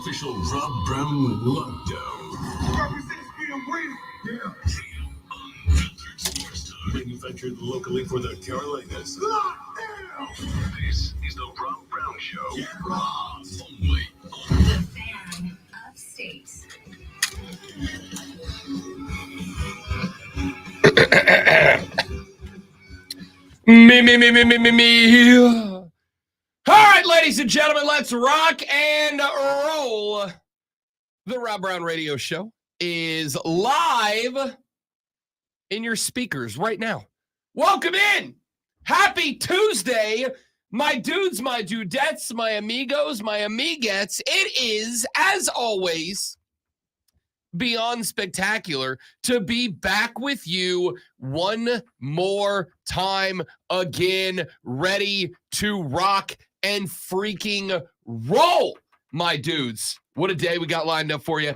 official Rob Brown lockdown. Represents freedom, win. Yeah. Unfiltered sports talk. Manufactured locally for the Carolinas. Lockdown. This is the Rob Brown Show. Yeah, Rob. Only on The Fan Upstate. Me. All right, ladies and gentlemen, let's rock and roll. The Rob Brown Radio Show is live in your speakers right now. Welcome in. Happy Tuesday, my dudes, my dudettes, my amigos, my amiguettes. It is, as always, beyond spectacular to be back with you one more time again, ready to rock and freaking roll, my dudes. What a day we got lined up for you.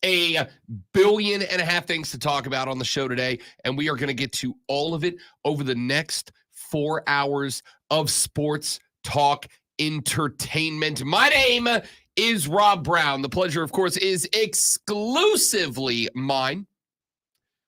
1.5 billion things to talk about on the show today, and we are going to get to all of it over the next 4 hours of sports talk entertainment. My name is Rob Brown. The pleasure, of course, is exclusively mine.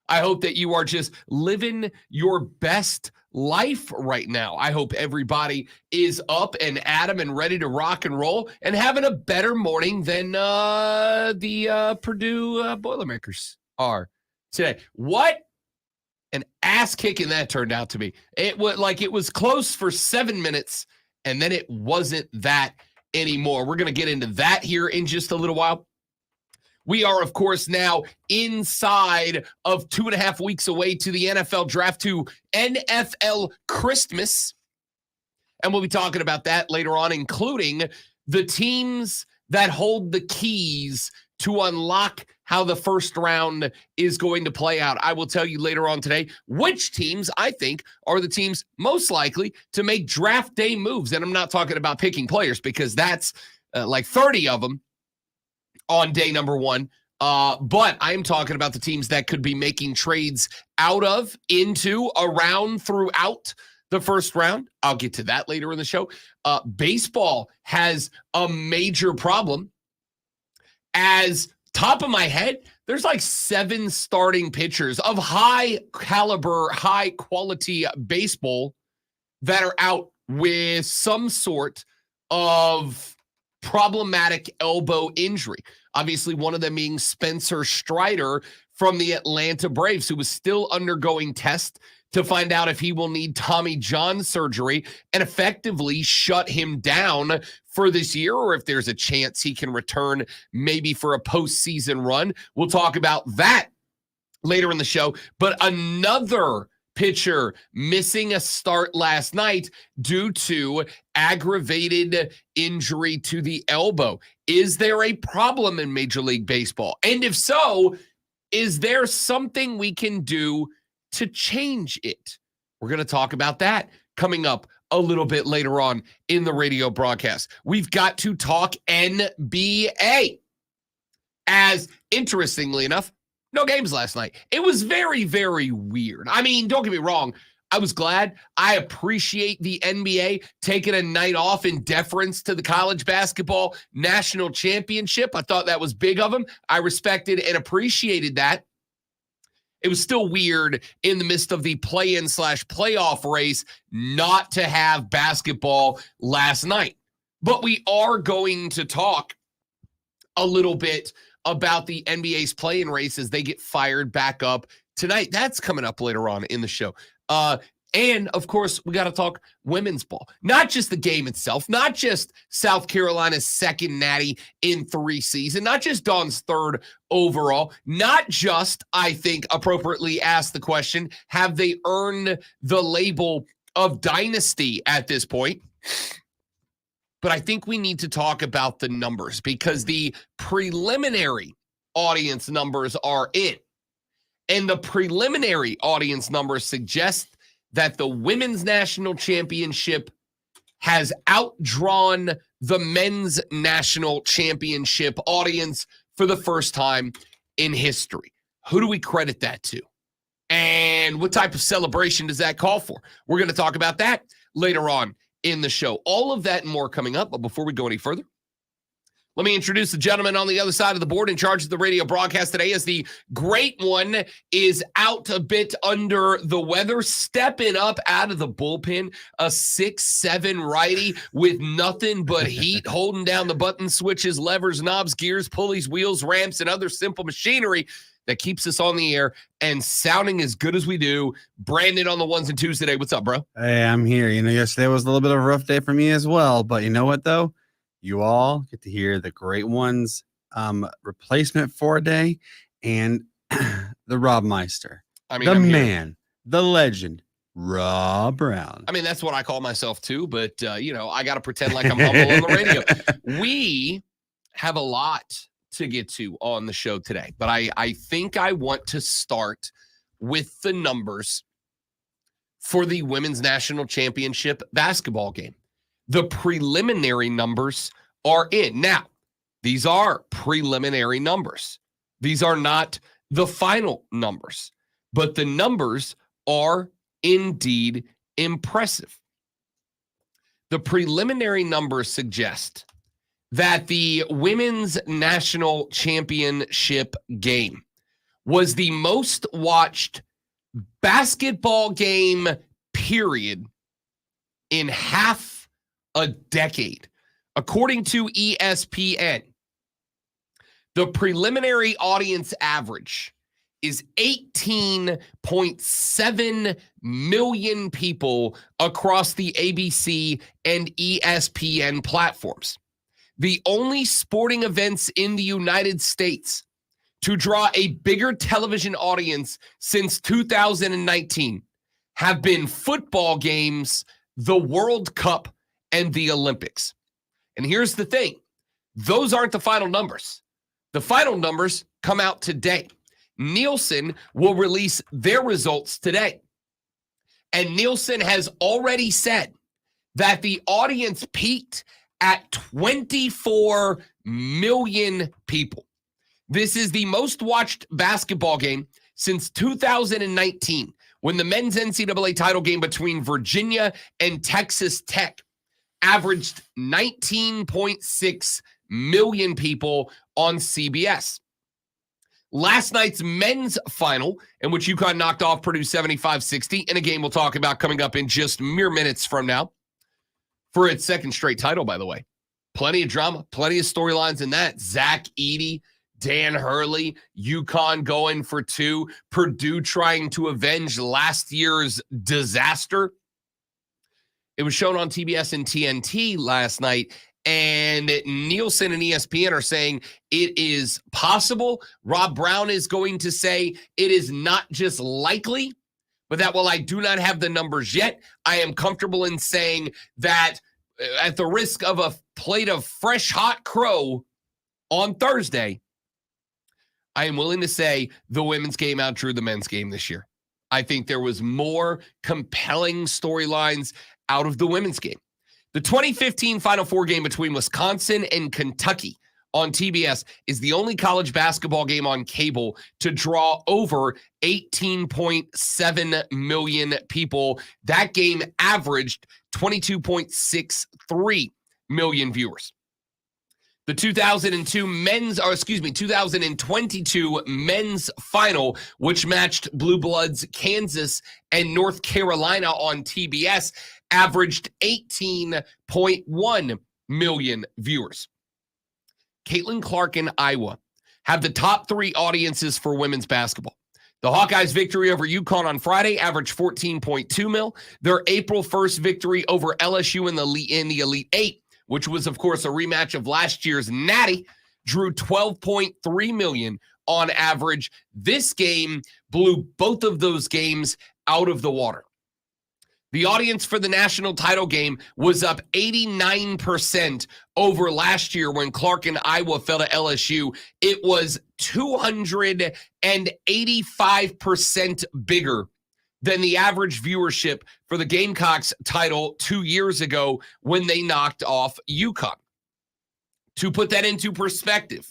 I hope that you are just living your best life right now. I hope everybody is up and at 'em and ready to rock and roll and having a better morning than the Purdue Boilermakers are today. What an ass kicking that turned out to be. It was close for 7 minutes, and then it wasn't that anymore. We're going to get into that here in just a little while. We are, of course, now inside of 2.5 weeks away to the NFL draft, to NFL Christmas. And we'll be talking about that later on, including the teams that hold the keys to unlock how the first round is going to play out. I will tell you later on today which teams I think are the teams most likely to make draft day moves. And I'm not talking about picking players, because that's like 30 of them on day number one. But I'm talking about the teams that could be making trades out of, into, around, throughout the first round. I'll get to that later in the show. Baseball has a major problem. As top of my head, there's like 7 starting pitchers of high caliber, high quality baseball that are out with some sort of problematic elbow injury. Obviously, one of them being Spencer Strider from the Atlanta Braves, who was still undergoing tests to find out if he will need Tommy John surgery and effectively shut him down for this year, or if there's a chance he can return maybe for a postseason run. We'll talk about that later in the show. But another pitcher missing a start last night due to aggravated injury to the elbow. Is there a problem in Major League Baseball? And if so, is there something we can do to change it? We're going to talk about that coming up a little bit later on in the radio broadcast. We've got to talk NBA. As interestingly enough, no games last night. It was very, very weird. I mean, don't get me wrong. I was glad. I appreciate the NBA taking a night off in deference to the college basketball national championship. I thought that was big of them. I respected and appreciated that. It was still weird in the midst of the play-in / playoff race not to have basketball last night. But we are going to talk a little bit about the NBA's play-in race as they get fired back up tonight. That's coming up later on in the show. And, of course, we got to talk women's ball. Not just the game itself, not just South Carolina's second natty in 3 seasons, not just Dawn's third overall, not just, I think, appropriately asked the question, have they earned the label of dynasty at this point? But I think we need to talk about the numbers, because the preliminary audience numbers are in. And the preliminary audience numbers suggest that the women's national championship has outdrawn the men's national championship audience for the first time in history. Who do we credit that to? And what type of celebration does that call for? We're going to talk about that later on in the show. All of that and more coming up. But before we go any further, Let me introduce the gentleman on the other side of the board in charge of the radio broadcast today, as the great one is out a bit under the weather, stepping up out of the bullpen, a 6'7" righty with nothing but heat, holding down the buttons, switches, levers, knobs, gears, pulleys, wheels, ramps, and other simple machinery that keeps us on the air and sounding as good as we do. Brandon on the ones and twos today. What's up, bro? Hey, I'm here. Yesterday was a little bit of a rough day for me as well, but you know what, though? You all get to hear the great ones replacement for a day and the Rob Meister, man, the legend, Rob Brown. I mean, that's what I call myself too, but, I got to pretend like I'm humble on the radio. We have a lot to get to on the show today, but I think I want to start with the numbers for the Women's National Championship basketball game. The preliminary numbers are in. Now, these are preliminary numbers. These are not the final numbers, but the numbers are indeed impressive. The preliminary numbers suggest that the Women's National Championship game was the most watched basketball game, period, in half a decade. According to ESPN, the preliminary audience average is 18.7 million people across the ABC and ESPN platforms. The only sporting events in the United States to draw a bigger television audience since 2019 have been football games, the World Cup, and the Olympics. And here's the thing. Those aren't the final numbers. The final numbers come out today. Nielsen will release their results today. And Nielsen has already said that the audience peaked at 24 million people. This is the most watched basketball game since 2019, when the men's NCAA title game between Virginia and Texas Tech averaged 19.6 million people on CBS. Last night's men's final, in which UConn knocked off Purdue 75-60, in a game we'll talk about coming up in just mere minutes from now, for its second straight title, by the way. Plenty of drama, plenty of storylines in that. Zach Edey, Dan Hurley, UConn going for two, Purdue trying to avenge last year's disaster. It was shown on TBS and TNT last night, and Nielsen and ESPN are saying it is possible. Rob Brown is going to say it is not just likely, but that while I do not have the numbers yet, I am comfortable in saying that at the risk of a plate of fresh, hot crow on Thursday, I am willing to say the women's game outdrew the men's game this year. I think there was more compelling storylines out of the women's game. The 2015 Final Four game between Wisconsin and Kentucky on TBS is the only college basketball game on cable to draw over 18.7 million people. That game averaged 22.63 million viewers. The 2022 men's final, which matched Blue Bloods Kansas and North Carolina on TBS, averaged 18.1 million viewers. Caitlin Clark and Iowa have the top three audiences for women's basketball. The Hawkeyes' victory over UConn on Friday averaged 14.2 mil. Their April 1st victory over LSU in the Elite Eight, which was, of course, a rematch of last year's Natty, drew 12.3 million on average. This game blew both of those games out of the water. The audience for the national title game was up 89% over last year when Clark and Iowa fell to LSU. It was 285% bigger than the average viewership for the Gamecocks title 2 years ago when they knocked off UConn. To put that into perspective,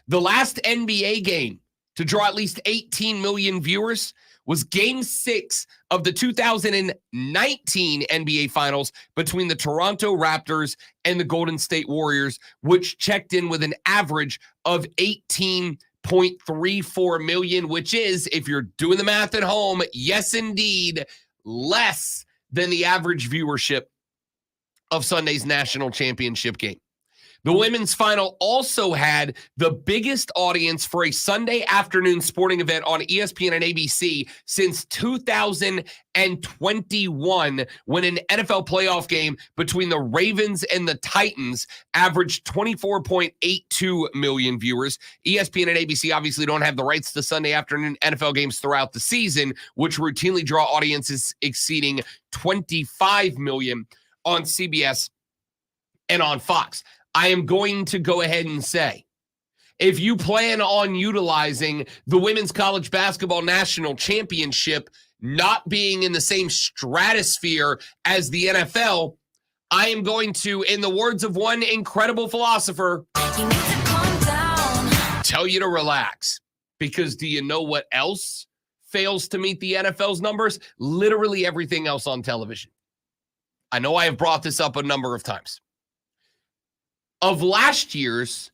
the last NBA game to draw at least 18 million viewers was Game 6 of the 2019 NBA Finals between the Toronto Raptors and the Golden State Warriors, which checked in with an average of 18.34 million, which is, if you're doing the math at home, yes, indeed, less than the average viewership of Sunday's national championship game. The women's final also had the biggest audience for a Sunday afternoon sporting event on ESPN and ABC since 2021, when an NFL playoff game between the Ravens and the Titans averaged 24.82 million viewers. ESPN and ABC obviously don't have the rights to Sunday afternoon NFL games throughout the season, which routinely draw audiences exceeding 25 million on CBS and on Fox. I am going to go ahead and say, if you plan on utilizing the Women's College Basketball National Championship not being in the same stratosphere as the NFL, I am going to, in the words of one incredible philosopher, tell you to relax. Because do you know what else fails to meet the NFL's numbers? Literally everything else on television. I know I have brought this up a number of times. Of last year's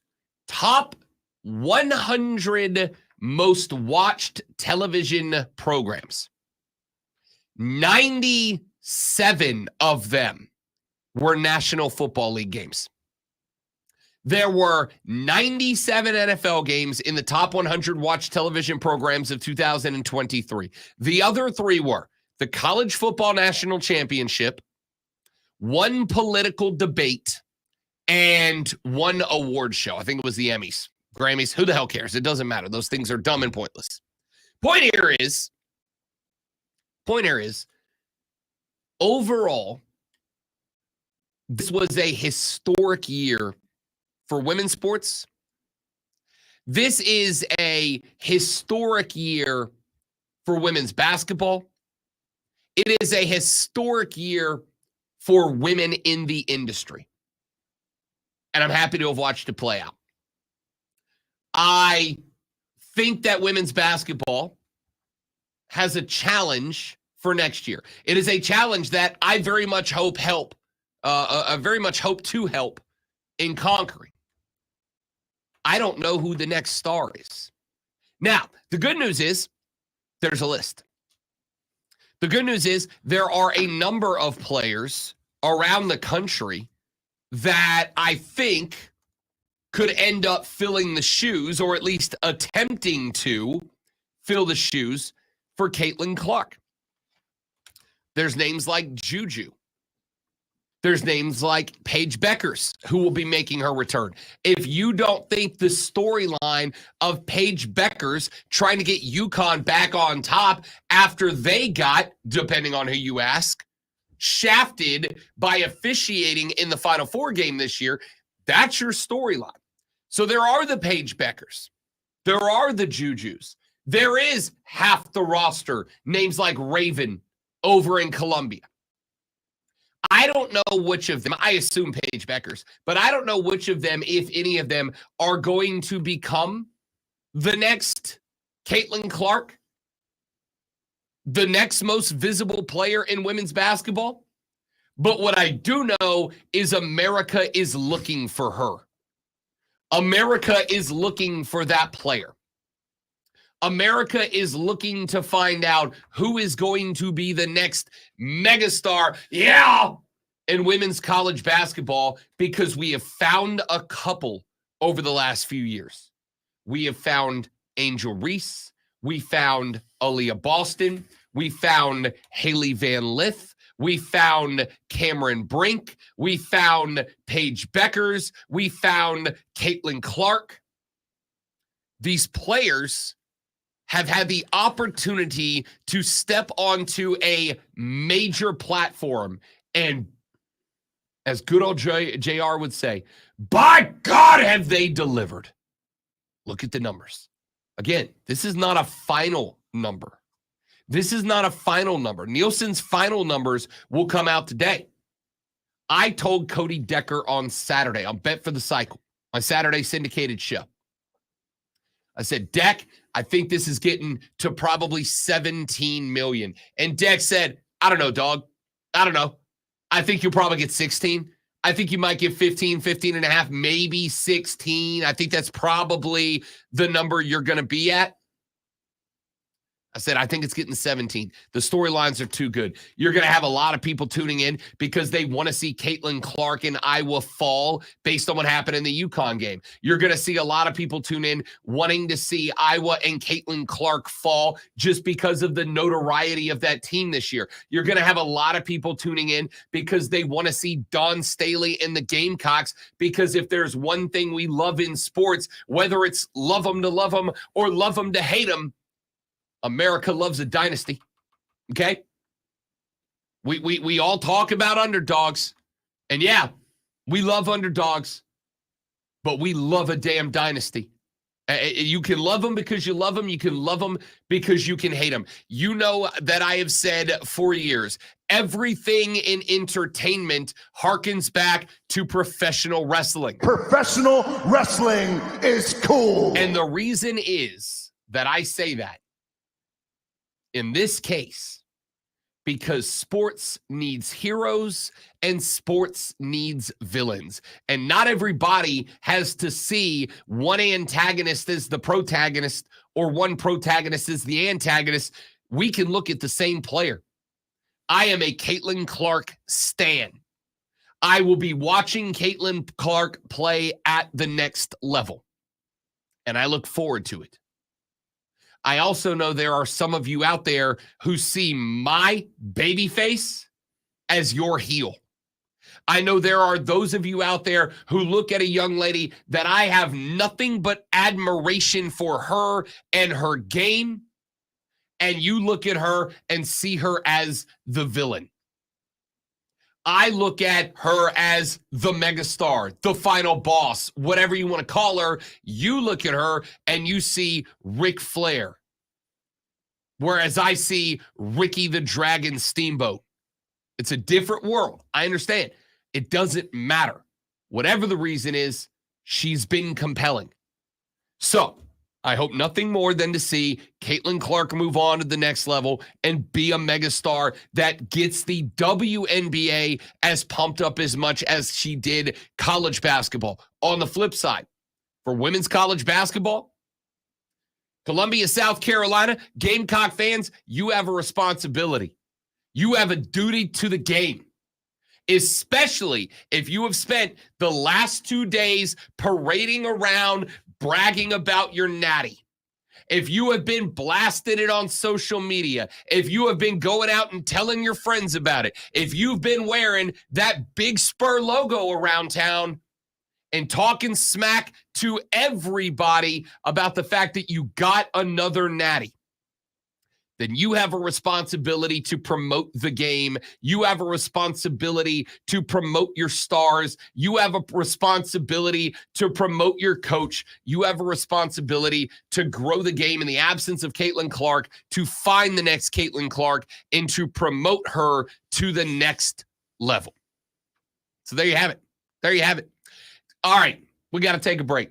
top 100 most watched television programs, 97 of them were National Football League games. There were 97 NFL games in the top 100 watched television programs of 2023. The other three were the College Football National Championship, one political debate, and one award show. I think it was the Emmys, Grammys. Who the hell cares? It doesn't matter. Those things are dumb and pointless. Point here is, overall, this was a historic year for women's sports. This is a historic year for women's basketball. It is a historic year for women in the industry. And I'm happy to have watched it play out. I think that women's basketball has a challenge for next year. It is a challenge that I very much hope to help in conquering. I don't know who the next star is. Now, the good news is there's a list. The good news is there are a number of players around the country that I think could end up filling the shoes, or at least attempting to fill the shoes, for Caitlin Clark. There's names like Juju. There's names like Paige Beckers, who will be making her return. If you don't think the storyline of Paige Beckers trying to get UConn back on top after they got, depending on who you ask, shafted by officiating in the Final Four game this year, that's your storyline. So there are the Paige Beckers. There are the Jujus. There is half the roster, names like Raven over in Columbia. I don't know which of them, I assume Paige Beckers, but I don't know which of them, if any of them, are going to become the next Caitlin Clark, the next most visible player in women's basketball. But what I do know is America is looking for her. America is looking for that player. America is looking to find out who is going to be the next megastar, in women's college basketball, because we have found a couple over the last few years. We have found Angel Reese. We found Aaliyah Boston. We found Haley Van Lith. We found Cameron Brink. We found Paige Beckers. We found Caitlin Clark. These players have had the opportunity to step onto a major platform, and as good old JR would say, by God, have they delivered. Look at the numbers. Again, this is not a final number. This is not a final number. Nielsen's final numbers will come out today. I told Cody Decker on Saturday, on Bet for the Cycle, my Saturday syndicated show. I said, Deck, I think this is getting to probably 17 million. And Dex said, I don't know, dog. I don't know. I think you'll probably get 16. I think you might get 15, 15 and a half, maybe 16. I think that's probably the number you're going to be at. I said, I think it's getting 17. The storylines are too good. You're going to have a lot of people tuning in because they want to see Caitlin Clark in Iowa fall based on what happened in the UConn game. You're going to see a lot of people tune in wanting to see Iowa and Caitlin Clark fall just because of the notoriety of that team this year. You're going to have a lot of people tuning in because they want to see Dawn Staley and the Gamecocks, because if there's one thing we love in sports, whether it's love them to love them or love them to hate them, America loves a dynasty, okay? We all talk about underdogs, and yeah, we love underdogs, but we love a damn dynasty. You can love them because you love them. You can love them because you can hate them. You know that I have said for years, everything in entertainment harkens back to professional wrestling. Professional wrestling is cool. And the reason is that I say that, in this case, because sports needs heroes and sports needs villains. And not everybody has to see one antagonist as the protagonist or one protagonist as the antagonist. We can look at the same player. I am a Caitlin Clark stan. I will be watching Caitlin Clark play at the next level, and I look forward to it. I also know there are some of you out there who see my baby face as your heel. I know there are those of you out there who look at a young lady that I have nothing but admiration for her and her game, and you look at her and see her as the villain. I look at her as the megastar, the final boss, whatever you want to call her. You look at her and you see Ric Flair, whereas I see Ricky the Dragon Steamboat. It's a different world. I understand. It doesn't matter. Whatever the reason is, she's been compelling. So I hope nothing more than to see Caitlin Clark move on to the next level and be a megastar that gets the WNBA as pumped up as much as she did college basketball. On the flip side, for women's college basketball, Columbia, South Carolina, Gamecock fans, you have a responsibility. You have a duty to the game, especially if you have spent the last 2 days parading around bragging about your natty. If you have been blasting it on social media, if you have been going out and telling your friends about it, if you've been wearing that big Spur logo around town and talking smack to everybody about the fact that you got another natty, then you have a responsibility to promote the game. You have a responsibility to promote your stars. You have a responsibility to promote your coach. You have a responsibility to grow the game in the absence of Caitlin Clark, to find the next Caitlin Clark, and to promote her to the next level. So there you have it. There you have it. All right, we got to take a break.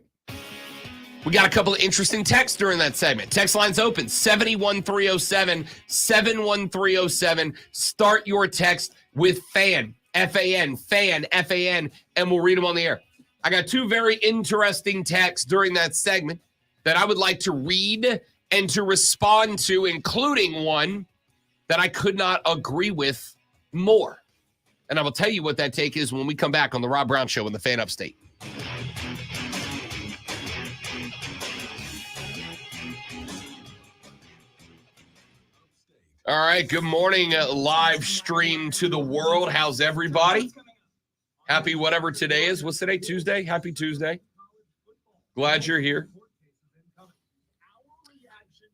We got a couple of interesting texts during that segment. Text line's open, 71307, 71307. Start your text with FAN, F-A-N, FAN, F-A-N, and we'll read them on the air. I got two very interesting texts during that segment that I would like to read and to respond to, including one that I could not agree with more. And I will tell you what that take is when we come back on the Rob Brown Show in the Fan Upstate. All right, good morning, live stream to the world. How's everybody? Happy whatever today is. What's today, Tuesday? Happy Tuesday. Glad you're here.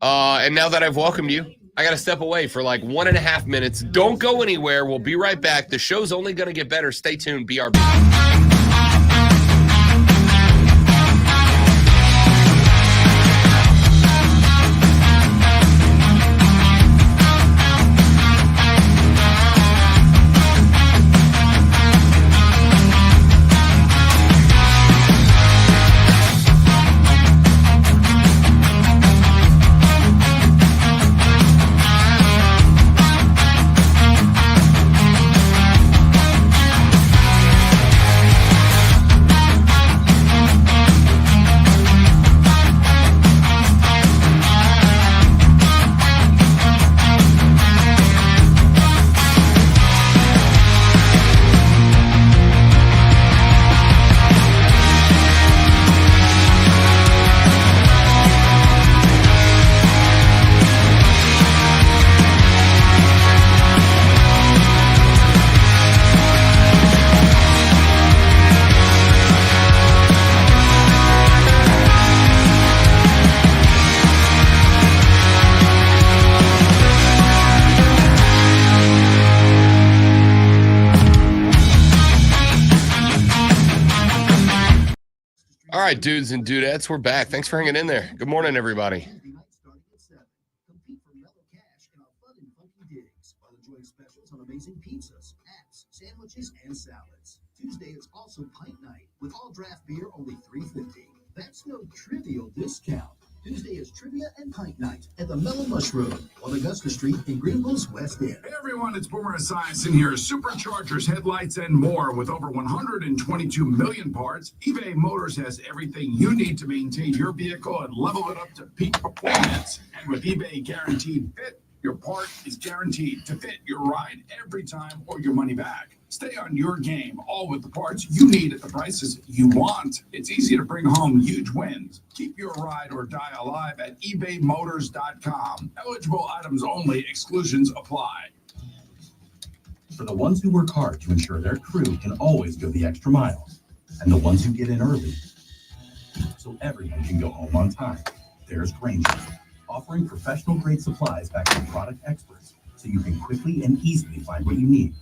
And now that I've welcomed you, I got to step away for like 1.5 minutes. Don't go anywhere. We'll be right back. The show's only going to get better. Stay tuned. BRB. right, dudes and dudettes, we're back. Thanks for hanging in there. Good morning, everybody. Compete for mellow cash in our fun and funky digs while enjoying specials on amazing pizzas, apps, sandwiches, and salads. Tuesday is also pint night with all draft beer only $3.50. That's no trivial discount. Tuesday is trivia and pint night at the Mellow Mushroom on Augusta Street in Greenville's West End. Hey everyone, it's Boomer Esiason here. Superchargers, headlights, and more. With over 122 million parts, eBay Motors has everything you need to maintain your vehicle and level it up to peak performance. And with eBay Guaranteed Fit, your part is guaranteed to fit your ride every time or your money back. Stay on your game, all with the parts you need at the prices you want. It's easy to bring home huge wins. Keep your ride or die alive at ebaymotors.com. Eligible items only. Exclusions apply. For the ones who work hard to ensure their crew can always go the extra mile, and the ones who get in early so everyone can go home on time, there's Grainger, offering professional-grade supplies backed by product experts so you can quickly and easily find what you need.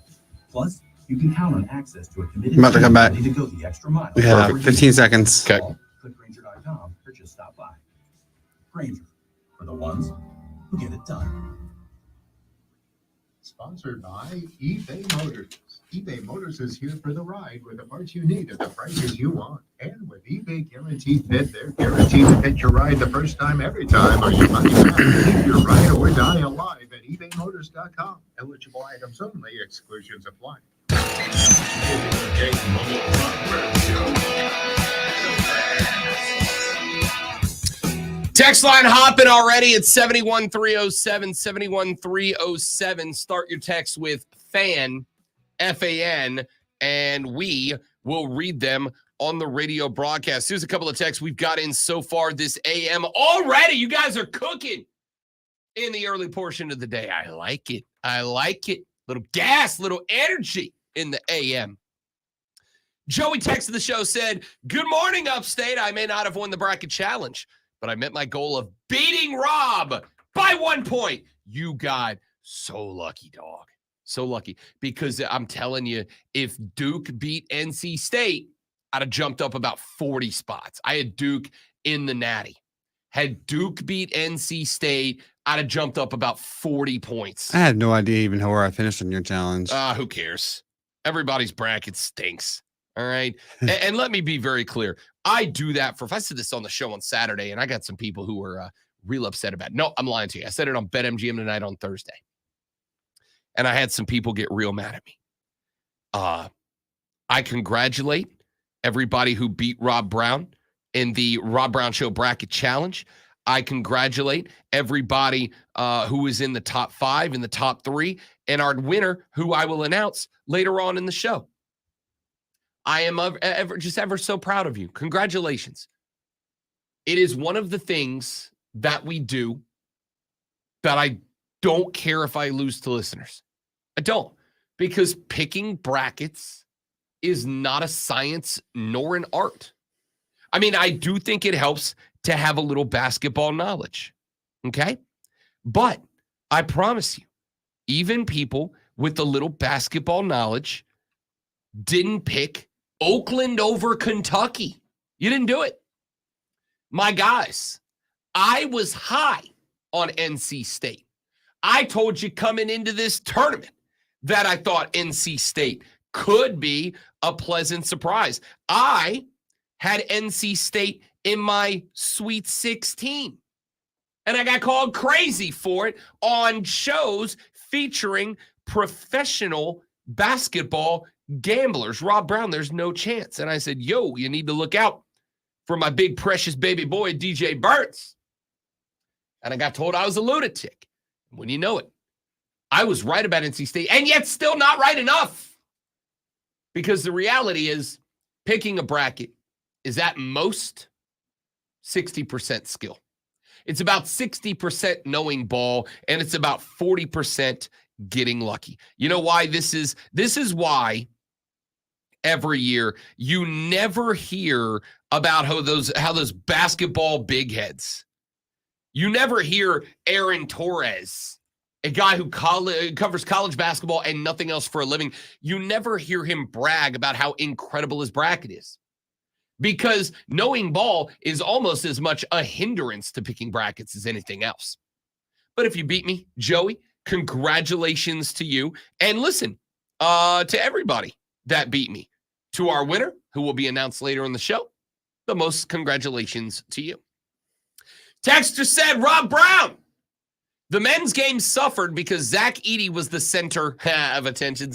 Plus, you can count on access to a committed I'm about to come team back. ready to go the extra mile. We have Wherever you 15 go. seconds. Okay. Call, click Grainger.com, or just stop by. Grainger, for the ones who get it done. Sponsored by eBay Motors. eBay Motors is here for the ride with the parts you need at the prices you want. And with eBay Guaranteed Fit, they're guaranteed to fit your ride the first time, every time, or your money back. Keep your ride or die alive at ebaymotors.com. Eligible items only. Exclusions apply. Text line hopping already. It's 71307, 71307. Start your text with FAN, F-A-N, and we will read them on the radio broadcast. Here's a couple of texts we've got in so far this AM. Already, you guys are cooking in the early portion of the day. I like it. I like it. Little gas, little energy in the AM. Joey texted the show, said, "Good morning, Upstate. I may not have won the bracket challenge, but I met my goal of beating Rob by 1 point. You got so lucky, dog. So lucky. Because I'm telling you, if Duke beat NC State, I'd have jumped up about 40 spots. I had Duke in the Natty. Had Duke beat NC State, I'd have jumped up about 40 points. I had no idea even where I finished on your challenge. Who cares? Everybody's bracket stinks. All right. And let me be very clear. I do that if I said this on the show on Saturday, and I got some people who were real upset about it. No, I'm lying to you. I said it on BetMGM tonight on Thursday. And I had some people get real mad at me. I congratulate everybody who beat Rob Brown in the Rob Brown Show Bracket Challenge. I congratulate everybody who is in the top 5, in the top 3, and our winner, who I will announce later on in the show. I am ever so proud of you. Congratulations. It is one of the things that we do that I don't care if I lose to listeners. I don't, because picking brackets is not a science nor an art. I mean, I do think it helps to have a little basketball knowledge, okay? But I promise you, even people with a little basketball knowledge didn't pick Oakland over Kentucky. You didn't do it. My guys, I was high on NC State. I told you coming into this tournament that I thought NC State could be a pleasant surprise. I had NC State in my Sweet 16. And I got called crazy for it on shows featuring professional basketball gamblers. Rob Brown, there's no chance. And I said, yo, you need to look out for my big precious baby boy, DJ Burns. And I got told I was a lunatic. When you know it, I was right about NC State, and yet still not right enough. Because the reality is, picking a bracket is at most 60% skill. It's about 60% knowing ball, and it's about 40% getting lucky. You know why this is why every year you never hear about how those basketball big heads. You never hear Aaron Torres, a guy who covers college basketball and nothing else for a living. You never hear him brag about how incredible his bracket is. because knowing ball is almost as much a hindrance to picking brackets as anything else. But if you beat me, Joey, congratulations to you. And listen, to everybody that beat me, to our winner, who will be announced later in the show, the most congratulations to you. Texter said, Rob Brown, the men's game suffered because Zach Edey was the center of attention.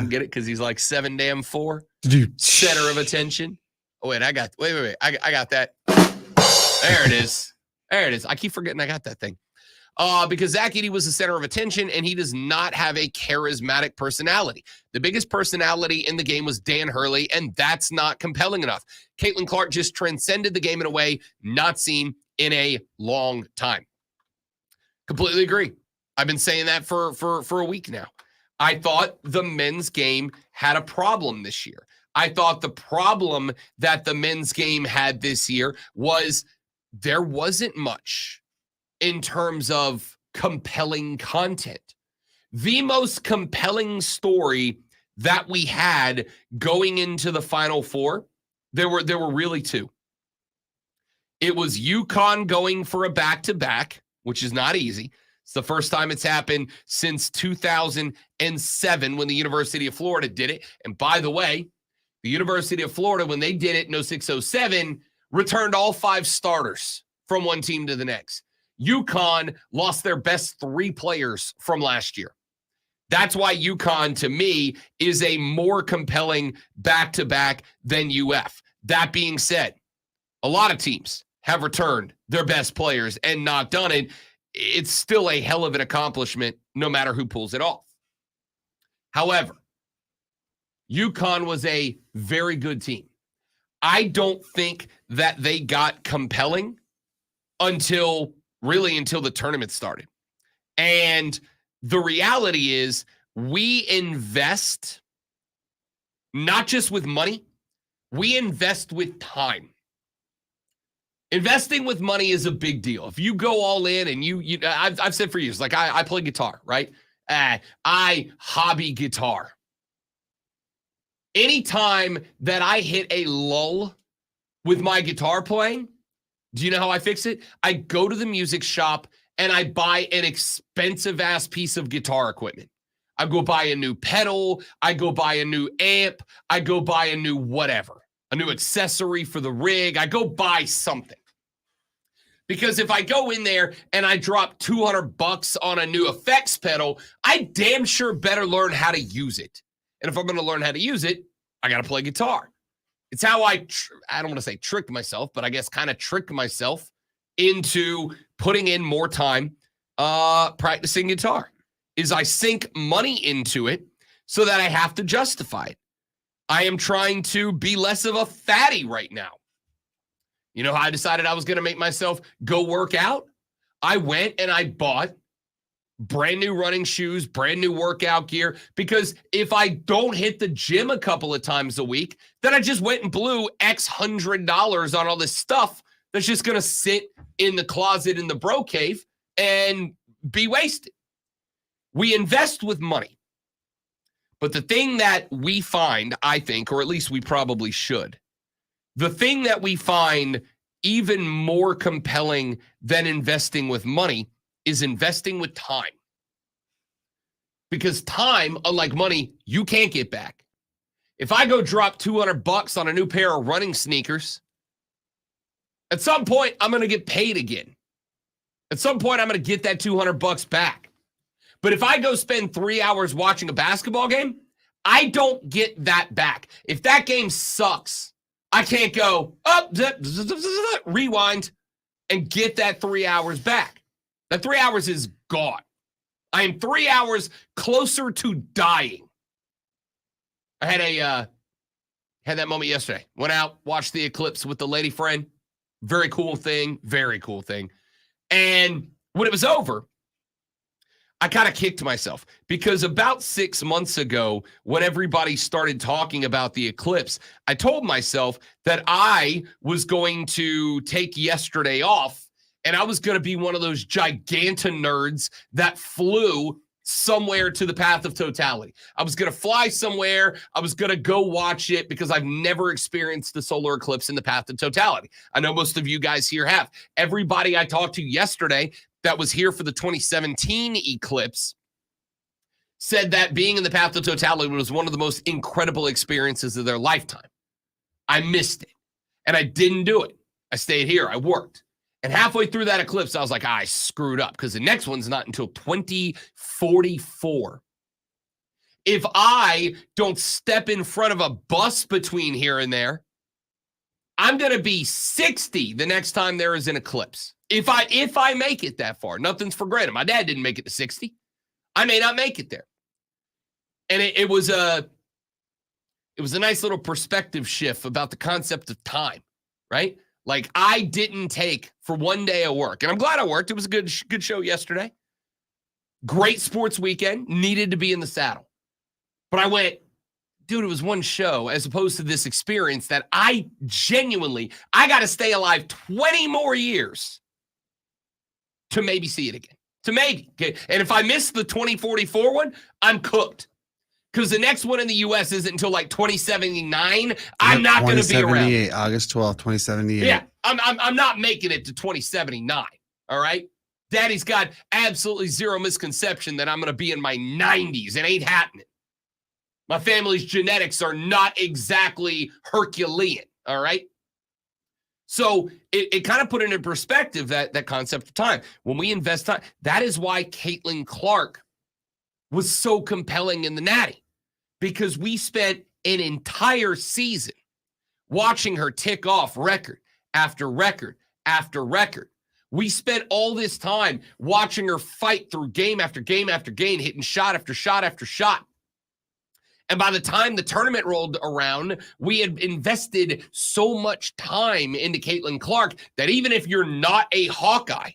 Get it? Because he's like 7'4". Center of attention. Oh, wait, I got that. There it is. I keep forgetting I got that thing. Because Zach Edey was the center of attention, and he does not have a charismatic personality. The biggest personality in the game was Dan Hurley, and that's not compelling enough. Caitlin Clark just transcended the game in a way not seen in a long time. Completely agree. I've been saying that for a week now. I thought the men's game had a problem this year. I thought the problem that the men's game had this year was there wasn't much in terms of compelling content. The most compelling story that we had going into the Final Four, there were really two. It was UConn going for a back-to-back, which is not easy. It's the first time it's happened since 2007 when the University of Florida did it. And by the way, the University of Florida, when they did it in 06-07, returned all 5 starters from one team to the next. UConn lost their best 3 players from last year. That's why UConn, to me, is a more compelling back-to-back than UF. That being said, a lot of teams have returned their best players and not done it. It's still a hell of an accomplishment, no matter who pulls it off. However, UConn was a very good team. I don't think that they got compelling until the tournament started. And the reality is we invest not just with money, we invest with time. Investing with money is a big deal. If you go all in and I've said for years, like I play guitar, right? I hobby guitar. Anytime that I hit a lull with my guitar playing, do you know how I fix it? I go to the music shop and I buy an expensive ass piece of guitar equipment. I go buy a new pedal. I go buy a new amp. I go buy a new whatever, a new accessory for the rig. I go buy something. Because if I go in there and I drop $200 on a new effects pedal, I damn sure better learn how to use it. And if I'm going to learn how to use it, I got to play guitar. It's how I don't want to say tricked myself, but I guess kind of tricked myself into putting in more time practicing guitar, is I sink money into it so that I have to justify it. I am trying to be less of a fatty right now. You know how I decided I was going to make myself go work out? I went and I bought brand new running shoes, brand new workout gear, because if I don't hit the gym a couple of times a week, then I just went and blew X $100 on all this stuff that's just going to sit in the closet in the bro cave and be wasted. We invest with money. But the thing that we find, I think, or at least we probably should, the thing that we find even more compelling than investing with money is investing with time. Because time, unlike money, you can't get back. If I go drop $200 on a new pair of running sneakers, at some point, I'm going to get paid again. At some point, I'm going to get that $200 back. But if I go spend 3 hours watching a basketball game, I don't get that back. If that game sucks, I can't go up, rewind, and get that 3 hours back. That 3 hours is gone. I am 3 hours closer to dying. I had that moment yesterday. Went out, watched the eclipse with the lady friend. Very cool thing. Very cool thing. And when it was over, I kind of kicked myself because about 6 months ago, when everybody started talking about the eclipse, I told myself that I was going to take yesterday off and I was going to be one of those gigantic nerds that flew somewhere to the Path of Totality. I was going to fly somewhere. I was going to go watch it because I've never experienced the solar eclipse in the Path of Totality. I know most of you guys here have. Everybody I talked to yesterday that was here for the 2017 eclipse said that being in the Path of Totality was one of the most incredible experiences of their lifetime. I missed it, and I didn't do it. I stayed here. I worked. And halfway through that eclipse, I was like, I screwed up because the next one's not until 2044. If I don't step in front of a bus between here and there, I'm going to be 60 the next time there is an eclipse. If I make it that far, nothing's for granted. My dad didn't make it to 60. I may not make it there. And it was a nice little perspective shift about the concept of time, right? Like, I didn't take for one day of work, and I'm glad I worked. It was a good show yesterday. Great sports weekend. Needed to be in the saddle. But I went, dude, it was one show as opposed to this experience that I got to stay alive 20 more years to maybe see it again. To maybe. Okay? And if I miss the 2044 one, I'm cooked. Because the next one in the U.S. isn't until like 2079. I'm not going to be around. August 12th, 2078. Yeah, I'm not making it to 2079. All right? Daddy's got absolutely zero misconception that I'm going to be in my 90s. It ain't happening. My family's genetics are not exactly Herculean. All right? So it kind of put it in perspective, that concept of time. When we invest time, that is why Caitlin Clark was so compelling in the Natty, because we spent an entire season watching her tick off record after record after record. We spent all this time watching her fight through game after game after game, hitting shot after shot after shot. And by the time the tournament rolled around, we had invested so much time into Caitlin Clark that even if you're not a Hawkeye,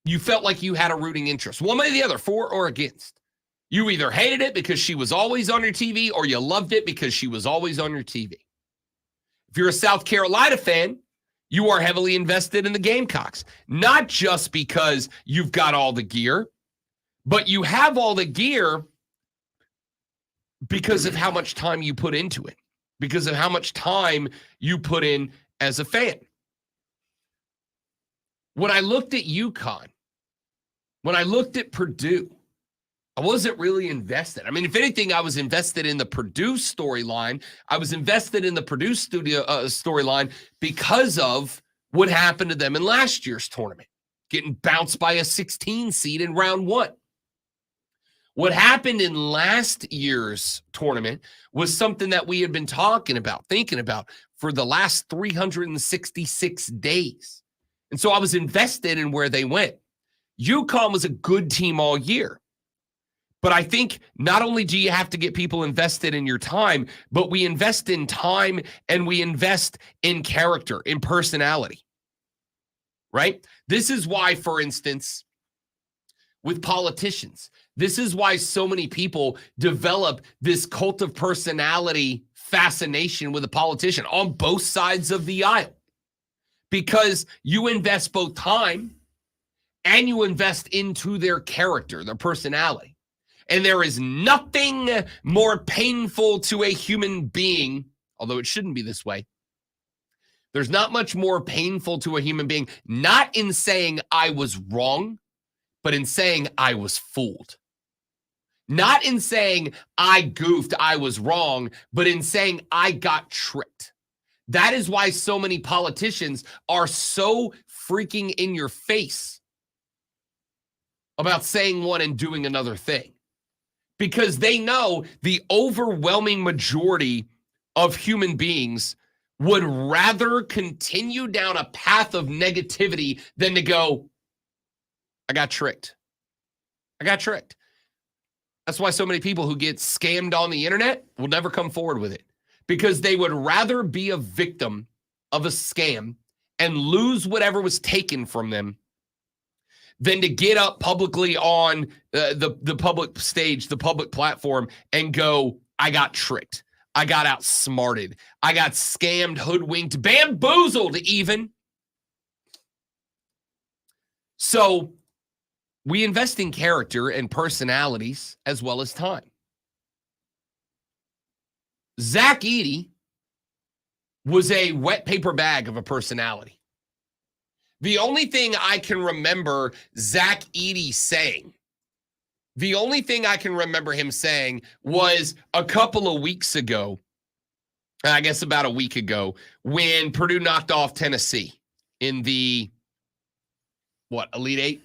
you felt like you had a rooting interest, one way or the other, for or against. You either hated it because she was always on your TV, or you loved it because she was always on your TV. If you're a South Carolina fan, you are heavily invested in the Gamecocks, not just because you've got all the gear, but you have all the gear because of how much time you put into it, because of how much time you put in as a fan. When I looked at UConn, when I looked at Purdue, I wasn't really invested. I mean, if anything, I was invested in the Purdue storyline. I was invested in the Purdue storyline because of what happened to them in last year's tournament, getting bounced by a 16 seed in round one. What happened in last year's tournament was something that we had been talking about, thinking about for the last 366 days. And so I was invested in where they went. UConn was a good team all year. But I think not only do you have to get people invested in your time, but we invest in time and we invest in character, in personality, right? This is why, for instance, with politicians, this is why so many people develop this cult of personality fascination with a politician on both sides of the aisle, because you invest both time and you invest into their character, their personality. And there is nothing more painful to a human being, although it shouldn't be this way. There's not much more painful to a human being, not in saying I was wrong, but in saying I was fooled. Not in saying I goofed, I was wrong, but in saying I got tricked. That is why so many politicians are so freaking in your face about saying one and doing another thing. Because they know the overwhelming majority of human beings would rather continue down a path of negativity than to go, I got tricked. I got tricked. That's why so many people who get scammed on the internet will never come forward with it, because they would rather be a victim of a scam and lose whatever was taken from them than to get up publicly on the public stage, the public platform, and go, I got tricked. I got outsmarted. I got scammed, hoodwinked, bamboozled even. So we invest in character and personalities as well as time. Zach Edey was a wet paper bag of a personality. The only thing I can remember Zach Edey saying, the only thing I can remember him saying was a couple of weeks ago, I guess about a week ago, when Purdue knocked off Tennessee in the, Elite Eight?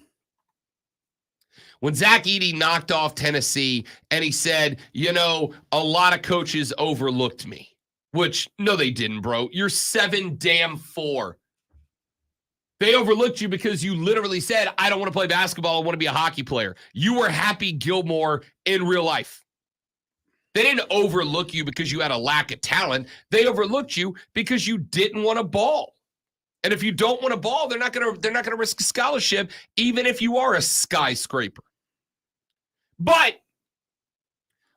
When Zach Edey knocked off Tennessee and he said, a lot of coaches overlooked me. Which, no, they didn't, bro. You're 7-4. They overlooked you because you literally said, I don't want to play basketball. I want to be a hockey player. You were Happy Gilmore in real life. They didn't overlook you because you had a lack of talent. They overlooked you because you didn't want to ball. And if you don't want to ball, they're not going to risk a scholarship, even if you are a skyscraper. But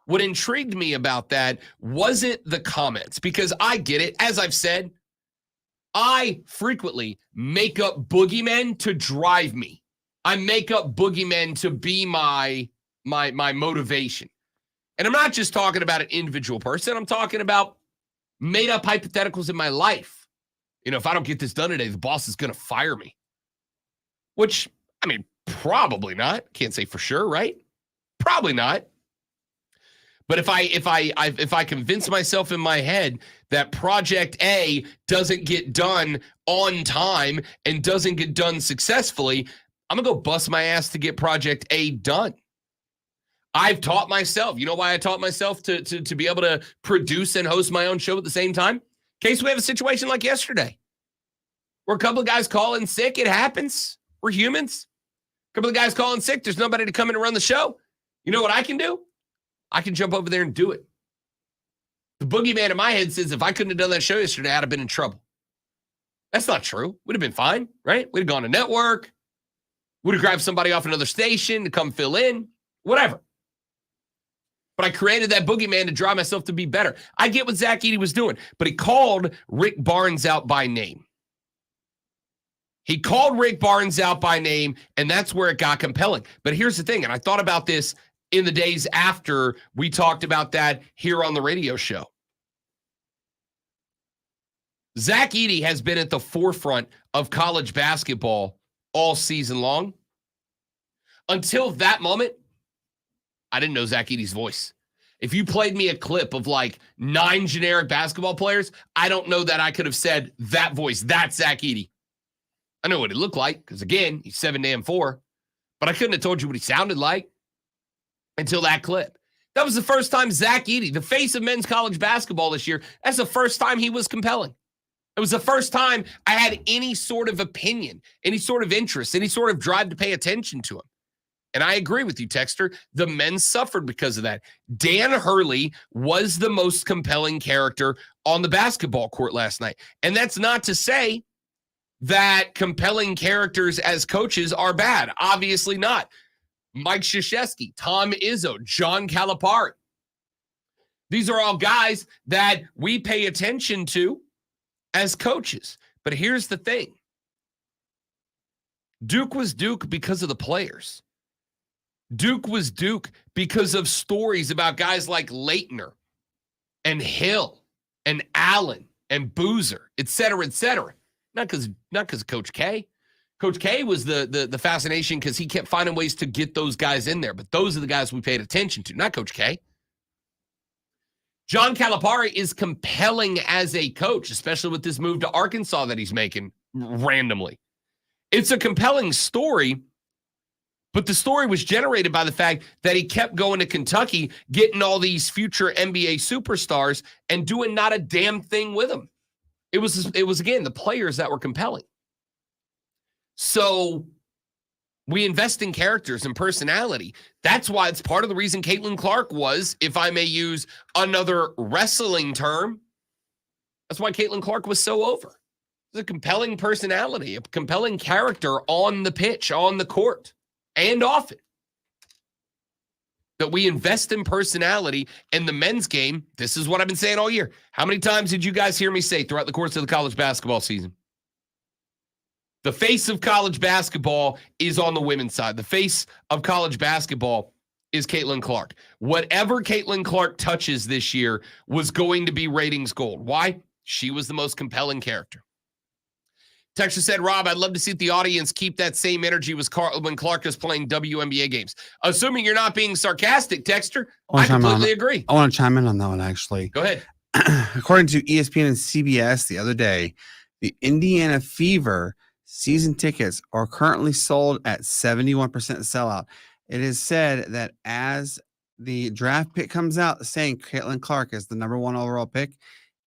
what intrigued me about that wasn't the comments, because I get it. As I've said, I frequently make up boogeymen to drive me. I make up boogeymen to be my motivation. And I'm not just talking about an individual person. I'm talking about made up hypotheticals in my life. If I don't get this done today, the boss is going to fire me. Which, probably not. Can't say for sure, right? Probably not. But if I convince myself in my head that Project A doesn't get done on time and doesn't get done successfully, I'm going to go bust my ass to get Project A done. I've taught myself. You know why I taught myself to be able to produce and host my own show at the same time? In case we have a situation like yesterday where a couple of guys call in sick. It happens. We're humans. A couple of guys calling sick. There's nobody to come in and run the show. You know what I can do? I can jump over there and do it. The boogeyman in my head says if I couldn't have done that show yesterday, I'd have been in trouble. That's not true. We'd have been fine, right? We'd have gone to network. We'd have grabbed somebody off another station to come fill in, whatever. But I created that boogeyman to drive myself to be better. I get what Zach Edey was doing, but he called Rick Barnes out by name. He called Rick Barnes out by name, and that's where it got compelling. But here's the thing, and I thought about this in the days after we talked about that here on the radio show. Zach Edey has been at the forefront of college basketball all season long. Until that moment, I didn't know Zach Edey's voice. If you played me a clip of like 9 generic basketball players, I don't know that I could have said that voice. That's Zach Edey. I know what he looked like because, again, he's 7'4", but I couldn't have told you what he sounded like until that clip. That was the first time Zach Edey, the face of men's college basketball this year, that's the first time he was compelling. It was the first time I had any sort of opinion, any sort of interest, any sort of drive to pay attention to him. And I agree with you, Texter. The men suffered because of that. Dan Hurley was the most compelling character on the basketball court last night. And that's not to say that compelling characters as coaches are bad. Obviously not. Mike Krzyzewski, Tom Izzo, John Calipari. These are all guys that we pay attention to as coaches. But here's the thing. Duke was Duke because of the players. Duke was Duke because of stories about guys like Leitner and Hill and Allen and Boozer, et cetera, et cetera. Not because of Coach K. Coach K was the fascination because he kept finding ways to get those guys in there. But those are the guys we paid attention to, not Coach K. John Calipari is compelling as a coach, especially with this move to Arkansas that he's making randomly. It's a compelling story, but the story was generated by the fact that he kept going to Kentucky, getting all these future NBA superstars and doing not a damn thing with them. It was again, the players that were compelling. So we invest in characters and personality. That's why it's part of the reason Caitlin Clark was, if I may use another wrestling term, that's why Caitlin Clark was so over. It's a compelling personality, a compelling character on the pitch, on the court, and off it. That we invest in personality in the men's game. This is what I've been saying all year. How many times did you guys hear me say throughout the course of the college basketball season? The face of college basketball is on the women's side. The face of college basketball is Caitlin Clark. Whatever Caitlin Clark touches this year was going to be ratings gold. Why? She was the most compelling character. Texture said, Rob, I'd love to see the audience keep that same energy when Clark is playing WNBA games. Assuming you're not being sarcastic, Texture, I completely agree. I want to chime in on that one, actually. Go ahead. According to ESPN and CBS the other day, the Indiana Fever season tickets are currently sold at 71% sellout. It is said that as the draft pick comes out saying Caitlin Clark is the number 1 overall pick,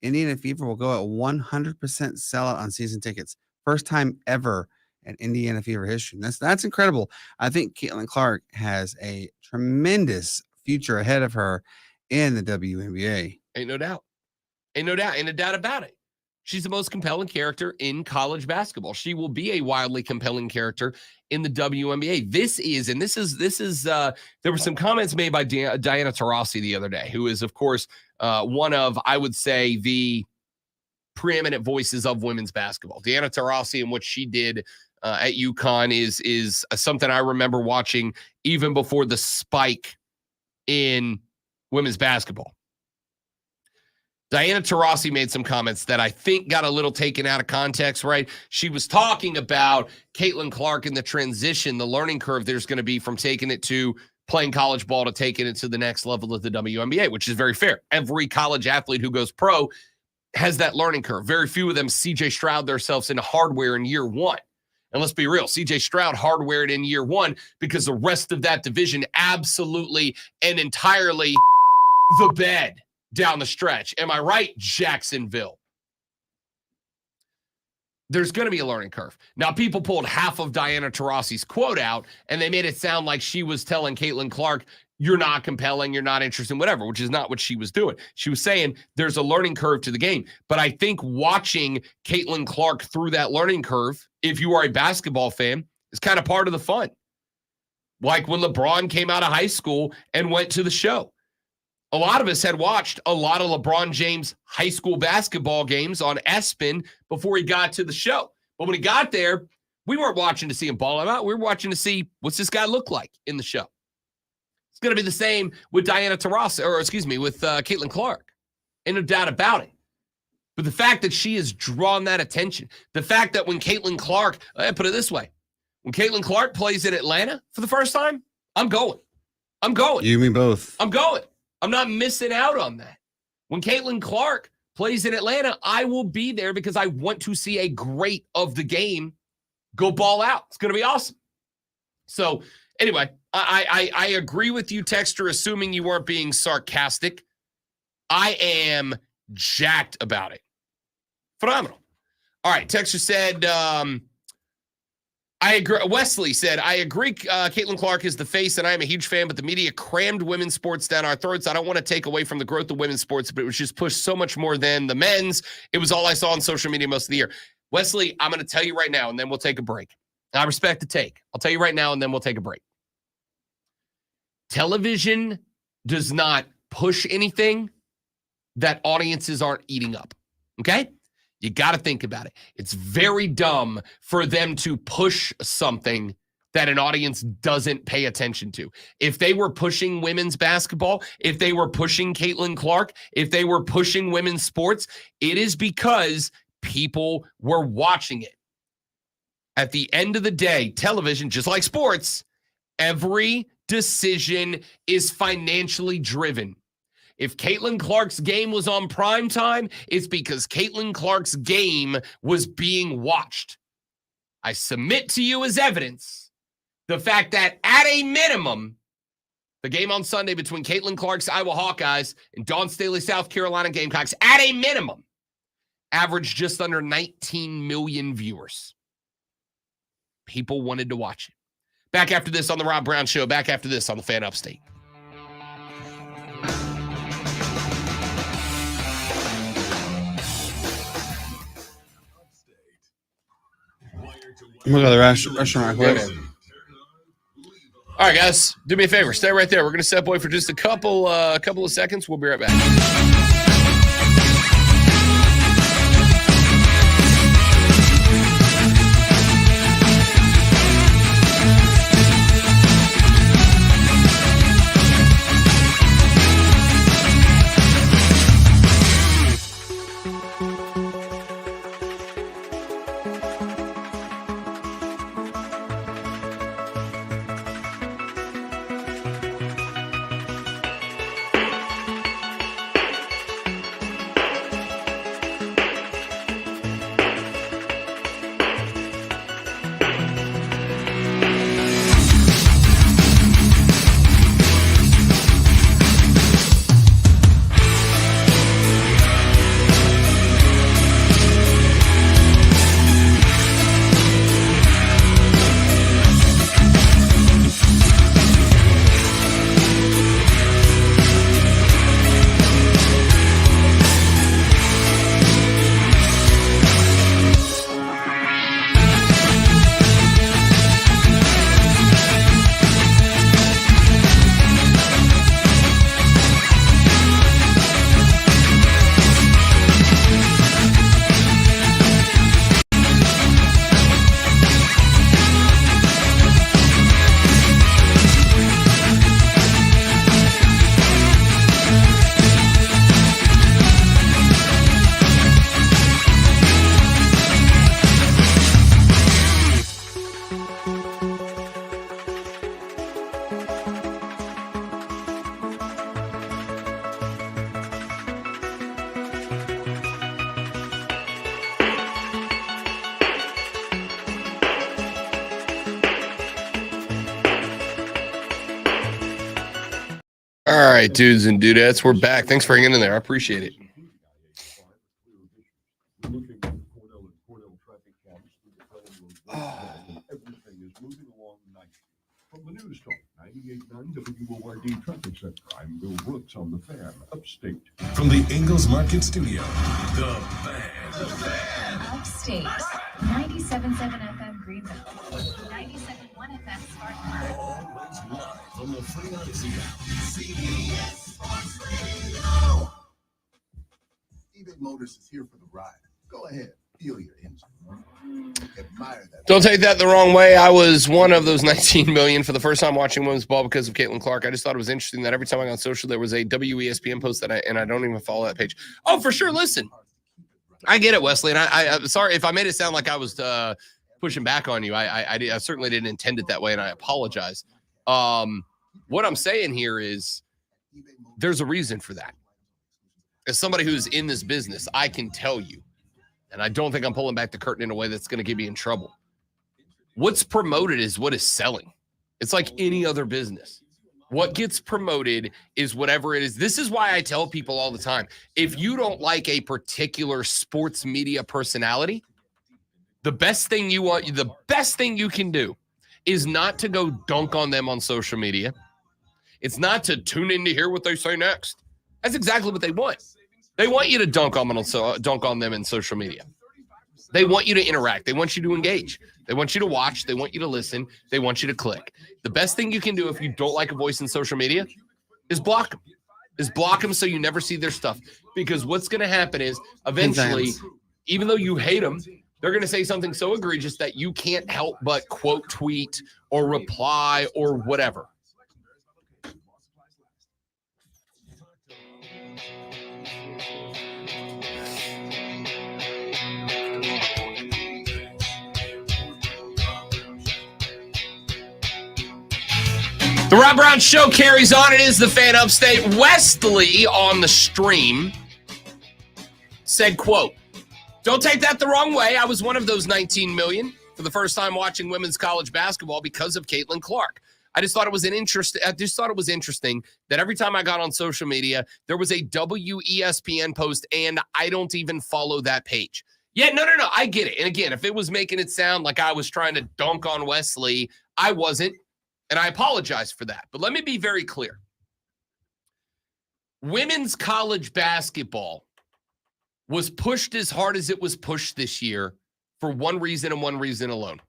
Indiana Fever will go at 100% sellout on season tickets. First time ever in Indiana Fever history. That's incredible. I think Caitlin Clark has a tremendous future ahead of her in the WNBA. Ain't no doubt. Ain't no doubt about it. She's the most compelling character in college basketball. She will be a wildly compelling character in the WNBA. There were some comments made by Diana Taurasi the other day, who is, of course, one of, I would say, the preeminent voices of women's basketball. Diana Taurasi and what she did at UConn is something I remember watching even before the spike in women's basketball. Diana Taurasi made some comments that I think got a little taken out of context, right? She was talking about Caitlin Clark and the transition, the learning curve there's going to be from taking it to playing college ball to taking it to the next level of the WNBA, which is very fair. Every college athlete who goes pro has that learning curve. Very few of them CJ Stroud themselves into hardware in year one. And let's be real, CJ Stroud hardwared in year one because the rest of that division absolutely and entirely the bed down the stretch. Am I right, Jacksonville? There's going to be a learning curve. Now, people pulled half of Diana Taurasi's quote out, and they made it sound like she was telling Caitlin Clark, you're not compelling, you're not interested, whatever, which is not what she was doing. She was saying there's a learning curve to the game. But I think watching Caitlin Clark through that learning curve, if you are a basketball fan, is kind of part of the fun. Like when LeBron came out of high school and went to the show. A lot of us had watched a lot of LeBron James high school basketball games on ESPN before he got to the show. But when he got there, we weren't watching to see him ball him out. We were watching to see what's this guy look like in the show. It's going to be the same with Diana Taurasi, with Caitlin Clark. Ain't no doubt about it. But the fact that she has drawn that attention, the fact that when Caitlin Clark, I put it this way, when Caitlin Clark plays in Atlanta for the first time, I'm going. You and me both. I'm going. I'm not missing out on that. When Caitlin Clark plays in Atlanta, I will be there because I want to see a great of the game go ball out. It's going to be awesome. So anyway, I agree with you, Texter, assuming you weren't being sarcastic. I am jacked about it. Phenomenal. All right, Texter said, I agree. Wesley said, I agree Caitlin Clark is the face, and I am a huge fan, but the media crammed women's sports down our throats. I don't want to take away from the growth of women's sports, but it was just pushed so much more than the men's. It was all I saw on social media most of the year. Wesley, I'm going to tell you right now, and then we'll take a break. I respect the take. I'll tell you right now, and then we'll take a break. Television does not push anything that audiences aren't eating up, okay? You got to think about it. It's very dumb for them to push something that an audience doesn't pay attention to. If they were pushing women's basketball, if they were pushing Caitlin Clark, if they were pushing women's sports, it is because people were watching it. At the end of the day, television, just like sports, every decision is financially driven. If Caitlin Clark's game was on prime time, it's because Caitlin Clark's game was being watched. I submit to you as evidence the fact that at a minimum, the game on Sunday between Caitlin Clark's Iowa Hawkeyes and Dawn Staley, South Carolina Gamecocks, at a minimum, averaged just under 19 million viewers. People wanted to watch it. Back after this on the Rob Brown Show. Back after this on the Fan Upstate. I'm going to go to the restaurant real quick. All right, guys, do me a favor. Stay right there. We're going to step away for just a couple of seconds. We'll be right back. All right, dudes and dudettes, we're back. Thanks for hanging in there. I appreciate it. Everything is moving along nicely. From the News Talk 98.9 WORD Traffic Center, I'm Bill Brooks on the Fan, upstate. From the Ingalls Market Studio, the Fan. Upstate. 97.7 FM Greenville. 97.1 FM Spartanburg. Always live from the Free Odyssey app. CBS Sports Radio. eBay Motors is here for the ride. Go ahead, feel your engine. Admire that. Don't take that the wrong way. I was one of those 19 million for the first time watching women's ball because of Caitlin Clark. I just thought it was interesting that every time I got on social, there was a WESPN post that I don't even follow that page. Oh, for sure. Listen, I get it, Wesley. And I'm sorry if I made it sound like I was pushing back on you. I certainly didn't intend it that way, and I apologize. What I'm saying here is there's a reason for that. As somebody who's in this business, I can tell you, and I don't think I'm pulling back the curtain in a way that's going to get me in trouble. What's promoted is what is selling. It's like any other business. What gets promoted is whatever it is. This is why I tell people all the time, if you don't like a particular sports media personality, the best thing you can do is not to go dunk on them on social media. It's not to tune in to hear what they say next. That's exactly what they want. They want you to dunk on them in social media. They want you to interact. They want you to engage. They want you to watch. They want you to listen. They want you to click. The best thing you can do if you don't like a voice in social media is block them. Is block them so you never see their stuff. Because what's going to happen is eventually, even though you hate them, they're going to say something so egregious that you can't help but quote tweet or reply or whatever. The Rob Brown Show carries on. It is the Fan Upstate. Wesley on the stream said, quote, "Don't take that the wrong way. I was one of those 19 million for the first time watching women's college basketball because of Caitlin Clark. I just thought it was interesting that every time I got on social media, there was a WESPN post, and I don't even follow that page." Yeah, no. I get it. And again, if it was making it sound like I was trying to dunk on Wesley, I wasn't. And I apologize for that. But let me be very clear. Women's college basketball was pushed as hard as it was pushed this year for one reason and one reason alone.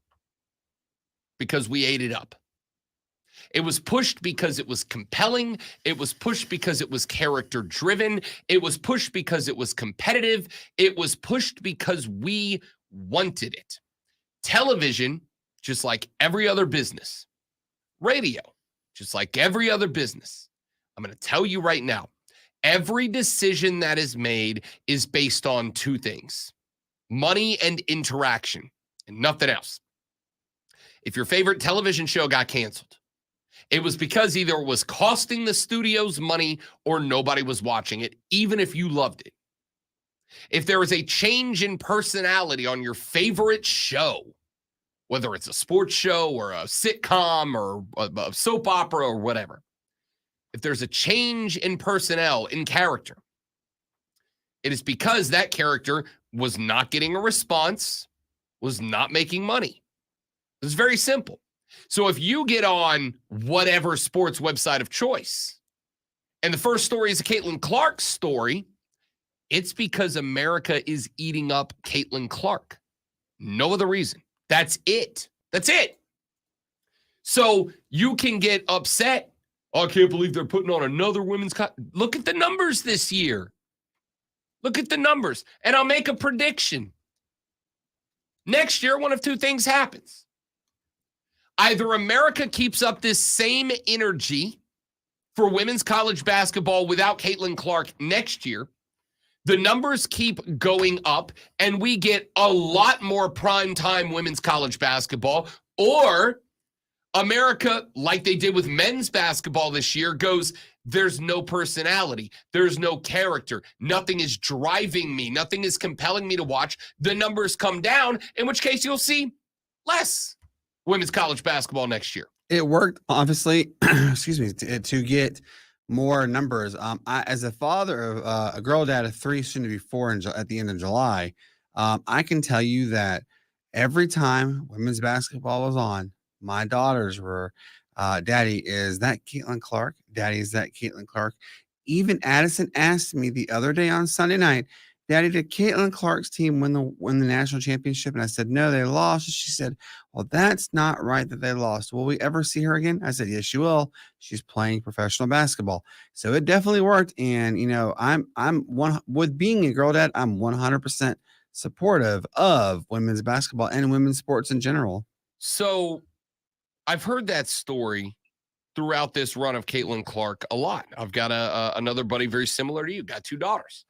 Because we ate it up. It was pushed because it was compelling. It was pushed because it was character driven. It was pushed because it was competitive. It was pushed because we wanted it. Television, just like every other business. Radio, just like every other business. I'm going to tell you right now, every decision that is made is based on two things: money and interaction, and nothing else. If your favorite television show got canceled, it was because either it was costing the studios money or nobody was watching it, even if you loved it. If there was a change in personality on your favorite show, whether it's a sports show or a sitcom or a soap opera or whatever, if there's a change in personnel, in character, it is because that character was not getting a response, was not making money. It's very simple. So if you get on whatever sports website of choice, and the first story is a Caitlin Clark story, it's because America is eating up Caitlin Clark. No other reason. That's it. That's it. So you can get upset. Oh, I can't believe they're putting on another women's. Look at the numbers this year. Look at the numbers. And I'll make a prediction. Next year, one of two things happens. Either America keeps up this same energy for women's college basketball without Caitlin Clark next year. The numbers keep going up, and we get a lot more primetime women's college basketball. Or America, like they did with men's basketball this year, goes, there's no personality. There's no character. Nothing is driving me. Nothing is compelling me to watch. The numbers come down, in which case you'll see less women's college basketball next year. It worked, obviously, excuse me, to get more numbers. As a father of a girl dad of 3, soon to be 4 at the end of July, I can tell you that every time women's basketball was on, my daughters were, Daddy, is that Caitlin Clark? Daddy, is that Caitlin Clark? Even Addison asked me the other day on Sunday night, Daddy, did Caitlin Clark's team win the national championship? And I said, no, they lost. And she said, well, that's not right that they lost. Will we ever see her again? I said, yes, you will. She's playing professional basketball. So it definitely worked. And, you know, with being a girl dad, I'm 100% supportive of women's basketball and women's sports in general. So I've heard that story throughout this run of Caitlin Clark a lot. I've got another buddy very similar to you, got 2 daughters.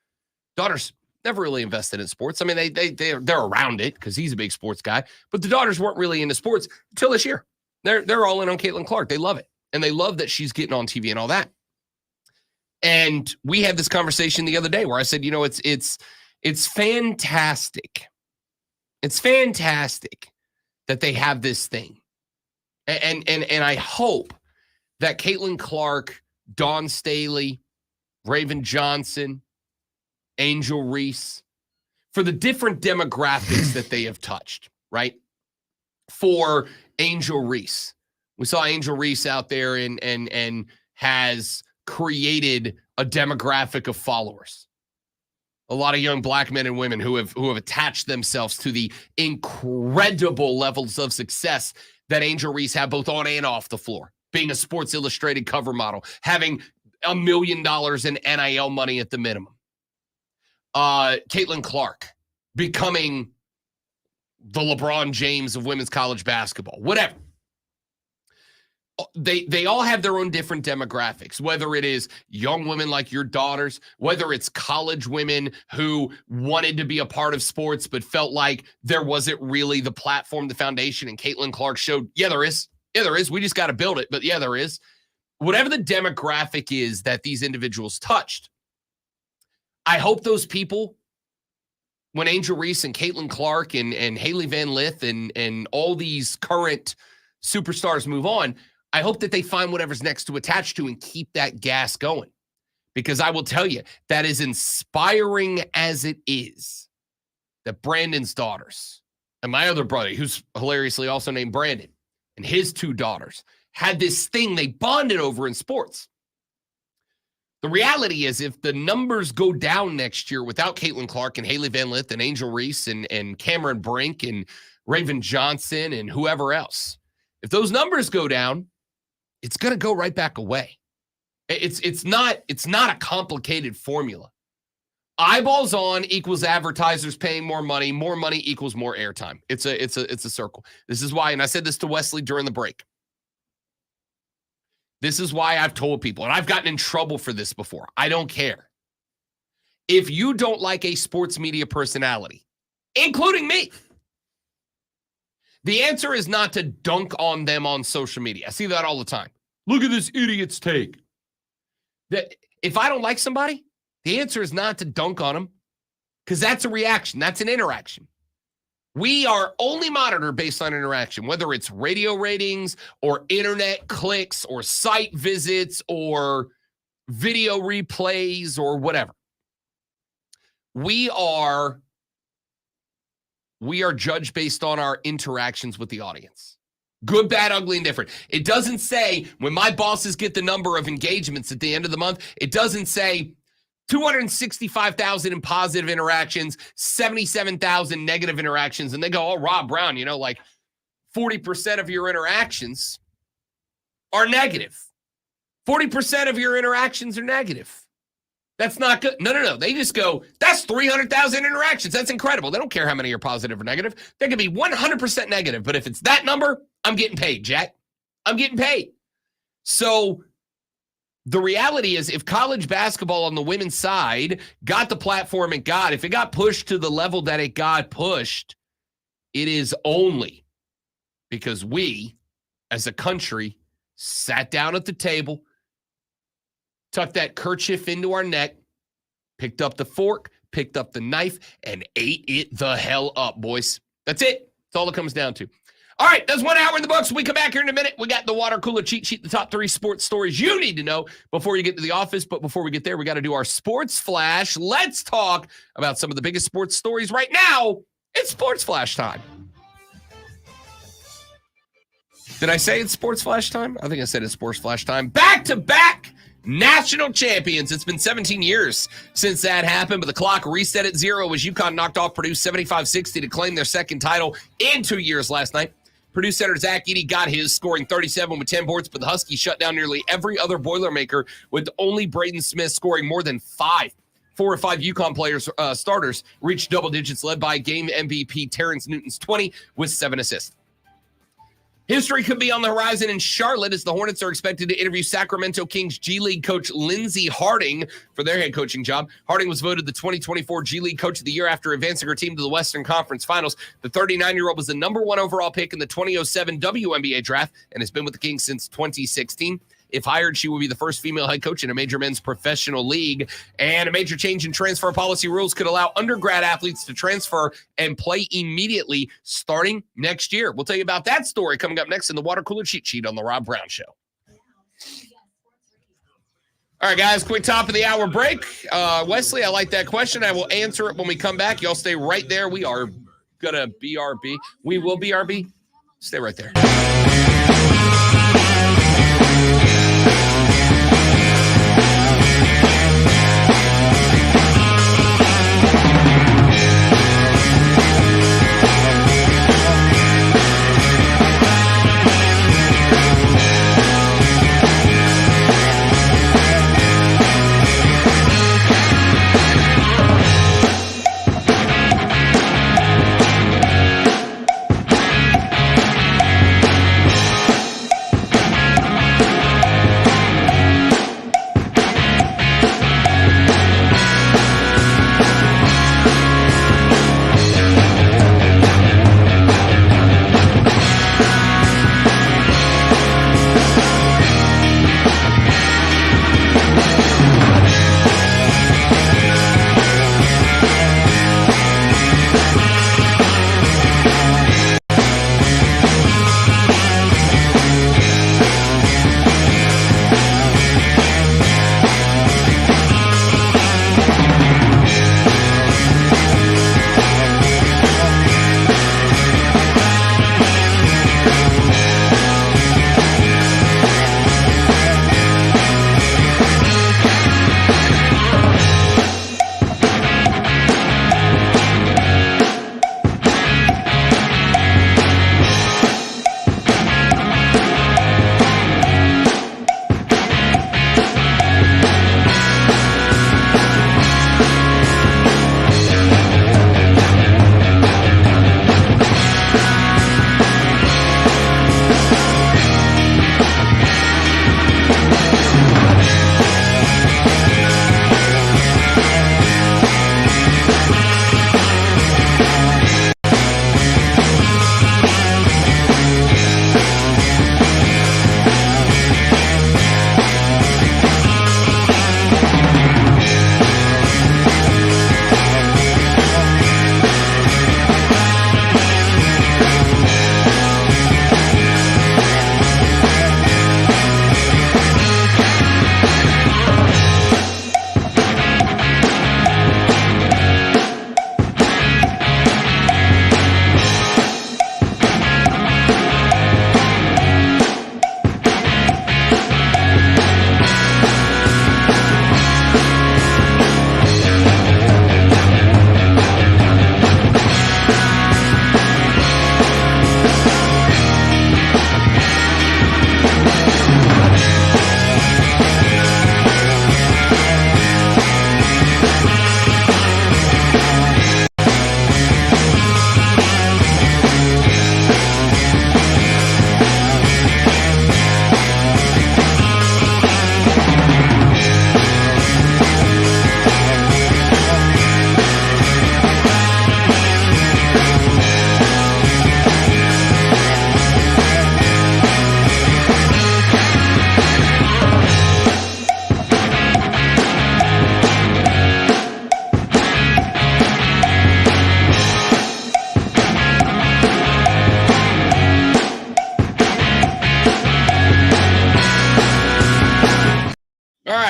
Daughters never really invested in sports. I mean, they're around it because he's a big sports guy, but the daughters weren't really into sports until this year. They're all in on Caitlin Clark. They love it. And they love that she's getting on TV and all that. And we had this conversation the other day where I said, you know, it's fantastic. It's fantastic that they have this thing. And I hope that Caitlin Clark, Dawn Staley, Raven Johnson, Angel Reese, for the different demographics that they have touched, right? For Angel Reese, we saw Angel Reese out there and has created a demographic of followers. A lot of young black men and women who have attached themselves to the incredible levels of success that Angel Reese had both on and off the floor. Being a Sports Illustrated cover model, having $1 million in NIL money at the minimum. Caitlin Clark becoming the LeBron James of women's college basketball, whatever. They all have their own different demographics, whether it is young women like your daughters, whether it's college women who wanted to be a part of sports but felt like there wasn't really the platform, the foundation, and Caitlin Clark showed, yeah, there is. Yeah, there is. We just got to build it, but yeah, there is. Whatever the demographic is that these individuals touched, I hope those people, when Angel Reese and Caitlin Clark and Haley Van Lith and all these current superstars move on, I hope that they find whatever's next to attach to and keep that gas going. Because I will tell you, that is inspiring as it is, that Brandon's daughters and my other brother, who's hilariously also named Brandon, and his 2 daughters had this thing they bonded over in sports. The reality is, if the numbers go down next year without Caitlin Clark and Haley Van Lith and Angel Reese and Cameron Brink and Raven Johnson and whoever else, if those numbers go down, it's going to go right back away. It's not a complicated formula. Eyeballs on equals advertisers paying more money equals more airtime. It's a circle. This is why, and I said this to Wesley during the break. This is why I've told people, and I've gotten in trouble for this before. I don't care. If you don't like a sports media personality, including me, the answer is not to dunk on them on social media. I see that all the time. Look at this idiot's take. That if I don't like somebody, the answer is not to dunk on them, because that's a reaction. That's an interaction. We are only monitored based on interaction, whether it's radio ratings or internet clicks or site visits or video replays or whatever. We are judged based on our interactions with the audience. Good, bad, ugly, and different. It doesn't say when my bosses get the number of engagements at the end of the month, it doesn't say 265,000 in positive interactions, 77,000 negative interactions. And they go, oh, Rob Brown, you know, like 40% of your interactions are negative. 40% of your interactions are negative. That's not good. No. They just go, that's 300,000 interactions. That's incredible. They don't care how many are positive or negative. They can be 100% negative. But if it's that number, I'm getting paid, Jack. I'm getting paid. So the reality is, if college basketball on the women's side got the platform it got, if it got pushed to the level that it got pushed, it is only because we, as a country, sat down at the table, tucked that kerchief into our neck, picked up the fork, picked up the knife, and ate it the hell up, boys. That's it. That's all it comes down to. All right, that's 1 hour in the books. We come back here in a minute. We got the water cooler cheat sheet, the top 3 sports stories you need to know before you get to the office. But before we get there, we got to do our sports flash. Let's talk about some of the biggest sports stories right now. It's sports flash time. Did I say it's sports flash time? I think I said it's sports flash time. Back-to-back national champions. It's been 17 years since that happened, but the clock reset at 0 as UConn knocked off Purdue 75-60 to claim their second title in 2 years last night. Purdue center Zach Edey got his, scoring 37 with 10 boards, but the Huskies shut down nearly every other Boilermaker, with only Braden Smith scoring more than 5. 4 or 5 UConn players, starters, reached double digits, led by game MVP Terrence Newton's 20 with 7 assists. History could be on the horizon in Charlotte as the Hornets are expected to interview Sacramento Kings G League coach Lindsey Harding for their head coaching job. Harding was voted the 2024 G League Coach of the Year after advancing her team to the Western Conference Finals. The 39-year-old was the number 1 overall pick in the 2007 WNBA draft and has been with the Kings since 2016. If hired, she will be the first female head coach in a major men's professional league. And a major change in transfer policy rules could allow undergrad athletes to transfer and play immediately starting next year. We'll tell you about that story coming up next in the Water Cooler Cheat Sheet on the Rob Brown Show. All right, guys, quick top of the hour break. Wesley, I like that question. I will answer it when we come back. Y'all stay right there. We are going to BRB. We will BRB. Stay right there.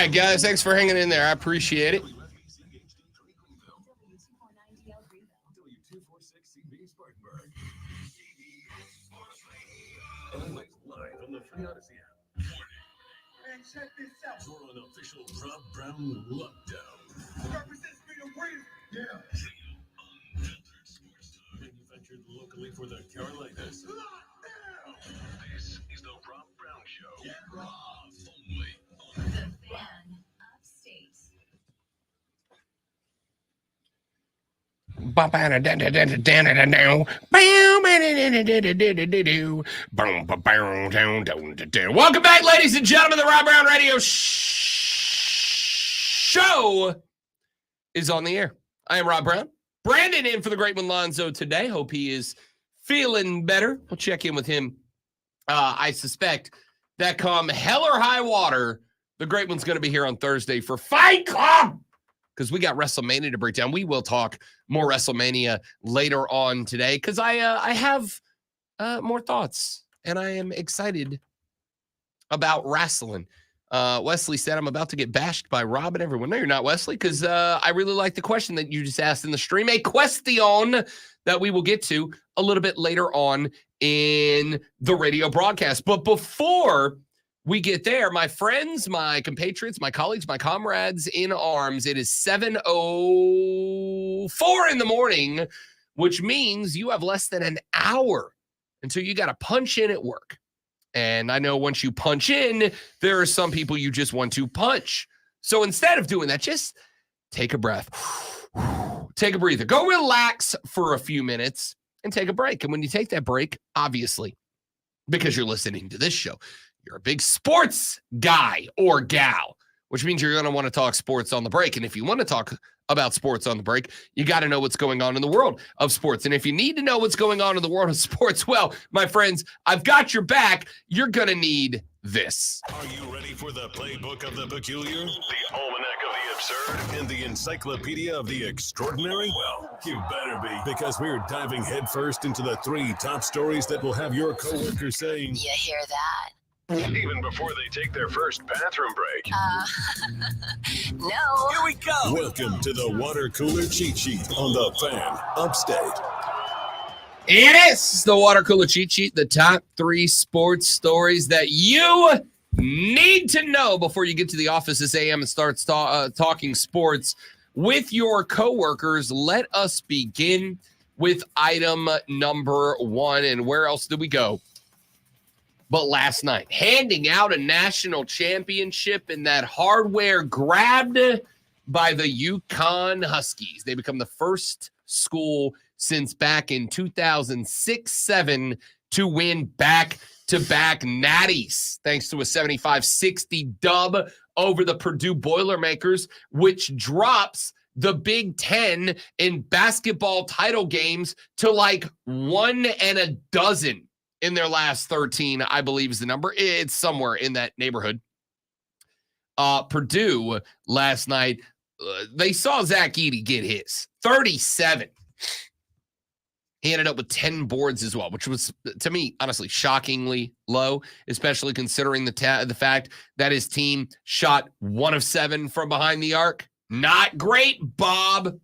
right, guys. Thanks for hanging in there. I appreciate it. W249DL Greenville. W246CB Spartanburg. Always live on the Free Odyssey app. And check this out. You're on official Rob Brown lockdown. Represents Freedom Green. Yeah. Manufactured locally for the Carolinas. This is the Rob Brown Show. Get Rob only. The Fan Upstate. Welcome back, ladies and gentlemen. The Rob Brown Radio Show is on the air. I am Rob Brown. Brandon in for the great one Lonzo today. Hope he is feeling better. We'll check in with him. I suspect that come hell or high water, the great one's going to be here on Thursday for Fight Club because we got WrestleMania to break down. We will talk more WrestleMania later on today because I have more thoughts and I am excited about wrestling. Wesley said, I'm about to get bashed by Rob and everyone. No, you're not, Wesley, because I really like the question that you just asked in the stream. A question that we will get to a little bit later on in the radio broadcast. But before we get there, my friends, my compatriots, my colleagues, my comrades in arms, it is 7:04 in the morning, which means you have less than an hour until you got to punch in at work. And I know once you punch in, there are some people you just want to punch. So instead of doing that, just take a breath. Take a breather. Go relax for a few minutes and take a break. And when you take that break, obviously, because you're listening to this show, you're a big sports guy or gal, which means you're going to want to talk sports on the break. And if you want to talk about sports on the break, you got to know what's going on in the world of sports. And if you need to know what's going on in the world of sports, well, my friends, I've got your back. You're going to need this. Are you ready for the playbook of the peculiar, the almanac of the absurd, and the encyclopedia of the extraordinary? Well, you better be, because we're diving headfirst into the 3 top stories that will have your coworkers saying, You hear that? even before they take their first bathroom break. No. Here we go. Welcome to the water cooler cheat sheet on the Fan Upstate. It is the water cooler cheat sheet, the top 3 sports stories that you need to know before you get to the office this AM and start talking sports with your coworkers. Let us begin with item number 1. And where else did we go but last night? Handing out a national championship in that hardware grabbed by the UConn Huskies. They become the first school since back in 2006-07 to win back-to-back natties, thanks to a 75-60 dub over the Purdue Boilermakers, which drops the Big Ten in basketball title games to like 1 and a dozen in their last 13, I believe is the number. It's somewhere in that neighborhood. Purdue last night, they saw Zach Edey get his 37. He ended up with 10 boards as well, which was, to me, honestly, shockingly low, especially considering the fact that his team shot 1 of 7 from behind the arc. Not great, Bob.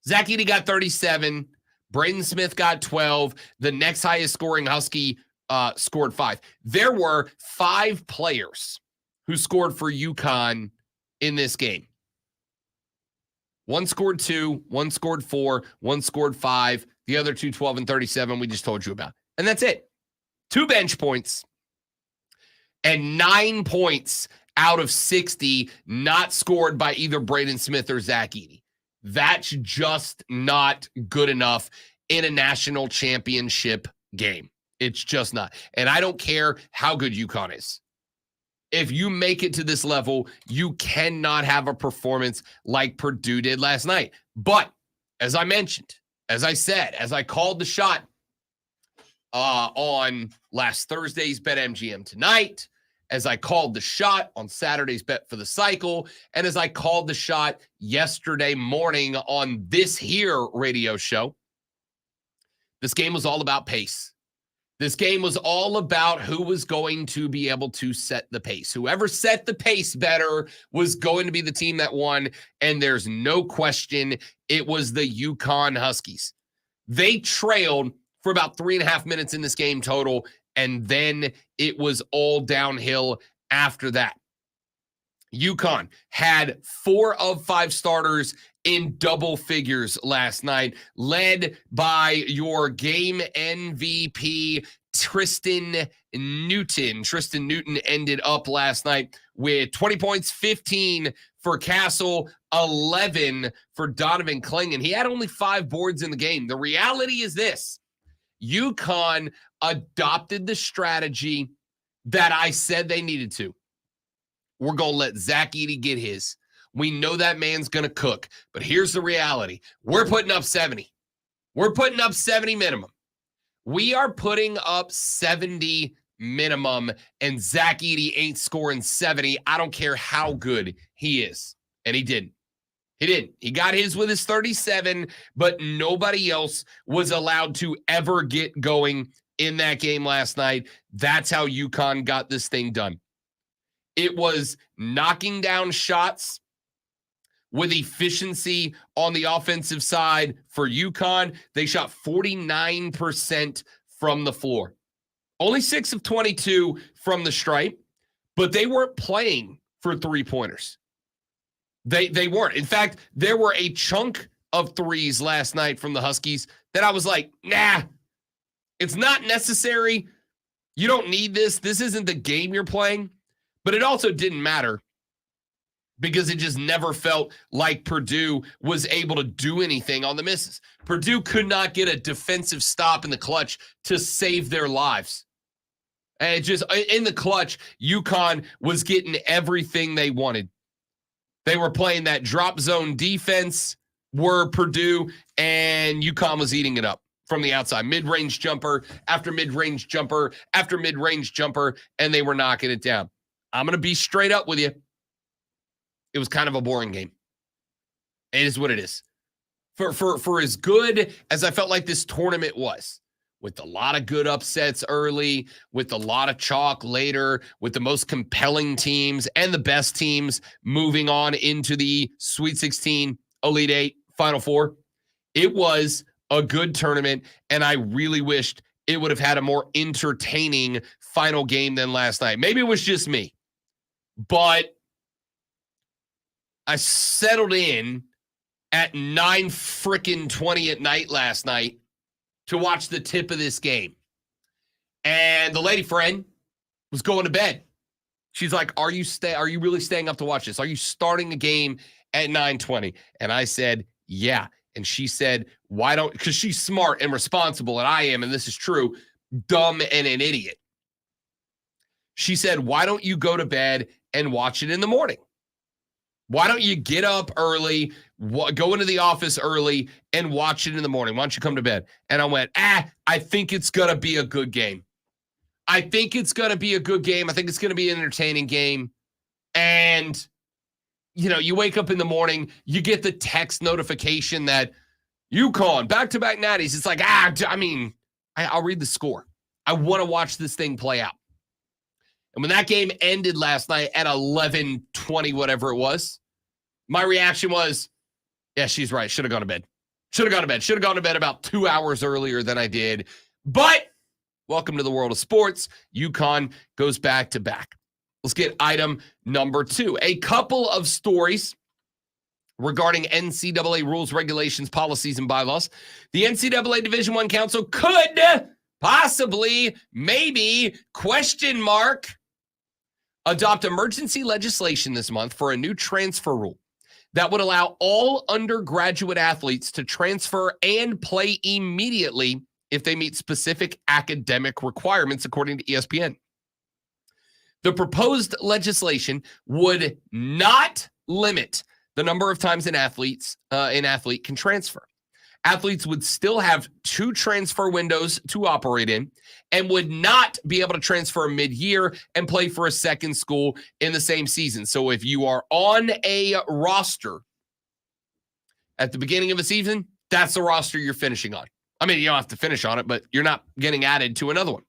Zach Edey got 37. Braden Smith got 12. The next highest scoring Husky scored 5. There were 5 players who scored for UConn in this game. 1 scored 2, 1 scored 4, 1 scored 5. The other 2, 12 and 37, we just told you about. And that's it. 2 bench points and 9 points out of 60 not scored by either Braden Smith or Zach Edey. That's just not good enough in a national championship game. It's just not. And I don't care how good UConn is. If you make it to this level, you cannot have a performance like Purdue did last night. But as I mentioned, as I said, as I called the shot on last Thursday's BetMGM Tonight, as I called the shot on Saturday's Bet for the Cycle, and as I called the shot yesterday morning on this here radio show, this game was all about pace. This game was all about who was going to be able to set the pace. Whoever set the pace better was going to be the team that won, and there's no question it was the UConn Huskies. They trailed for about 3.5 minutes in this game total, and then it was all downhill after that. UConn had 4 of 5 starters in double figures last night, led by your game MVP, Tristan Newton. Tristan Newton ended up last night with 20 points, 15 for Castle, 11 for Donovan Clingan. He had only 5 boards in the game. The reality is this: UConn adopted the strategy that I said they needed to. We're going to let Zach Edey get his. We know that man's going to cook. But here's the reality. We're putting up 70. We're putting up 70 minimum. We are putting up 70 minimum, and Zach Edey ain't scoring 70. I don't care how good he is. And he didn't. He didn't. He got his with his 37, but nobody else was allowed to ever get going in that game last night. That's how UConn got this thing done. It was knocking down shots with efficiency on the offensive side for UConn. They shot 49% from the floor. Only 6 of 22 from the stripe, but they weren't playing for three-pointers. They weren't. In fact, there were a chunk of threes last night from the Huskies that I was like, nah, it's not necessary. You don't need this. This isn't the game you're playing. But it also didn't matter because it just never felt like Purdue was able to do anything on the misses. Purdue could not get a defensive stop in the clutch to save their lives. And it just, in the clutch, UConn was getting everything they wanted. They were playing that drop zone defense, were Purdue, and UConn was eating it up from the outside. Mid-range jumper after mid-range jumper after mid-range jumper, and they were knocking it down. I'm going to be straight up with you. It was kind of a boring game. It is what it is. For as good as I felt like this tournament was, with a lot of good upsets early, with a lot of chalk later, with the most compelling teams and the best teams moving on into the Sweet 16, Elite 8, Final Four, it was a good tournament, and I really wished it would have had a more entertaining final game than last night. Maybe it was just me. But I settled in at 9:20 at night last night to watch the tip of this game. And the lady friend was going to bed. She's like, are you really staying up to watch this? Are you starting a game at 9:20? And I said, yeah. And she said, why don't, because she's smart and responsible, and I am, and this is true, dumb and an idiot. She said, why don't you go to bed and watch it in the morning? Why don't you get up early, go into the office early, and watch it in the morning? Why don't you come to bed? And I went, I think it's going to be a good game. I think it's going to be a good game. I think it's going to be an entertaining game. And, you wake up in the morning, you get the text notification that UConn, back-to-back natties. It's like, I'll read the score. I want to watch this thing play out. And when that game ended last night at 11:20, whatever it was, my reaction was, yeah, she's right. Should have gone to bed. Should have gone to bed about 2 hours earlier than I did. But welcome to the world of sports. UConn goes back to back. Let's get item number 2. A couple of stories regarding NCAA rules, regulations, policies, and bylaws. The NCAA Division I Council could possibly, maybe, adopt emergency legislation this month for a new transfer rule that would allow all undergraduate athletes to transfer and play immediately if they meet specific academic requirements, according to ESPN. The proposed legislation would not limit the number of times an athlete can transfer. Athletes would still have 2 transfer windows to operate in and would not be able to transfer mid-year and play for a second school in the same season. So if you are on a roster at the beginning of a season, that's the roster you're finishing on. I mean, you don't have to finish on it, but you're not getting added to another one.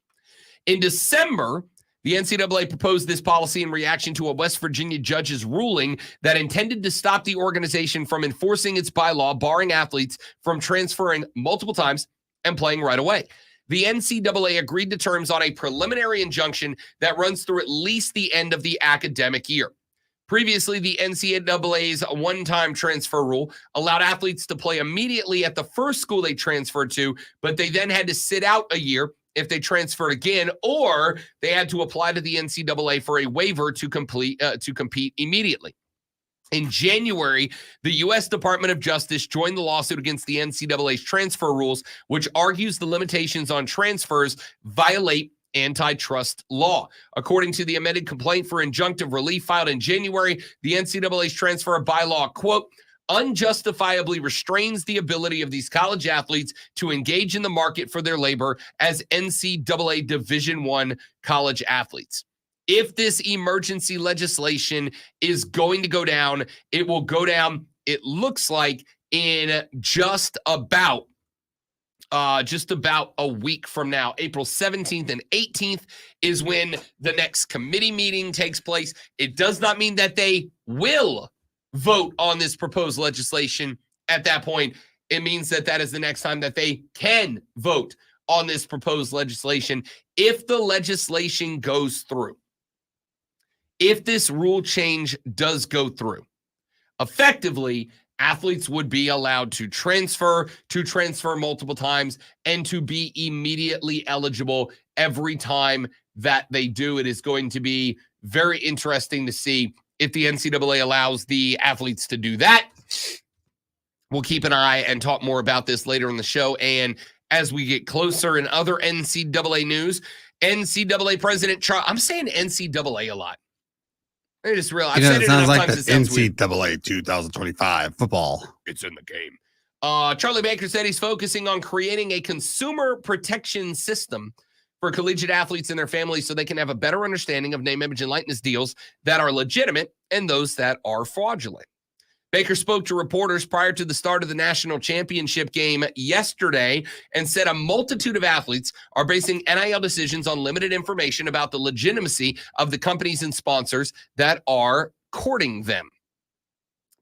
In December, the NCAA proposed this policy in reaction to a West Virginia judge's ruling that intended to stop the organization from enforcing its bylaw, barring athletes from transferring multiple times and playing right away. The NCAA agreed to terms on a preliminary injunction that runs through at least the end of the academic year. Previously, the NCAA's one-time transfer rule allowed athletes to play immediately at the first school they transferred to, but they then had to sit out a year if they transferred again, or they had to apply to the NCAA for a waiver to compete immediately. In January, the U.S. Department of Justice joined the lawsuit against the NCAA's transfer rules, which argues the limitations on transfers violate antitrust law. According to the amended complaint for injunctive relief filed in January, the NCAA's transfer bylaw, quote, unjustifiably restrains the ability of these college athletes to engage in the market for their labor as NCAA Division I college athletes. If this emergency legislation is going to go down, it will go down, it looks like, in just about a week from now. April 17th and 18th is when the next committee meeting takes place. It does not mean that they will vote on this proposed legislation at that point. It means that that is the next time that they can vote on this proposed legislation. If the legislation goes through, if this rule change does go through, effectively, athletes would be allowed to transfer multiple times, and to be immediately eligible every time that they do. It is going to be very interesting to see if the NCAA allows the athletes to do that. We'll keep an eye and talk more about this later in the show. And as we get closer in other NCAA news, NCAA President Charles, I'm saying NCAA a lot. I just realized I've said it sounds enough like times the it sounds weird. NCAA 2025 football. It's in the game. Charlie Baker said he's focusing on creating a consumer protection system for collegiate athletes and their families so they can have a better understanding of name, image, and likeness deals that are legitimate and those that are fraudulent. Baker spoke to reporters prior to the start of the national championship game yesterday and said a multitude of athletes are basing NIL decisions on limited information about the legitimacy of the companies and sponsors that are courting them.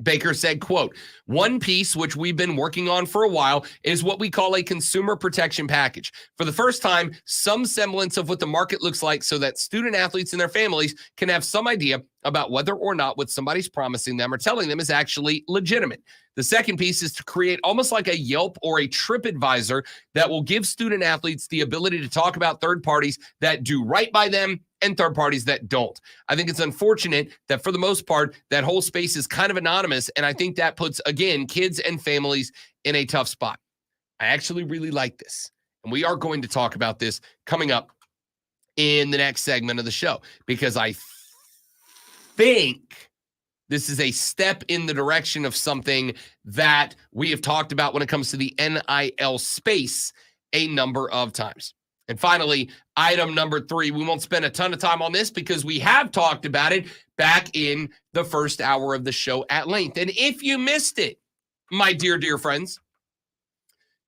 Baker said, quote, one piece which we've been working on for a while is what we call a consumer protection package. For the first time, some semblance of what the market looks like so that student athletes and their families can have some idea about whether or not what somebody's promising them or telling them is actually legitimate. The second piece is to create almost like a Yelp or a TripAdvisor that will give student athletes the ability to talk about third parties that do right by them and third parties that don't. I think it's unfortunate that for the most part, that whole space is kind of anonymous. And I think that puts, again, kids and families in a tough spot. I actually really like this. And we are going to talk about this coming up in the next segment of the show, because I think this is a step in the direction of something that we have talked about when it comes to the NIL space a number of times. And finally, item number 3, we won't spend a ton of time on this because we have talked about it back in the first hour of the show at length. And if you missed it, my dear, dear friends,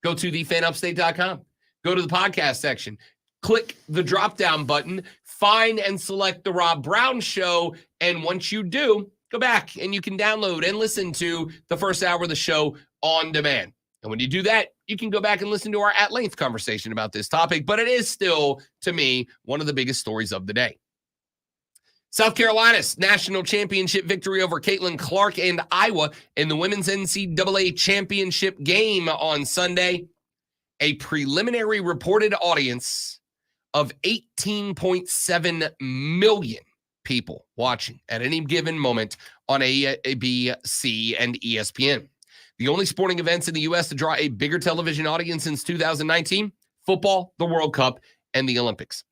go to thefanupstate.com. Go to the podcast section. Click the drop-down button. Find and select the Rob Brown Show. And once you do, go back and you can download and listen to the first hour of the show on demand. And when you do that, you can go back and listen to our at-length conversation about this topic, but it is still, to me, one of the biggest stories of the day. South Carolina's national championship victory over Caitlin Clark and Iowa in the women's NCAA championship game on Sunday. A preliminary reported audience of 18.7 million people watching at any given moment on ABC and ESPN. The only sporting events in the U.S. to draw a bigger television audience since 2019, football, the World Cup, and the Olympics.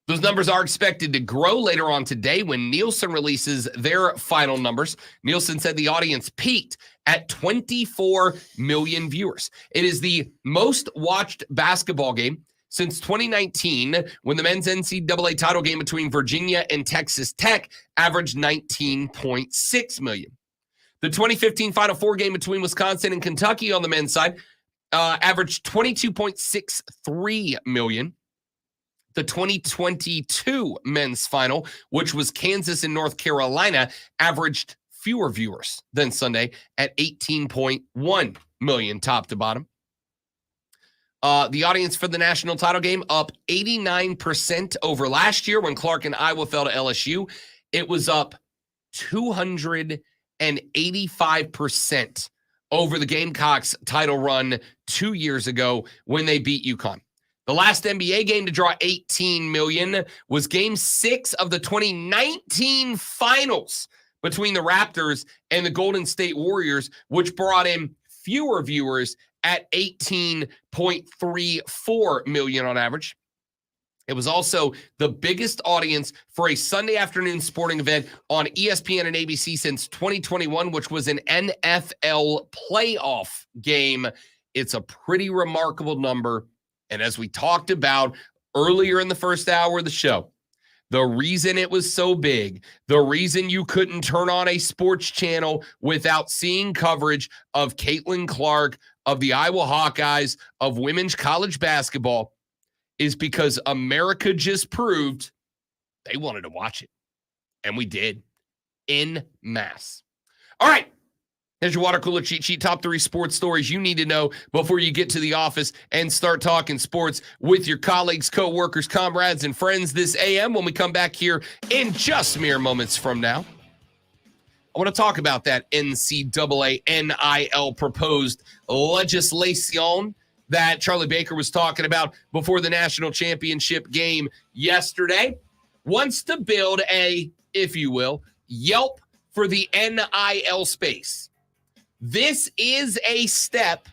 Those numbers are expected to grow later on today when Nielsen releases their final numbers. Nielsen said the audience peaked at 24 million viewers. It is the most watched basketball game since 2019, when the men's NCAA title game between Virginia and Texas Tech averaged 19.6 million. The 2015 Final Four game between Wisconsin and Kentucky on the men's side averaged 22.63 million. The 2022 men's final, which was Kansas and North Carolina, averaged fewer viewers than Sunday at 18.1 million top to bottom. The audience for the national title game up 89% over last year when Clark and Iowa fell to LSU. It was up 285% over the Gamecocks title run 2 years ago when they beat UConn. The last NBA game to draw 18 million was Game 6 of the 2019 finals between the Raptors and the Golden State Warriors, which brought in fewer viewers at 18.34 million on average. It was also the biggest audience for a Sunday afternoon sporting event on ESPN and ABC since 2021, which was an NFL playoff game. It's a pretty remarkable number. And as we talked about earlier in the first hour of the show, the reason it was so big, the reason you couldn't turn on a sports channel without seeing coverage of Caitlin Clark, of the Iowa Hawkeyes, of women's college basketball, is because America just proved they wanted to watch it. And we did, en masse. All right. Here's your water cooler cheat sheet. Top 3 sports stories you need to know before you get to the office and start talking sports with your colleagues, co-workers, comrades, and friends this AM when we come back here in just mere moments from now. I want to talk about that NCAA NIL proposed legislation that Charlie Baker was talking about before the national championship game yesterday. Wants to build a, if you will, Yelp for the NIL space. This is a step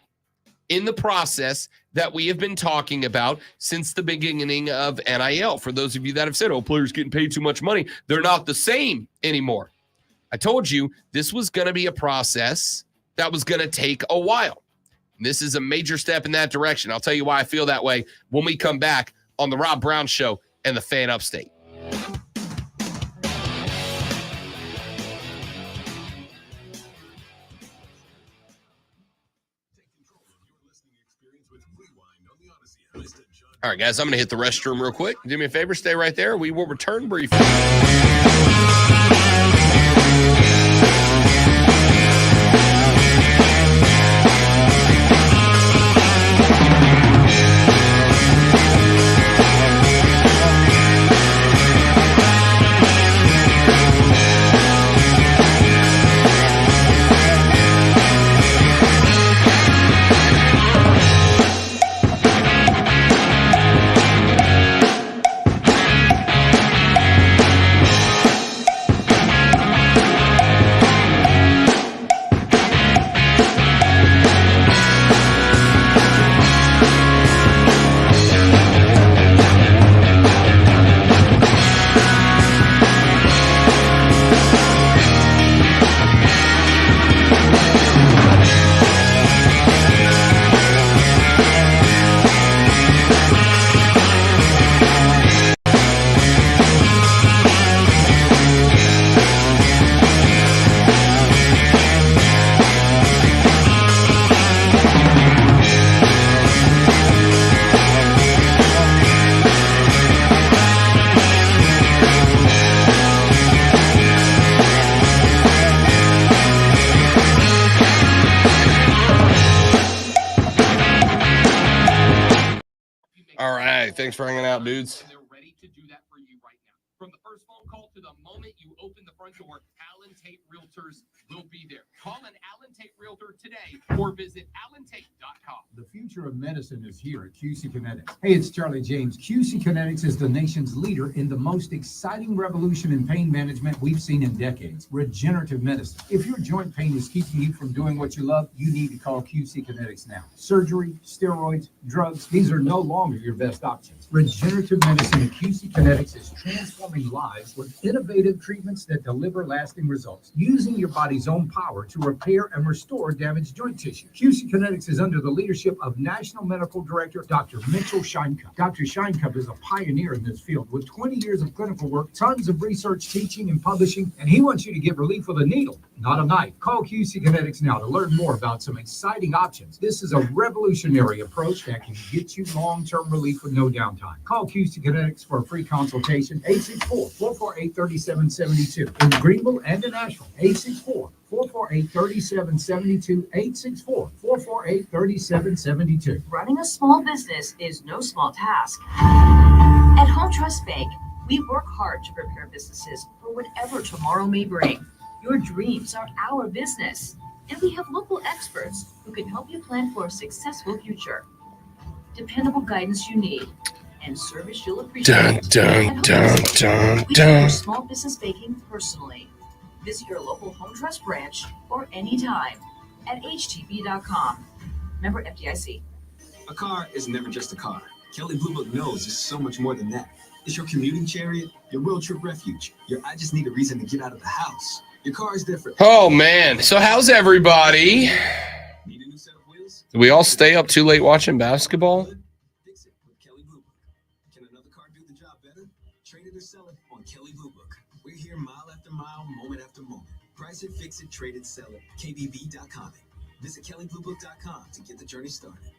in the process that we have been talking about since the beginning of NIL. For those of you that have said, oh, players getting paid too much money, they're not the same anymore. I told you this was going to be a process that was going to take a while. This is a major step in that direction. I'll tell you why I feel that way when we come back on the Rob Brown Show and the Fan Upstate. All right, guys, I'm going to hit the restroom real quick. Do me a favor, stay right there. We will return briefly. Thanks for hanging out, dudes. They're ready to do that for you right now. From the first phone call to the moment you open the front door, Allen Tate Realtors will be there. Call an Allen Tate Realtor today or visit allentate.com. The future of medicine is here at QC Kinetics. Hey, it's Charlie James. QC Kinetics is the nation's leader in the most exciting revolution in pain management we've seen in decades, regenerative medicine. If your joint pain is keeping you from doing what you love, you need to call QC Kinetics now. Surgery, steroids, drugs, these are no longer your best options. Regenerative medicine at QC Kinetics is transforming lives with innovative treatments that deliver lasting results, using your body's own power to repair and restore damaged joint tissue. QC Kinetics is under the leadership of National Medical Director Dr. Mitchell Scheinkup. Dr. Scheinkup is a pioneer in this field with 20 years of clinical work, tons of research, teaching, and publishing, and he wants you to get relief with a needle not a night. Call QC Kinetics now to learn more about some exciting options. This is a revolutionary approach that can get you long-term relief with no downtime. Call QC Kinetics for a free consultation, 864-448-3772 in Greenville and in Asheville, 864-448-3772, 864-448-3772. Running a small business is no small task. At Home Trust Bank, we work hard to prepare businesses for whatever tomorrow may bring. Your dreams are our business, and we have local experts who can help you plan for a successful future. Dependable guidance you need and service you'll appreciate. At Home Trust Bank, we do your small business banking personally. Visit your local Home Trust branch or anytime at htb.com. Member FDIC. A car is never just a car. Kelley Blue Book knows it's so much more than that. It's your commuting chariot, your road trip refuge, your I just need a reason to get out of the house. Your car is different. Oh, man. So how's everybody? Need a new set of wheels? Do we all stay up too late watching basketball? Fix it with Kelley Blue Book. Can another car do the job better? Trade it or sell it on Kelley Blue Book. We're here mile after mile, moment after moment. Price it, fix it, trade it, sell it. KBB.com. Visit KelleyBlueBook.com to get the journey started.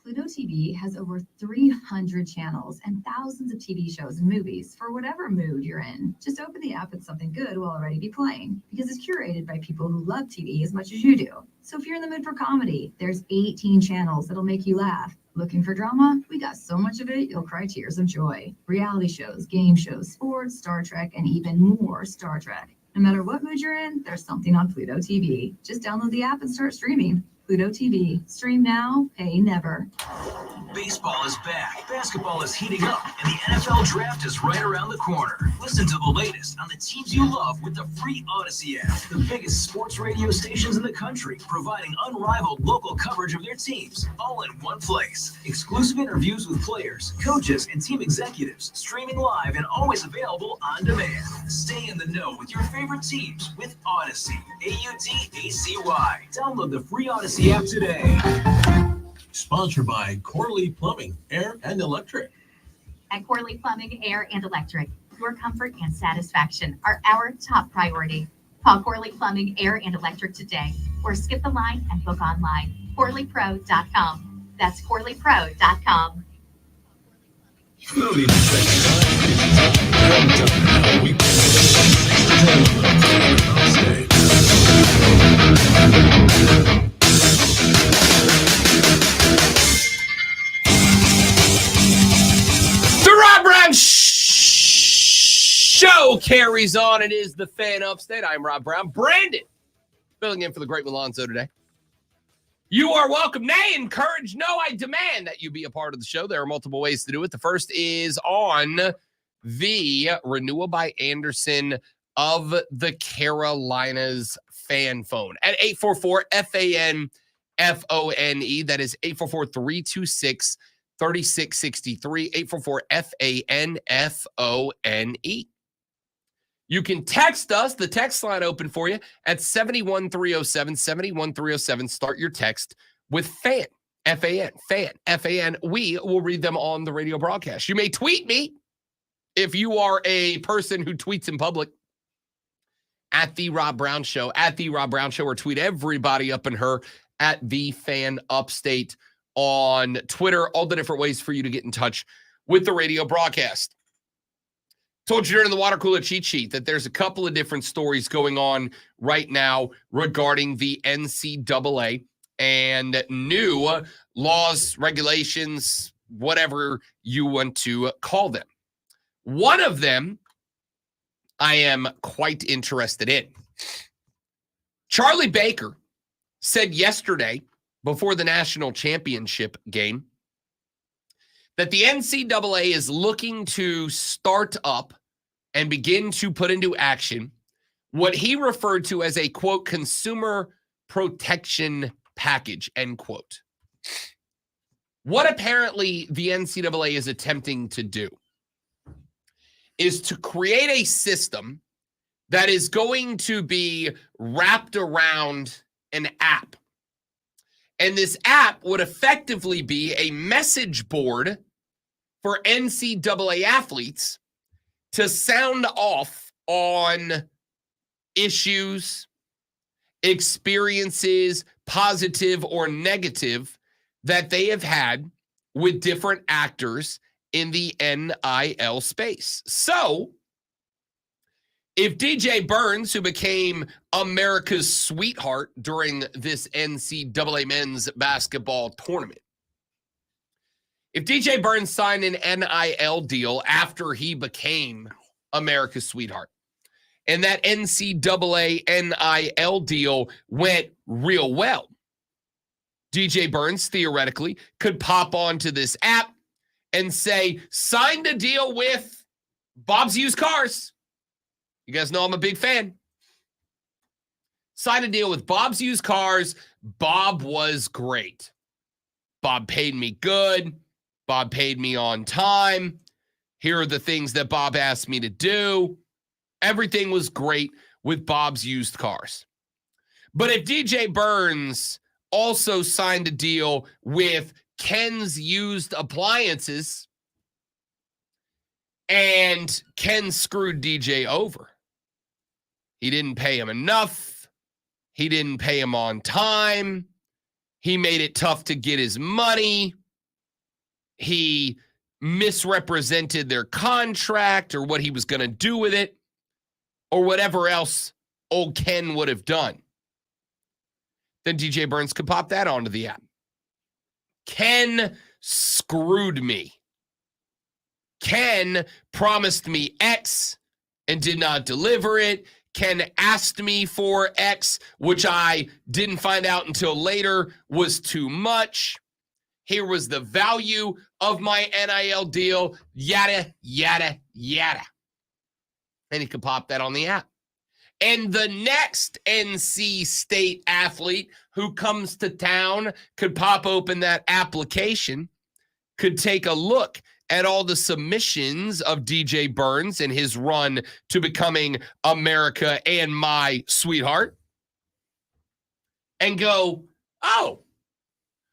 Pluto TV has over 300 channels and thousands of TV shows and movies for whatever mood you're in. Just open the app and something good will already be playing because it's curated by people who love TV as much as you do. So if you're in the mood for comedy, there's 18 channels that'll make you laugh. Looking for drama? We got so much of it, you'll cry tears of joy. Reality shows, game shows, sports, Star Trek, and even more Star Trek. No matter what mood you're in, there's something on Pluto TV. Just download the app and start streaming. Pluto TV. Stream now, pay never. Baseball is back, basketball is heating up, and the NFL Draft is right around the corner. Listen to the latest on the teams you love with the free Odyssey app. The biggest sports radio stations in the country, providing unrivaled local coverage of their teams, all in one place. Exclusive interviews with players, coaches, and team executives, streaming live and always available on demand. Stay in the know with your favorite teams with Odyssey. AUDACY. Download the free Odyssey app today. Sponsored by Corley Plumbing, Air and Electric. At Corley Plumbing, Air and Electric, your comfort and satisfaction are our top priority. Call Corley Plumbing, Air and Electric today or skip the line and book online. CorleyPro.com. That's CorleyPro.com. No need to take time. The Rob Brown Show carries on. It is the Fan Upstate. I'm Rob Brown. Brandon filling in for the great Malonzo today. You are welcome. Nay, encourage. No, I demand that you be a part of the show. There are multiple ways to do it. The first is on the Renewal by Anderson of the Carolinas fan phone at 844-FAN-FONE. That is 844-326-3663, 844-FAN-FONE. You can text us, the text line open for you at 71307, 71307. Start your text with FAN, F-A-N, FAN, F-A-N. We will read them on the radio broadcast. You may tweet me if you are a person who tweets in public at The Rob Brown Show, or tweet everybody up in her at The Fan Upstate on Twitter, all the different ways for you to get in touch with the radio broadcast. Told you during the water cooler cheat sheet that there's a couple of different stories going on right now regarding the NCAA and new laws, regulations, whatever you want to call them. One of them I am quite interested in. Charlie Baker said yesterday before the national championship game that the NCAA is looking to start up and begin to put into action what he referred to as a, quote, consumer protection package, end quote. What apparently the NCAA is attempting to do is to create a system that is going to be wrapped around an app. And this app would effectively be a message board for NCAA athletes to sound off on issues, experiences, positive or negative, that they have had with different actors in the NIL space. So, if DJ Burns, who became America's sweetheart during this NCAA men's basketball tournament, if DJ Burns signed an NIL deal after he became America's sweetheart, and that NCAA NIL deal went real well, DJ Burns theoretically could pop onto this app and say, signed a deal with Bob's Used Cars. You guys know I'm a big fan. Signed a deal with Bob's Used Cars. Bob was great. Bob paid me good. Bob paid me on time. Here are the things that Bob asked me to do. Everything was great with Bob's Used Cars. But if DJ Burns also signed a deal with Ken's Used Appliances and Ken screwed DJ over, he didn't pay him enough. He didn't pay him on time. He made it tough to get his money. He misrepresented their contract or what he was going to do with it or whatever else old Ken would have done. Then DJ Burns could pop that onto the app. Ken screwed me. Ken promised me X and did not deliver it. Ken asked me for X, which I didn't find out until later was too much. Here was the value of my NIL deal, yada, yada, yada. And he could pop that on the app. And the next NC State athlete who comes to town could pop open that application, could take a look at all the submissions of DJ Burns and his run to becoming America and my sweetheart, and go, oh,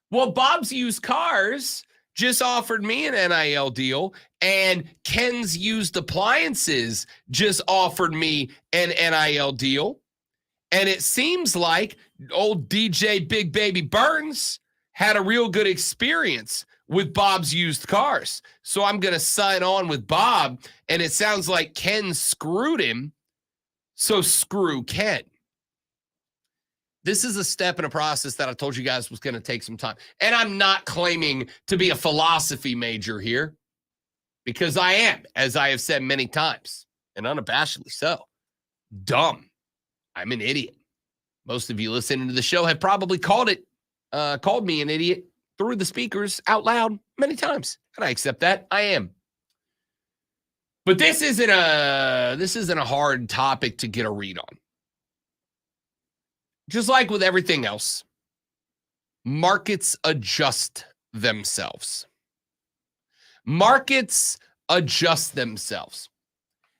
well, Bob's Used Cars just offered me an NIL deal, and Ken's Used Appliances just offered me an NIL deal. And it seems like old DJ Big Baby Burns had a real good experience with Bob's Used Cars. So I'm going to sign on with Bob, and it sounds like Ken screwed him, so screw Ken. This is a step in a process that I told you guys was going to take some time. And I'm not claiming to be a philosophy major here, because I am, as I have said many times, and unabashedly so, dumb. I'm an idiot. Most of you listening to the show have probably called me an idiot through the speakers out loud many times, and I accept that. I am. But this isn't a hard topic to get a read on. Just like with everything else, markets adjust themselves. Markets adjust themselves.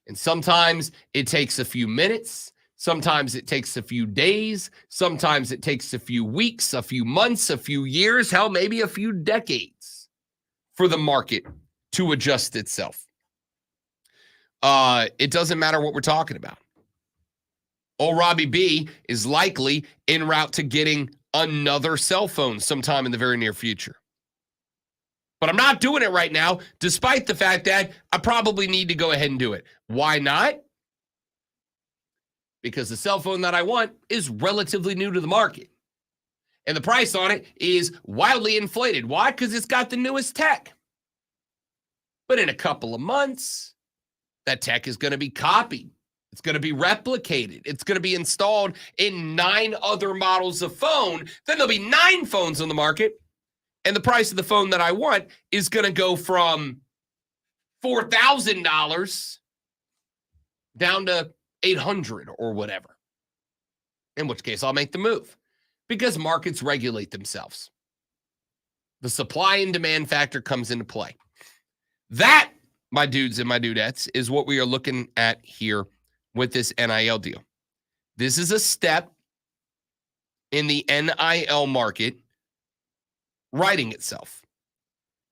And sometimes it takes a few minutes. Sometimes it takes a few days. Sometimes it takes a few weeks, a few months, a few years, hell, maybe a few decades for the market to adjust itself. It doesn't matter what we're talking about. Old Robbie B is likely en route to getting another cell phone sometime in the very near future. But I'm not doing it right now, despite the fact that I probably need to go ahead and do it. Why not? Because the cell phone that I want is relatively new to the market. And the price on it is wildly inflated. Why? Because it's got the newest tech. But in a couple of months, that tech is going to be copied. It's going to be replicated. It's going to be installed in 9 other models of phone. Then there'll be 9 phones on the market. And the price of the phone that I want is going to go from $4,000 down to $800 or whatever. In which case I'll make the move, because markets regulate themselves. The supply and demand factor comes into play. That, my dudes and my dudettes, is what we are looking at here with this NIL deal. This is a step in the NIL market righting itself.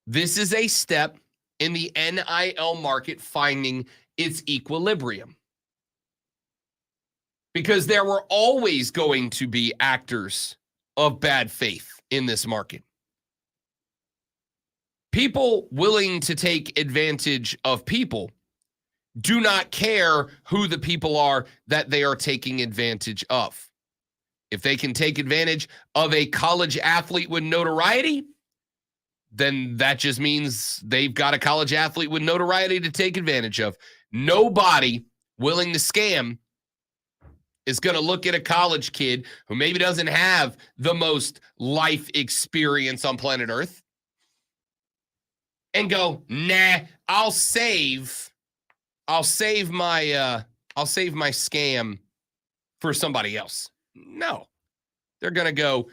This is a step in the NIL market finding its equilibrium. because there were always going to be actors of bad faith in this market. People willing to take advantage of people do not care who the people are that they are taking advantage of. If they can take advantage of a college athlete with notoriety, then that just means they've got a college athlete with notoriety to take advantage of. Nobody willing to scam is going to look at a college kid who maybe doesn't have the most life experience on planet Earth and go, nah, I'll save my scam for somebody else. No, they're going to go,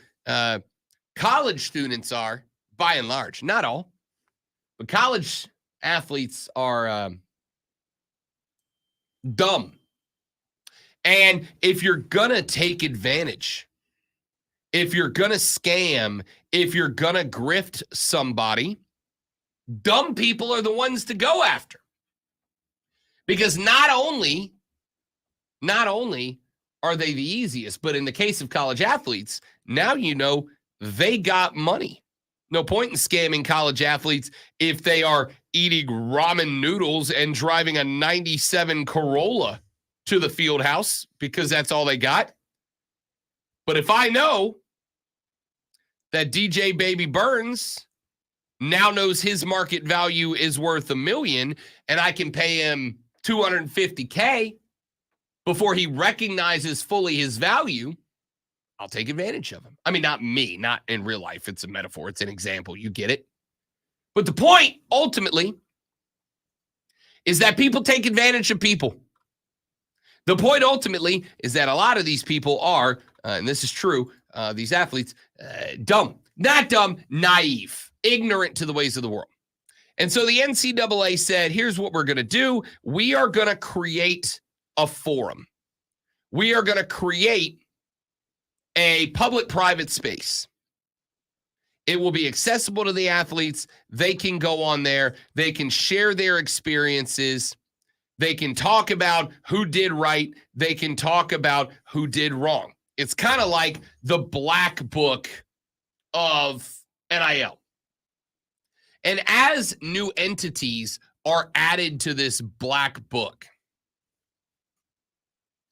college students are, by and large, not all, but college athletes are dumb. And if you're going to take advantage, if you're going to scam, if you're going to grift somebody, dumb people are the ones to go after. Because not only are they the easiest, but in the case of college athletes, now you know they got money. No point in scamming college athletes if they are eating ramen noodles and driving a 97 Corolla to the field house because that's all they got. But if I know that DJ Baby Burns now knows his market value is worth $1 million and I can pay him $250K before he recognizes fully his value, I'll take advantage of him. I mean, not me, not in real life. It's a metaphor. It's an example. You get it. But the point, ultimately, is that people take advantage of people. The point, ultimately, is that a lot of these people are, and this is true, these athletes, dumb. Not dumb, naive, ignorant to the ways of the world. And so the NCAA said, here's what we're going to do. We are going to create a forum. We are going to create a public-private space. It will be accessible to the athletes. They can go on there. They can share their experiences. They can talk about who did right. They can talk about who did wrong. It's kind of like the black book of NIL. And as new entities are added to this black book,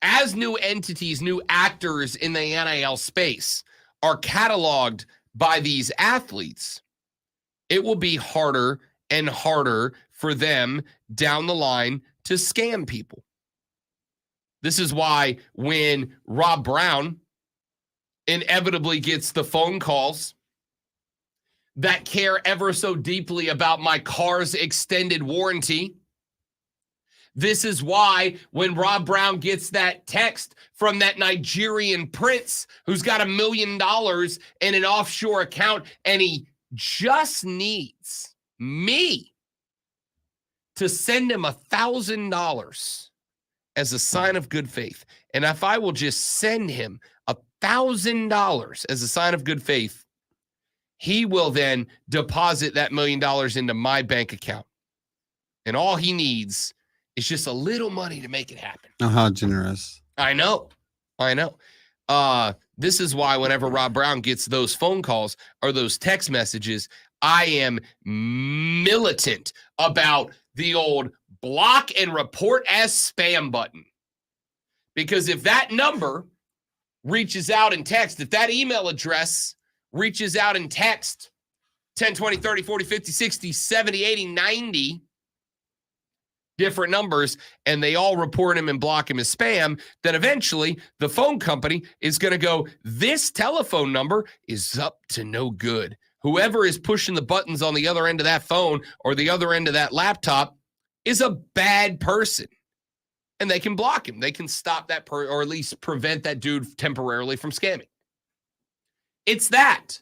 as new entities, new actors in the NIL space are cataloged by these athletes, it will be harder and harder for them down the line to scam people. This is why when Rob Brown inevitably gets the phone calls that care ever so deeply about my car's extended warranty, this is why when Rob Brown gets that text from that Nigerian prince who's got $1 million in an offshore account and he just needs me to send him $1,000 as a sign of good faith. And if I will just send him $1,000 as a sign of good faith, he will then deposit that $1 million into my bank account. And all he needs is just a little money to make it happen. Oh, how generous. I know. This is why whenever Rob Brown gets those phone calls or those text messages, I am militant about the old block and report as spam button. Because if that number reaches out in text, if that email address reaches out in text 10, 20, 30, 40, 50, 60, 70, 80, 90 different numbers, and they all report him and block him as spam, then eventually the phone company is going to go, this telephone number is up to no good. Whoever is pushing the buttons on the other end of that phone or the other end of that laptop is a bad person. And they can block him. They can stop that or at least prevent that dude temporarily from scamming. It's that.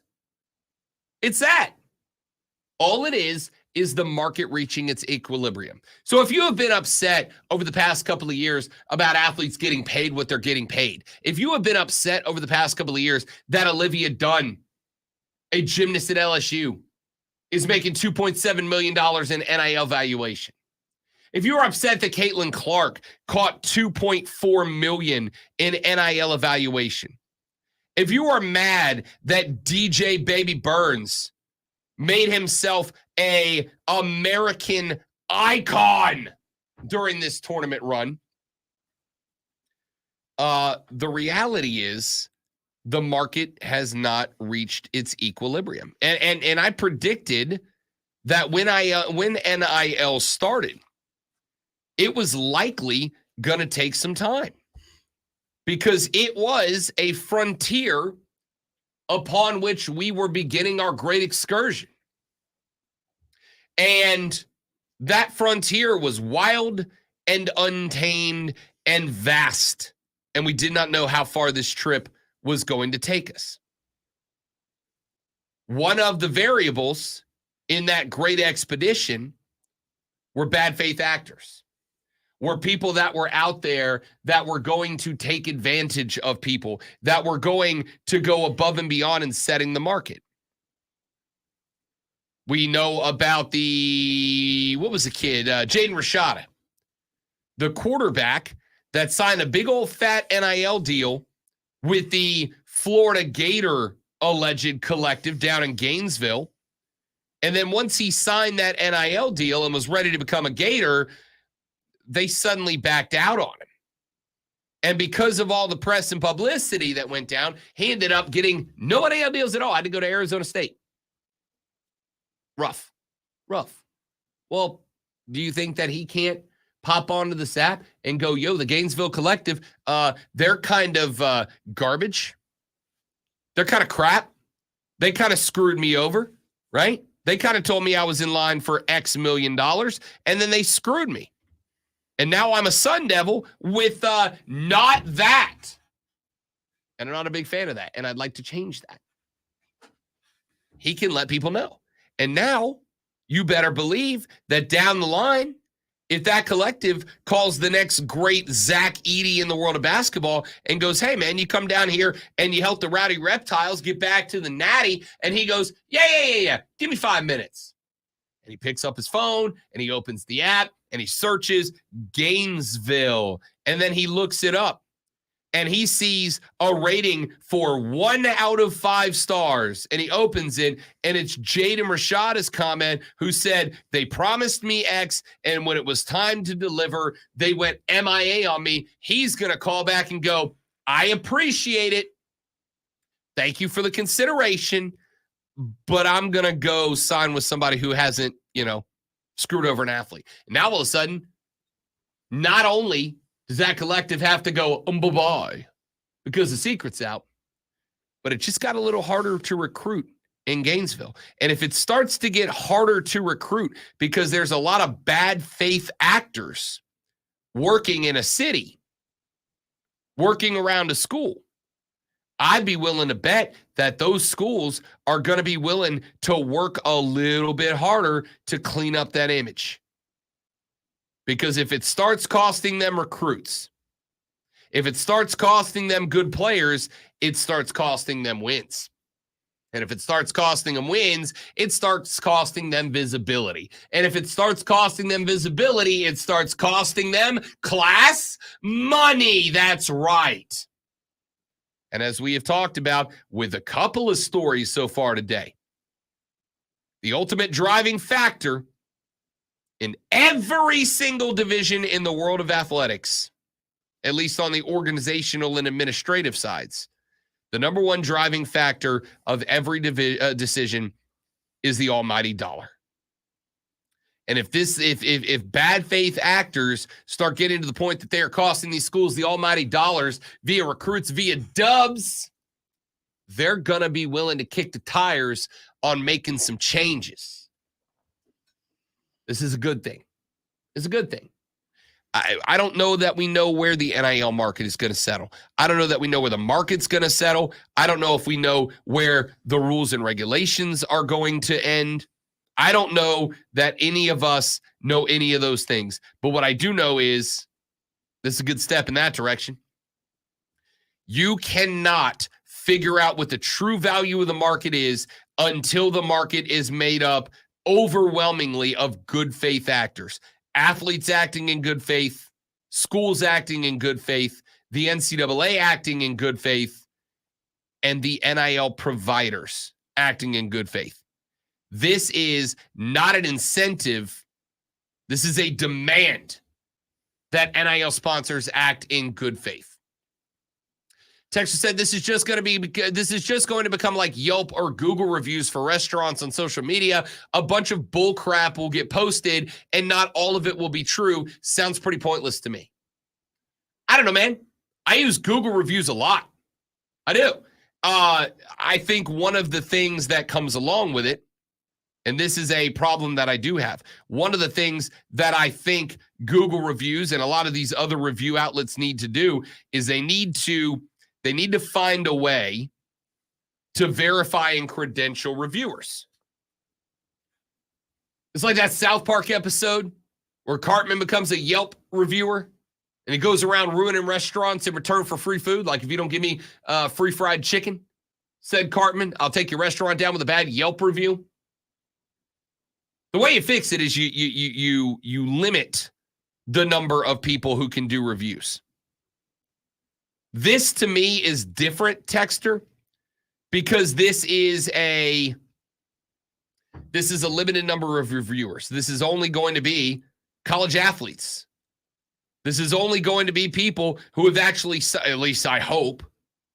All it is the market reaching its equilibrium. So if you have been upset over the past couple of years about athletes getting paid what they're getting paid, if you have been upset over the past couple of years that Olivia Dunn, a gymnast at LSU, is making $2.7 million in NIL valuation, If you were upset that Caitlin Clark caught $2.4 million in NIL evaluation, if you are mad that DJ Baby Burns made himself a American icon during this tournament run, the reality is the market has not reached its equilibrium. And I predicted that when NIL started, it was likely going to take some time because it was a frontier upon which we were beginning our great excursion. And that frontier was wild and untamed and vast. And we did not know how far this trip was going to take us. One of the variables in that great expedition were bad faith actors, were people that were out there that were going to take advantage of people, that were going to go above and beyond in setting the market. We know about what was the kid? Jaden Rashada, the quarterback that signed a big old fat NIL deal with the Florida Gator alleged collective down in Gainesville. And then once he signed that NIL deal and was ready to become a Gator, they suddenly backed out on him. And because of all the press and publicity that went down, he ended up getting no NIL deals at all. I had to go to Arizona State. Rough. Well, do you think that he can't pop onto the app and go, yo, the Gainesville Collective, they're kind of garbage. They're kind of crap. They kind of screwed me over, right? They kind of told me I was in line for X million dollars, and then they screwed me. And now I'm a Sun Devil with not that. And I'm not a big fan of that, and I'd like to change that. He can let people know. And now you better believe that down the line, if that collective calls the next great Zach Edey in the world of basketball and goes, hey, man, you come down here and you help the Rowdy Reptiles get back to the Natty, and he goes, yeah, give me 5 minutes. And he picks up his phone and he opens the app and he searches Gainesville, and then he looks it up. And he sees a rating for 1 out of 5 stars. And he opens it, and it's Jaden Rashada's comment, who said, they promised me X, and when it was time to deliver, they went MIA on me. He's going to call back and go, I appreciate it. Thank you for the consideration, but I'm going to go sign with somebody who hasn't, screwed over an athlete. And now all of a sudden, not only does that collective have to go bye-bye because the secret's out, but it just got a little harder to recruit in Gainesville. And if it starts to get harder to recruit because there's a lot of bad faith actors working in a city, working around a school, I'd be willing to bet that those schools are going to be willing to work a little bit harder to clean up that image. Because if it starts costing them recruits, if it starts costing them good players, it starts costing them wins. And if it starts costing them wins, it starts costing them visibility. And if it starts costing them visibility, it starts costing them class money. That's right. And as we have talked about with a couple of stories so far today, the ultimate driving factor in every single division in the world of athletics, at least on the organizational and administrative sides, the number one driving factor of every decision is the almighty dollar. And if bad faith actors start getting to the point that they are costing these schools the almighty dollars via recruits, via dubs, they're going to be willing to kick the tires on making some changes. This is a good thing. It's a good thing. I don't know that we know where the NIL market is going to settle. I don't know that we know where the market's going to settle. I don't know if we know where the rules and regulations are going to end. I don't know that any of us know any of those things. But what I do know is this is a good step in that direction. You cannot figure out what the true value of the market is until the market is made up overwhelmingly of good faith actors. athletes acting in good faith, schools acting in good faith, the NCAA acting in good faith, and the NIL providers acting in good faith. This is not an incentive. This is a demand that NIL sponsors act in good faith. Texas said this is just going to become like Yelp or Google reviews for restaurants on social media. A bunch of bull crap will get posted and not all of it will be true. Sounds pretty pointless to me. I don't know, man. I use Google reviews a lot. I do. I think one of the things that comes along with it, and this is a problem that I do have, one of the things that I think Google reviews and a lot of these other review outlets need to do is they need to find a way to verify and credential reviewers. It's like that South Park episode where Cartman becomes a Yelp reviewer and he goes around ruining restaurants in return for free food. Like, if you don't give me free fried chicken, said Cartman, I'll take your restaurant down with a bad Yelp review. The way you fix it is you limit the number of people who can do reviews. This to me is different, Texter, because this is a limited number of reviewers. This is only going to be college athletes. This is only going to be people who have actually, at least I hope,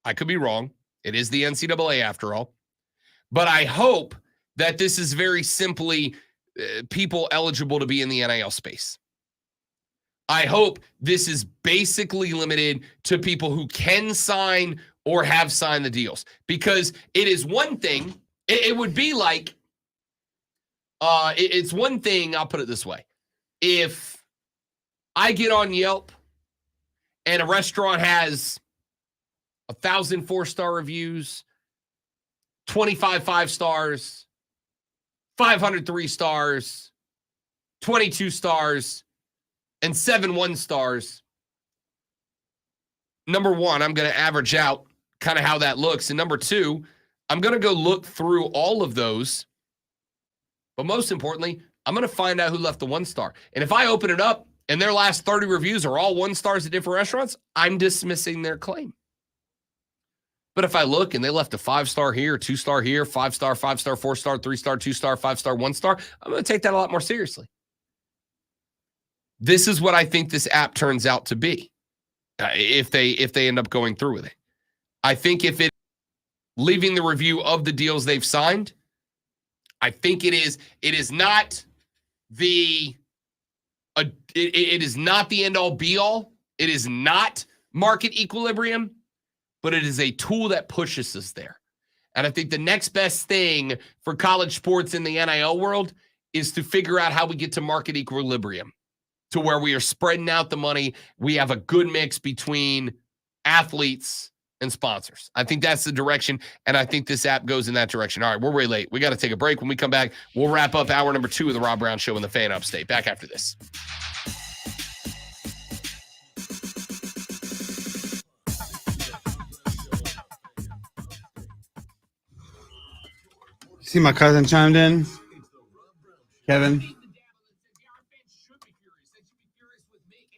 I could be wrong. It is the NCAA after all. But I hope that this is very simply people eligible to be in the NIL space. I hope this is basically limited to people who can sign or have signed the deals. Because it is one thing, it would be like, it's one thing, I'll put it this way. If I get on Yelp and a restaurant has 1,000 4-star reviews, 25 5 stars, 500 3 stars, 22 stars, and 7 1 stars. Number one, I'm going to average out kind of how that looks. And number two, I'm going to go look through all of those. But most importantly, I'm going to find out who left the 1 star. And if I open it up and their last 30 reviews are all 1 stars at different restaurants, I'm dismissing their claim. But if I look and they left a 5-star here, 2-star here, 5-star, 5-star, 4-star, 3-star, 2-star, 5-star, 1-star, I'm going to take that a lot more seriously. This is what I think this app turns out to be if they end up going through with it. I think if it leaving the review of the deals they've signed, I think it is not the it is not the end all be all. It is not market equilibrium, but it is a tool that pushes us there. And I think the next best thing for college sports in the NIL world is to figure out how we get to market equilibrium, to where we are spreading out the money. We have a good mix between athletes and sponsors. I think that's the direction, and I think this app goes in that direction. All right, we're way late. We got to take a break. When we come back, we'll wrap up hour number 2 of the Rob Brown Show in the Fan Upstate. Back after this. See, my cousin chimed in. Kevin.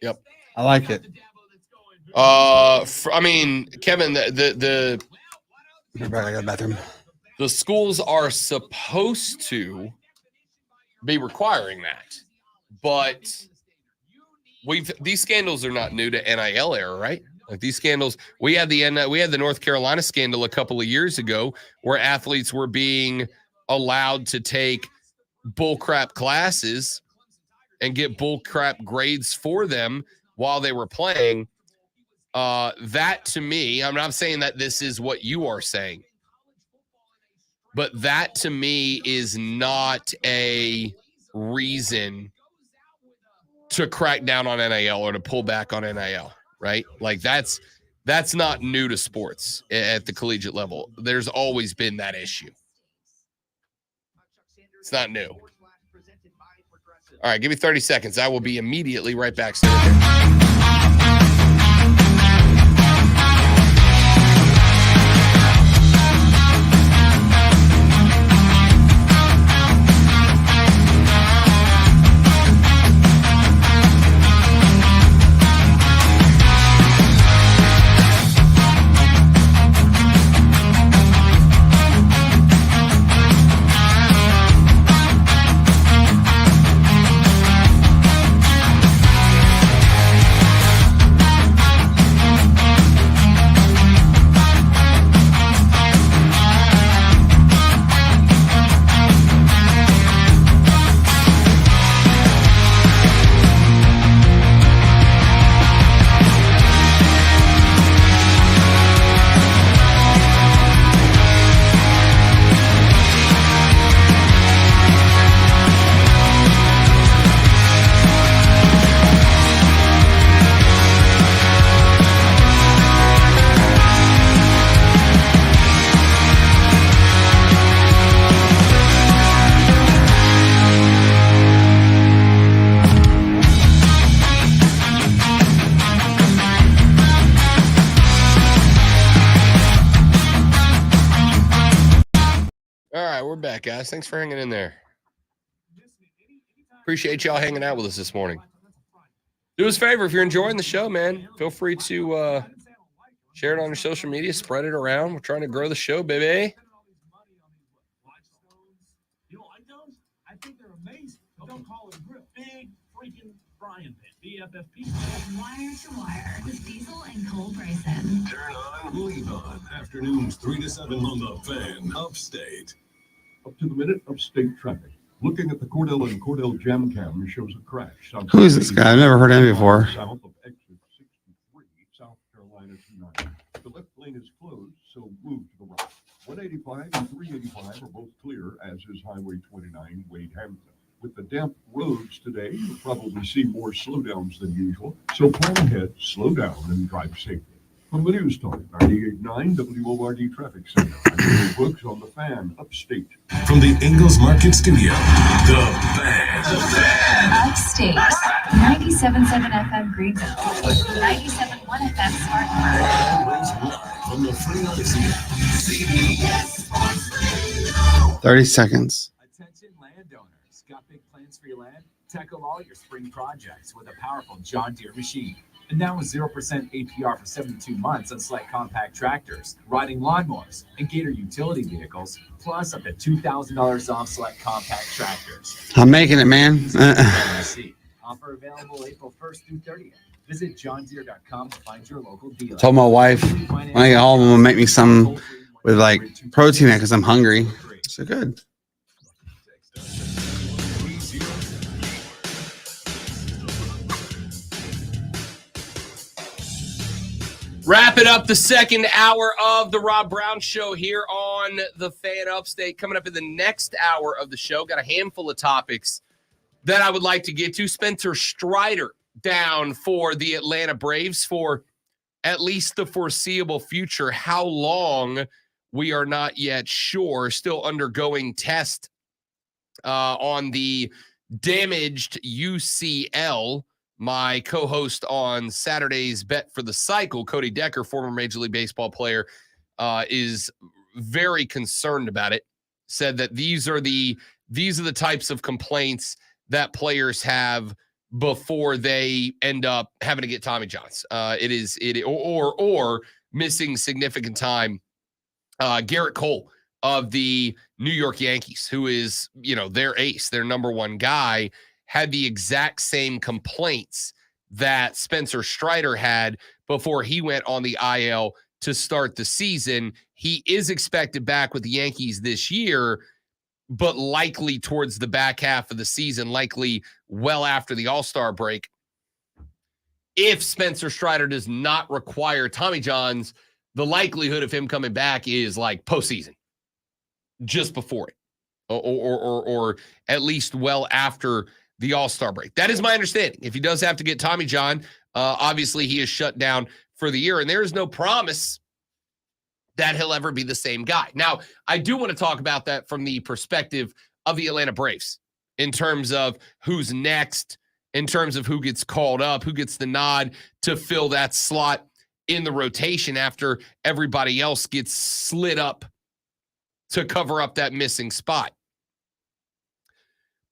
Yep. I like it. I mean, Kevin, I got a bathroom. The schools are supposed to be requiring that, but these scandals are not new to NIL era, right? Like these scandals, we had the North Carolina scandal a couple of years ago where athletes were being allowed to take bullcrap classes and get bullcrap grades for them while they were playing. That to me, I'm not saying that this is what you are saying, but that to me is not a reason to crack down on NIL or to pull back on NIL, right? Like that's not new to sports at the collegiate level. There's always been that issue. It's not new. All right, give me 30 seconds. I will be immediately right back. Stay right there. back, guys. Thanks for hanging in there. Appreciate y'all hanging out with us this morning. Do us a favor, if you're enjoying the show, man, feel free to share it on your social media, spread it around. We're trying to grow the show, baby. You don't like those? I think they're amazing. Don't call it a grill. Big freaking frying pan. BFFP. Wire to wire with Diesel and Cole Bryson. Turn on, leave on. Afternoons 3 to 7 on the Fan, Upstate. Up to the minute, upstate traffic. Looking at the Cordell and Cordell Jam Cam shows a crash. Who is this guy? I've never heard of him before. South of exit 63, South Carolina 29. The left lane is closed, so move to the right. 185 and 385 are both clear, as is Highway 29, Wade Hampton. With the damp roads today, you'll probably see more slowdowns than usual, so plan ahead, slow down, and drive safely. From the News Talk, 98.9 WORD Traffic Center. I'm Billy Brooks on the Fan, Upstate. From the Ingalls Market Studio, the Fan. Upstate. 97.7 FM Greenville. 97.1 FM Spartanburg. Always live from the Free Odyssey app. 30 seconds. Attention landowners. Got big plans for your land? Tackle all your spring projects with a powerful John Deere machine. And now with 0% APR for 72 months on select compact tractors, riding lawnmowers, and Gator utility vehicles, plus up to $2,000 off select compact tractors. I'm making it, man. Offer available April 1st through 30th. Visit johndeere.com to find your local dealer. Told my wife when I get home, I'm gonna make me some with like protein in it because I'm hungry. So good. Wrapping up the second hour of the Rob Brown Show here on the Fan Upstate. Coming up in the next hour of the show, got a handful of topics that I would like to get to. Spencer Strider down for the Atlanta Braves for at least the foreseeable future. How long, we are not yet sure. Still undergoing test on the damaged UCL. My co-host on Saturday's Bet for the Cycle, Cody Decker, former Major League Baseball player, is very concerned about it. Said that these are the types of complaints that players have before they end up having to get Tommy Johns. Or missing significant time. Garrett Cole of the New York Yankees, who is, their ace, their number one guy, had the exact same complaints that Spencer Strider had before he went on the IL to start the season. He is expected back with the Yankees this year, but likely towards the back half of the season, likely well after the All-Star break. If Spencer Strider does not require Tommy Johns, the likelihood of him coming back is like postseason, just before it, or at least well after the All-Star break. That is my understanding. If he does have to get Tommy John, obviously he is shut down for the year, and there is no promise that he'll ever be the same guy. Now, I do want to talk about that from the perspective of the Atlanta Braves in terms of who's next, in terms of who gets called up, who gets the nod to fill that slot in the rotation after everybody else gets slid up to cover up that missing spot.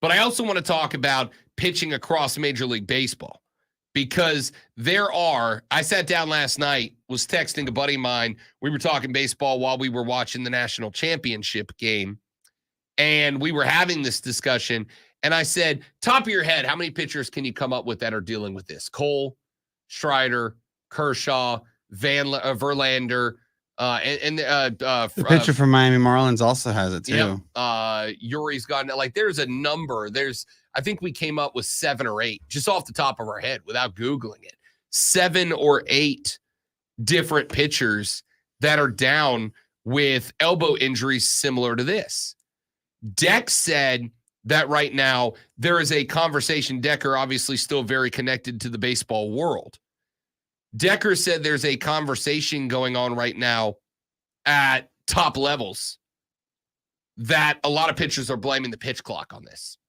But I also want to talk about pitching across Major League Baseball, because I sat down last night, was texting a buddy of mine. We were talking baseball while we were watching the national championship game, and we were having this discussion. And I said, top of your head, how many pitchers can you come up with that are dealing with this? Cole, Strider, Kershaw, Verlander, the pitcher from Miami Marlins also has it too. Yeah. Yuri's gotten it. There's a number. I think we came up with 7 or 8 just off the top of our head without Googling it. 7 or 8 different pitchers that are down with elbow injuries similar to this. Deck said that right now there is a conversation. Decker obviously still very connected to the baseball world. Decker said there's a conversation going on right now at top levels that a lot of pitchers are blaming the pitch clock on this.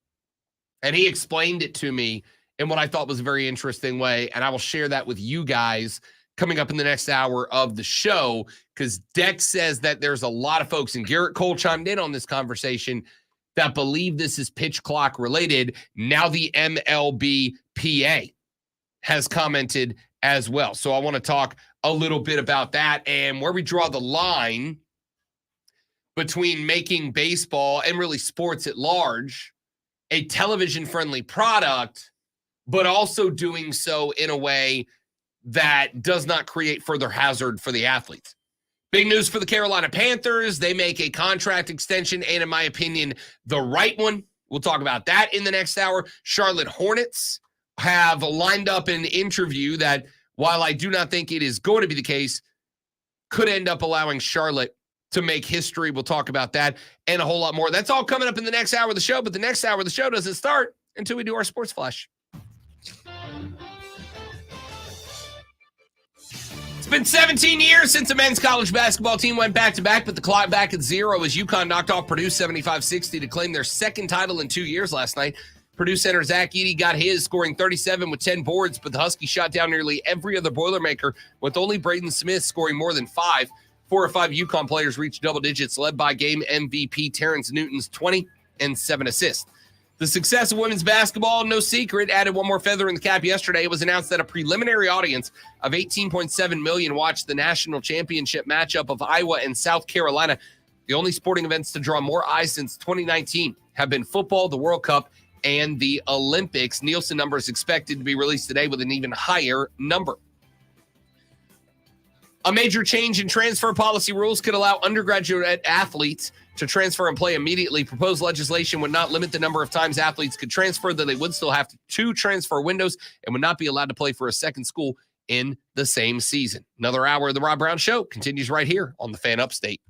And he explained it to me in what I thought was a very interesting way, and I will share that with you guys coming up in the next hour of the show, because Dex says that there's a lot of folks, and Garrett Cole chimed in on this conversation, that believe this is pitch clock related. Now the MLBPA has commented as well. So I want to talk a little bit about that and where we draw the line between making baseball and really sports at large a television-friendly product, but also doing so in a way that does not create further hazard for the athletes. Big news for the Carolina Panthers. They make a contract extension, and in my opinion, the right one. We'll talk about that in the next hour. Charlotte Hornets have lined up an interview that, while I do not think it is going to be the case, could end up allowing Charlotte to make history. We'll talk about that and a whole lot more. That's all coming up in the next hour of the show, but the next hour of the show doesn't start until we do our Sports Flash. It's been 17 years since the men's college basketball team went back-to-back, but the clock back at zero as UConn knocked off Purdue 75-60 to claim their second title in 2 years last night. Purdue center Zach Edey got his, scoring 37 with 10 boards, but the Huskies shot down nearly every other Boilermaker, with only Braden Smith scoring more than 5. 4 or 5 UConn players reached double digits, led by game MVP Terrence Newton's 20 and 7 assists. The success of women's basketball, no secret, added one more feather in the cap yesterday. It was announced that a preliminary audience of 18.7 million watched the national championship matchup of Iowa and South Carolina. The only sporting events to draw more eyes since 2019 have been football, the World Cup, and the Olympics. Nielsen numbers expected to be released today with an even higher number. A major change in transfer policy rules could allow undergraduate athletes to transfer and play immediately. Proposed legislation would not limit the number of times athletes could transfer, though they would still have two transfer windows and would not be allowed to play for a second school in the same season. Another hour of the Rob Brown Show continues right here on the Fan Upstate.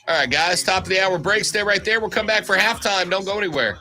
All right, guys, top of the hour break. Stay right there. We'll come back for halftime. Don't go anywhere.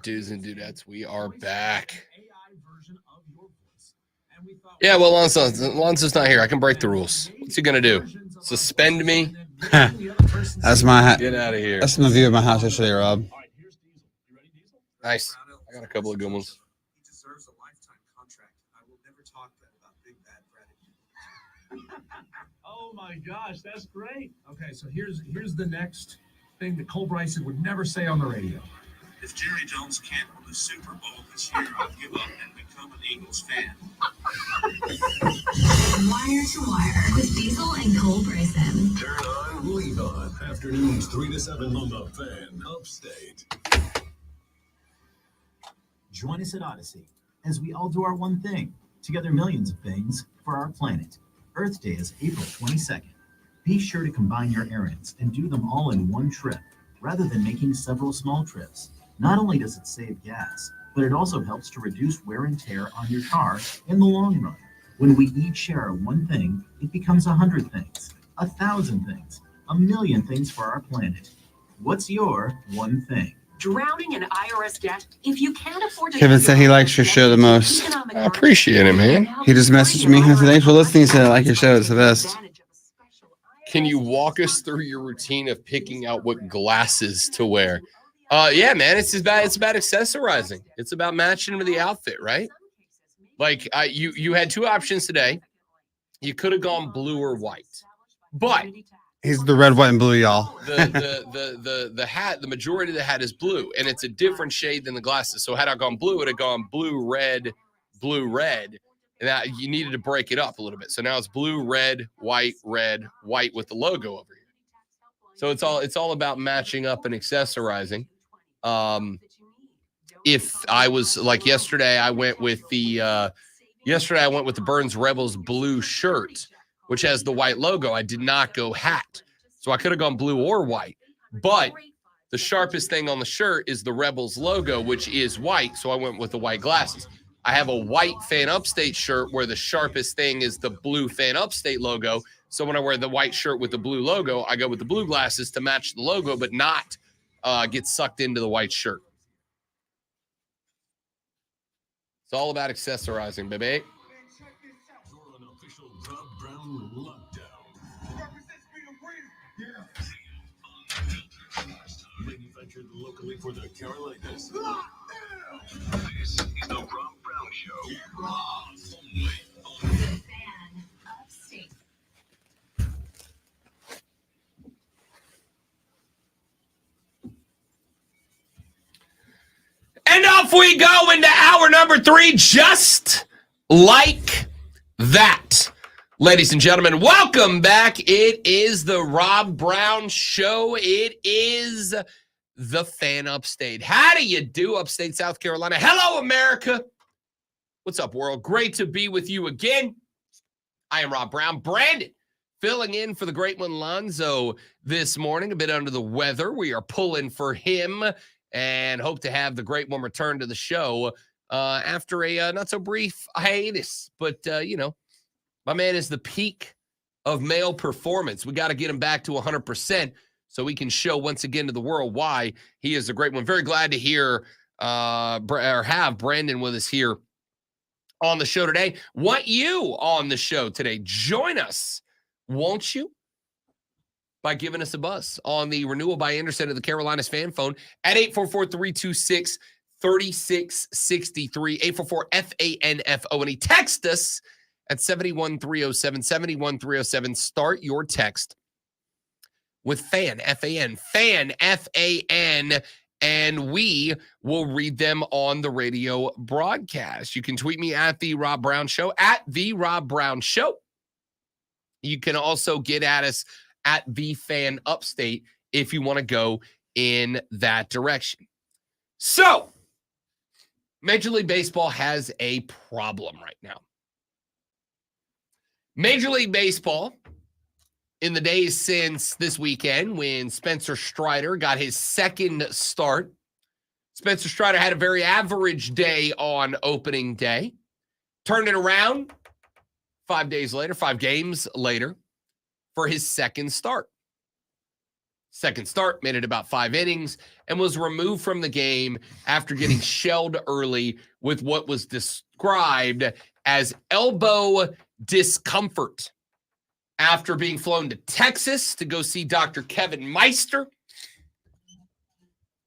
Dudes and dudettes, we are back. Yeah, well, Lonzo's not here. I can break the rules. What's he gonna do? Suspend me? That's my Get out of here. That's my view of my house yesterday, Rob. Nice. I got a couple of good ones. He deserves a lifetime contract. I will never talk bad about Big Bad Brady. Oh my my gosh, that's great. Okay, so here's the next thing that Cole Bryson would never say on the radio. If Jerry Jones can't win the Super Bowl this year, I'll give up and become an Eagles fan. Wire to Wire with Diesel and Cole Bryson. Turn on, leave on. Afternoons 3 to 7 on the Fan Upstate. Join us at Odyssey as we all do our one thing, together millions of things for our planet. Earth Day is April 22nd. Be sure to combine your errands and do them all in one trip, rather than making several small trips. Not only does it save gas, but it also helps to reduce wear and tear on your car in the long run. When we each share one thing, it becomes 100 things, 1,000 things, 1,000,000 things for our planet. What's your one thing? Drowning in IRS debt? If you can't afford to Kevin said he likes your show the most. I appreciate it, man. He just messaged me. I said, thanks for listening. He said, I like your show. It's the best. Can you walk us through your routine of picking out what glasses to wear? Yeah, man, it's about accessorizing. It's about matching with the outfit, right? Like you had two options today. You could have gone blue or white, but He's the red, white, and blue, y'all. the hat, the majority of the hat is blue, and it's a different shade than the glasses. So had I gone blue, it would have gone blue, red, and that you needed to break it up a little bit. So now it's blue, red, white with the logo over here. So it's all about matching up and accessorizing. If I was like yesterday, I went with the Burns Rebels blue shirt, which has the white logo. I did not go hat. So I could have gone blue or white. But the sharpest thing on the shirt is the Rebels logo, which is white. So I went with the white glasses. I have a white Fan Upstate shirt where the sharpest thing is the blue Fan Upstate logo. So when I wear the white shirt with the blue logo, I go with the blue glasses to match the logo, but not get sucked into the white shirt. It's all about accessorizing, baby. Manufactured locally for the Carolinas. This is the Rob Brown Show. Only on the Fan Upstate. And off we go into hour number 3, just like that. Ladies and gentlemen, welcome back. It is the Rob Brown Show. It is the Fan Upstate. How do you do, Upstate South Carolina? Hello, America. What's up, world? Great to be with you again. I am Rob Brown. Brandon filling in for the great one, Lonzo, this morning. A bit under the weather. We are pulling for him and hope to have the great one return to the show after a not-so-brief hiatus. But, my man is the peak of male performance. We got to get him back to 100% so we can show once again to the world why he is a great one. Very glad to hear or have Brandon with us here on the show today. Want you on the show today. Join us, won't you? By giving us a buzz on the Renewal by Anderson of the Carolinas fan phone at 844-326-3663, 844-FANFO. Text us at 71307, 71307. Start your text with FAN, F-A-N, FAN, F-A-N, and we will read them on the radio broadcast. You can tweet me at The Rob Brown Show, at The Rob Brown Show. You can also get at us at The Fan Upstate if you want to go in that direction. So, Major League Baseball has a problem right now. Major League Baseball, in the days since this weekend when Spencer Strider got his second start, Spencer Strider had a very average day on opening day, turned it around 5 games later for his second start. Second start, made it about 5 innings, and was removed from the game after getting shelled early with what was described as elbow discomfort. After being flown to Texas to go see Dr. Kevin Meister,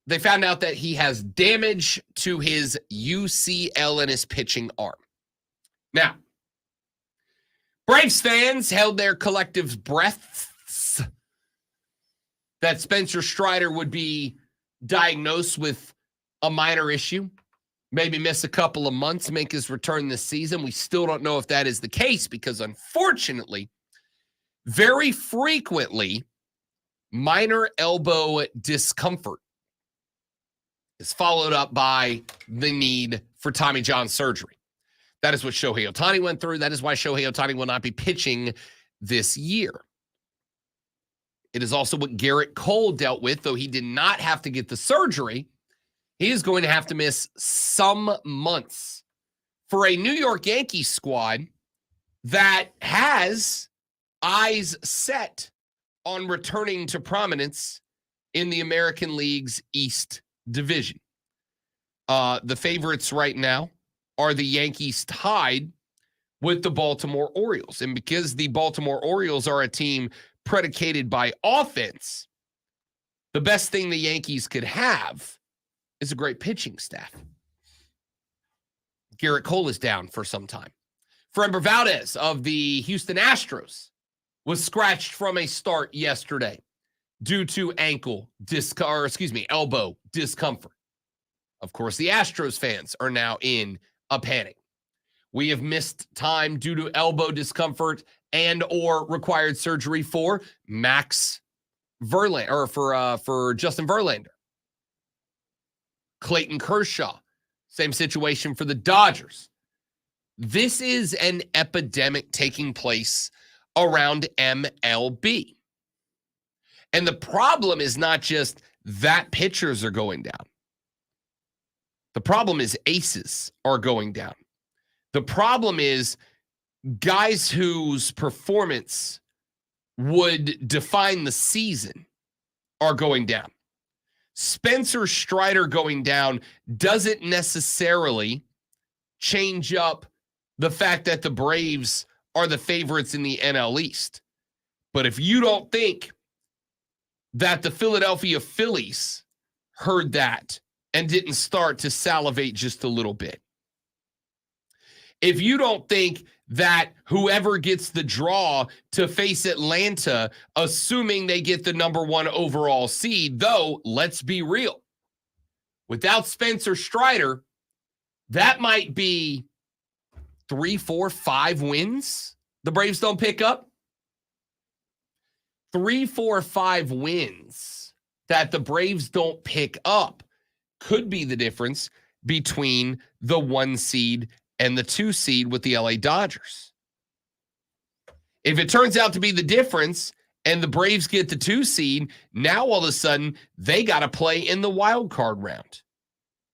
they found out that he has damage to his UCL in his pitching arm. Now, Braves fans held their collective breaths that Spencer Strider would be diagnosed with a minor issue, maybe miss a couple of months, make his return this season. We still don't know if that is the case because, unfortunately, very frequently, minor elbow discomfort is followed up by the need for Tommy John surgery. That is what Shohei Ohtani went through. That is why Shohei Ohtani will not be pitching this year. It is also what Garrett Cole dealt with, though he did not have to get the surgery. He is going to have to miss some months for a New York Yankees squad that has eyes set on returning to prominence in the American League's East Division. The favorites right now are the Yankees tied with the Baltimore Orioles. And because the Baltimore Orioles are a team predicated by offense, the best thing the Yankees could have is a great pitching staff. Garrett Cole is down for some time. Framber Valdez of the Houston Astros was scratched from a start yesterday due to elbow discomfort. Of course, the Astros fans are now in a panic. We have missed time due to elbow discomfort and or required surgery for Max Verlander, or for Justin Verlander. Clayton Kershaw, same situation for the Dodgers. This is an epidemic taking place around MLB. And the problem is not just that pitchers are going down. The problem is aces are going down. The problem is guys whose performance would define the season are going down. Spencer Strider going down doesn't necessarily change up the fact that the Braves are the favorites in the NL East. But if you don't think that the Philadelphia Phillies heard that and didn't start to salivate just a little bit, if you don't think that whoever gets the draw to face Atlanta, assuming they get the number 1 overall seed, though, let's be real, without Spencer Strider, that might be 3, 4, 5 wins the Braves don't pick up. 3, 4, 5 wins that the Braves don't pick up could be the difference between the 1 seed and the 2 seed with the LA Dodgers. If it turns out to be the difference and the Braves get the 2 seed, now all of a sudden they got to play in the wild card round.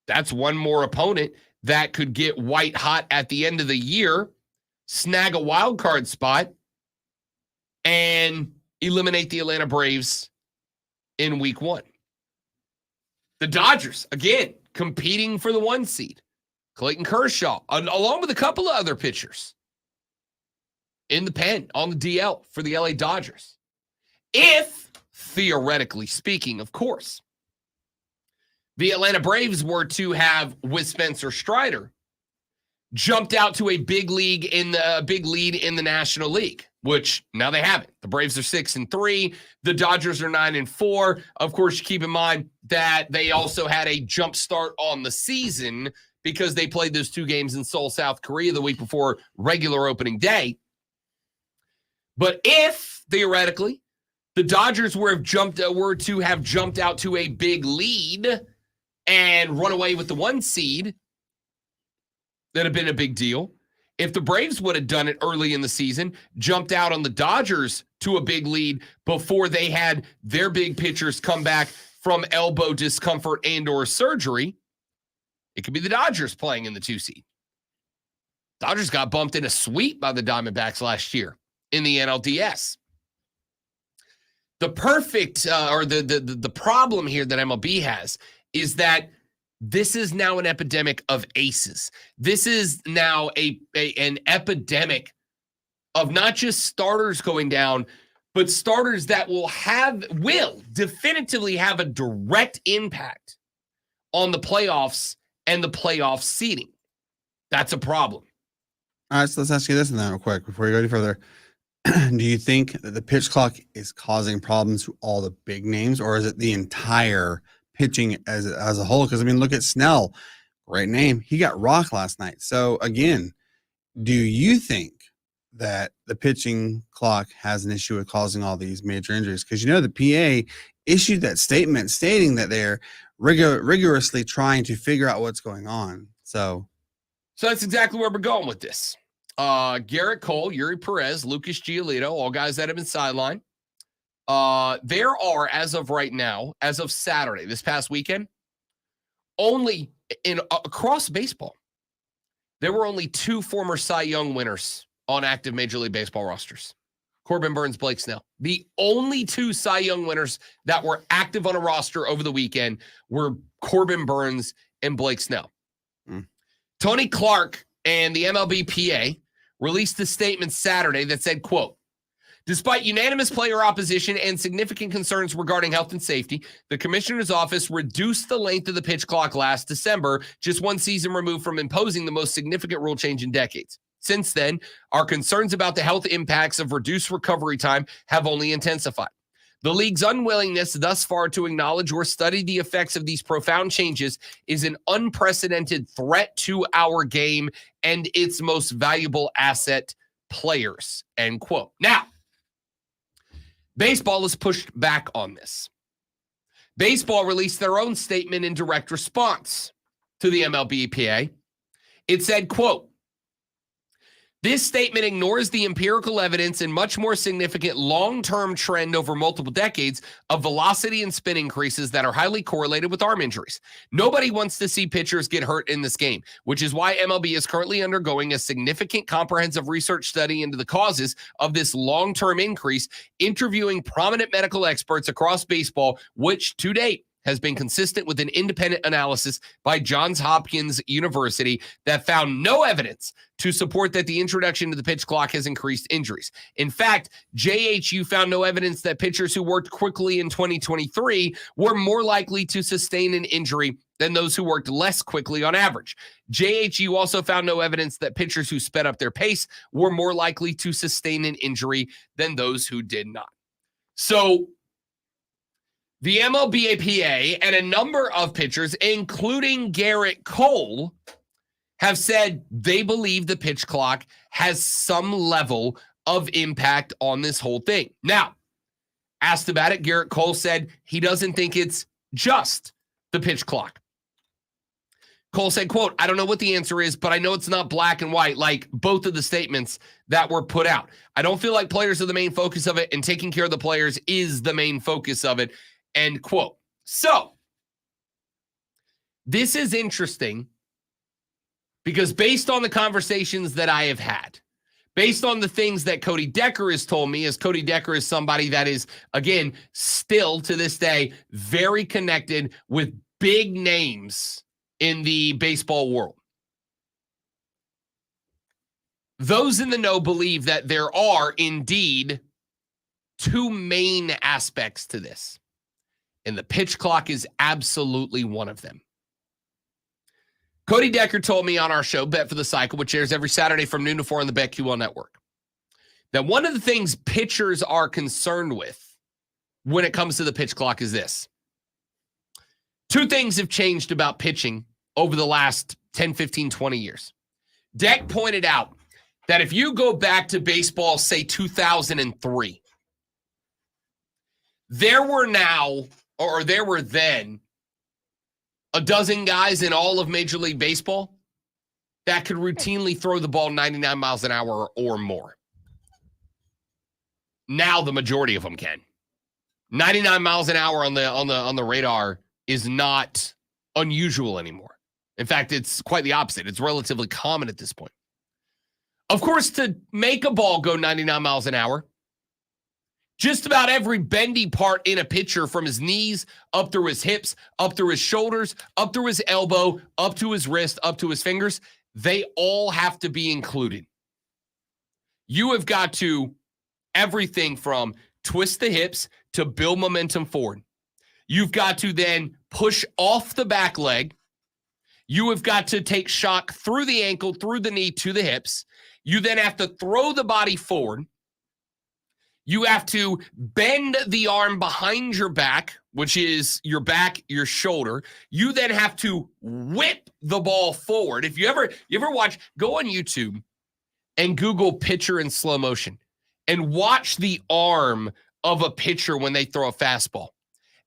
That's one more opponent that could get white hot at the end of the year, snag a wild card spot, and eliminate the Atlanta Braves in week 1. The Dodgers, again, competing for the 1 seed. Clayton Kershaw, along with a couple of other pitchers in the pen on the DL for the LA Dodgers. If, theoretically speaking, of course, the Atlanta Braves were to have, with Spencer Strider, jumped out to a big lead in the National League, which now they haven't. The Braves are 6-3. The Dodgers are 9-4. Of course, you keep in mind that they also had a jump start on the season because they played those 2 games in Seoul, South Korea the week before regular opening day. But if, theoretically, the Dodgers were to have jumped out to a big lead and run away with the 1 seed, that'd have been a big deal. If the Braves would have done it early in the season, jumped out on the Dodgers to a big lead before they had their big pitchers come back from elbow discomfort and or surgery, it could be the Dodgers playing in the 2 seed. Dodgers got bumped in a sweep by the Diamondbacks last year in the NLDS. The the problem here that MLB has is that this is now an epidemic of aces. This is now an epidemic of not just starters going down, but starters that will definitively have a direct impact on the playoffs and the playoff seeding. That's a problem. All right, so let's ask you this then real quick before we go any further. Do you think that the pitch clock is causing problems to all the big names, or is it the entire pitching as a whole? Because, I mean, look at Snell. Great name. He got rocked last night. So, again, do you think that the pitching clock has an issue with causing all these major injuries? Because, the PA issued that statement stating that they're rigorously trying to figure out what's going on. So that's exactly where we're going with this. Garrett Cole, Yuri Perez, Lucas Giolito, all guys that have been sidelined. There are, as of right now, as of Saturday, this past weekend, only across baseball, there were only 2 former Cy Young winners on active Major League Baseball rosters. Corbin Burnes, Blake Snell. The only 2 Cy Young winners that were active on a roster over the weekend were Corbin Burnes and Blake Snell. Tony Clark and the MLBPA released a statement Saturday that said, quote, despite unanimous player opposition and significant concerns regarding health and safety, the commissioner's office reduced the length of the pitch clock last December, just 1 season removed from imposing the most significant rule change in decades. Since then, our concerns about the health impacts of reduced recovery time have only intensified. The league's unwillingness thus far to acknowledge or study the effects of these profound changes is an unprecedented threat to our game and its most valuable asset, players, end quote. Now, baseball has pushed back on this. Baseball released their own statement in direct response to the MLB-EPA. It said, quote, this statement ignores the empirical evidence and much more significant long-term trend over multiple decades of velocity and spin increases that are highly correlated with arm injuries. Nobody wants to see pitchers get hurt in this game, which is why MLB is currently undergoing a significant comprehensive research study into the causes of this long-term increase, interviewing prominent medical experts across baseball, which to date has been consistent with an independent analysis by Johns Hopkins University that found no evidence to support that the introduction of the pitch clock has increased injuries. In fact, JHU found no evidence that pitchers who worked quickly in 2023 were more likely to sustain an injury than those who worked less quickly on average. JHU also found no evidence that pitchers who sped up their pace were more likely to sustain an injury than those who did not. So, the MLB-APA and a number of pitchers, including Garrett Cole, have said they believe the pitch clock has some level of impact on this whole thing. Now, asked about it, Garrett Cole said he doesn't think it's just the pitch clock. Cole said, quote, I don't know what the answer is, but I know it's not black and white like both of the statements that were put out. I don't feel like players are the main focus of it, and taking care of the players is the main focus of it. End quote. So, this is interesting because based on the conversations that I have had, based on the things that Cody Decker has told me, as Cody Decker is somebody that is, again, still to this day, very connected with big names in the baseball world. Those in the know believe that there are indeed 2 main aspects to this. And the pitch clock is absolutely one of them. Cody Decker told me on our show, Bet for the Cycle, which airs every Saturday from noon to 4 on the BetQL network, that one of the things pitchers are concerned with when it comes to the pitch clock is this. 2 things have changed about pitching over the last 10, 15, 20 years. Deck pointed out that if you go back to baseball, say 2003, there were then a dozen guys in all of Major League Baseball that could routinely throw the ball 99 miles an hour or more. Now the majority of them can. 99 miles an hour on the radar is not unusual anymore. In fact, it's quite the opposite. It's relatively common at this point. Of course, to make a ball go 99 miles an hour, just about every bendy part in a pitcher, from his knees, up through his hips, up through his shoulders, up through his elbow, up to his wrist, up to his fingers, they all have to be included. You have got to everything from twist the hips to build momentum forward. You've got to then push off the back leg. You have got to take shock through the ankle, through the knee, to the hips. You then have to throw the body forward. You have to bend the arm behind your back, which is your back, your shoulder. You then have to whip the ball forward. If you ever watch, go on YouTube and Google pitcher in slow motion and watch the arm of a pitcher when they throw a fastball.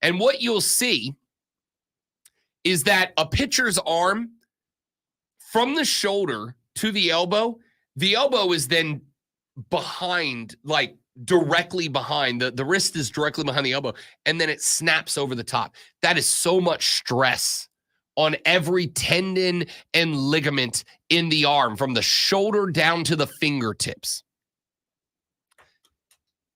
And what you'll see is that a pitcher's arm from the shoulder to the elbow is then behind, like directly behind. The wrist is directly behind the elbow, and then it snaps over the top. That is so much stress on every tendon and ligament in the arm from the shoulder down to the fingertips.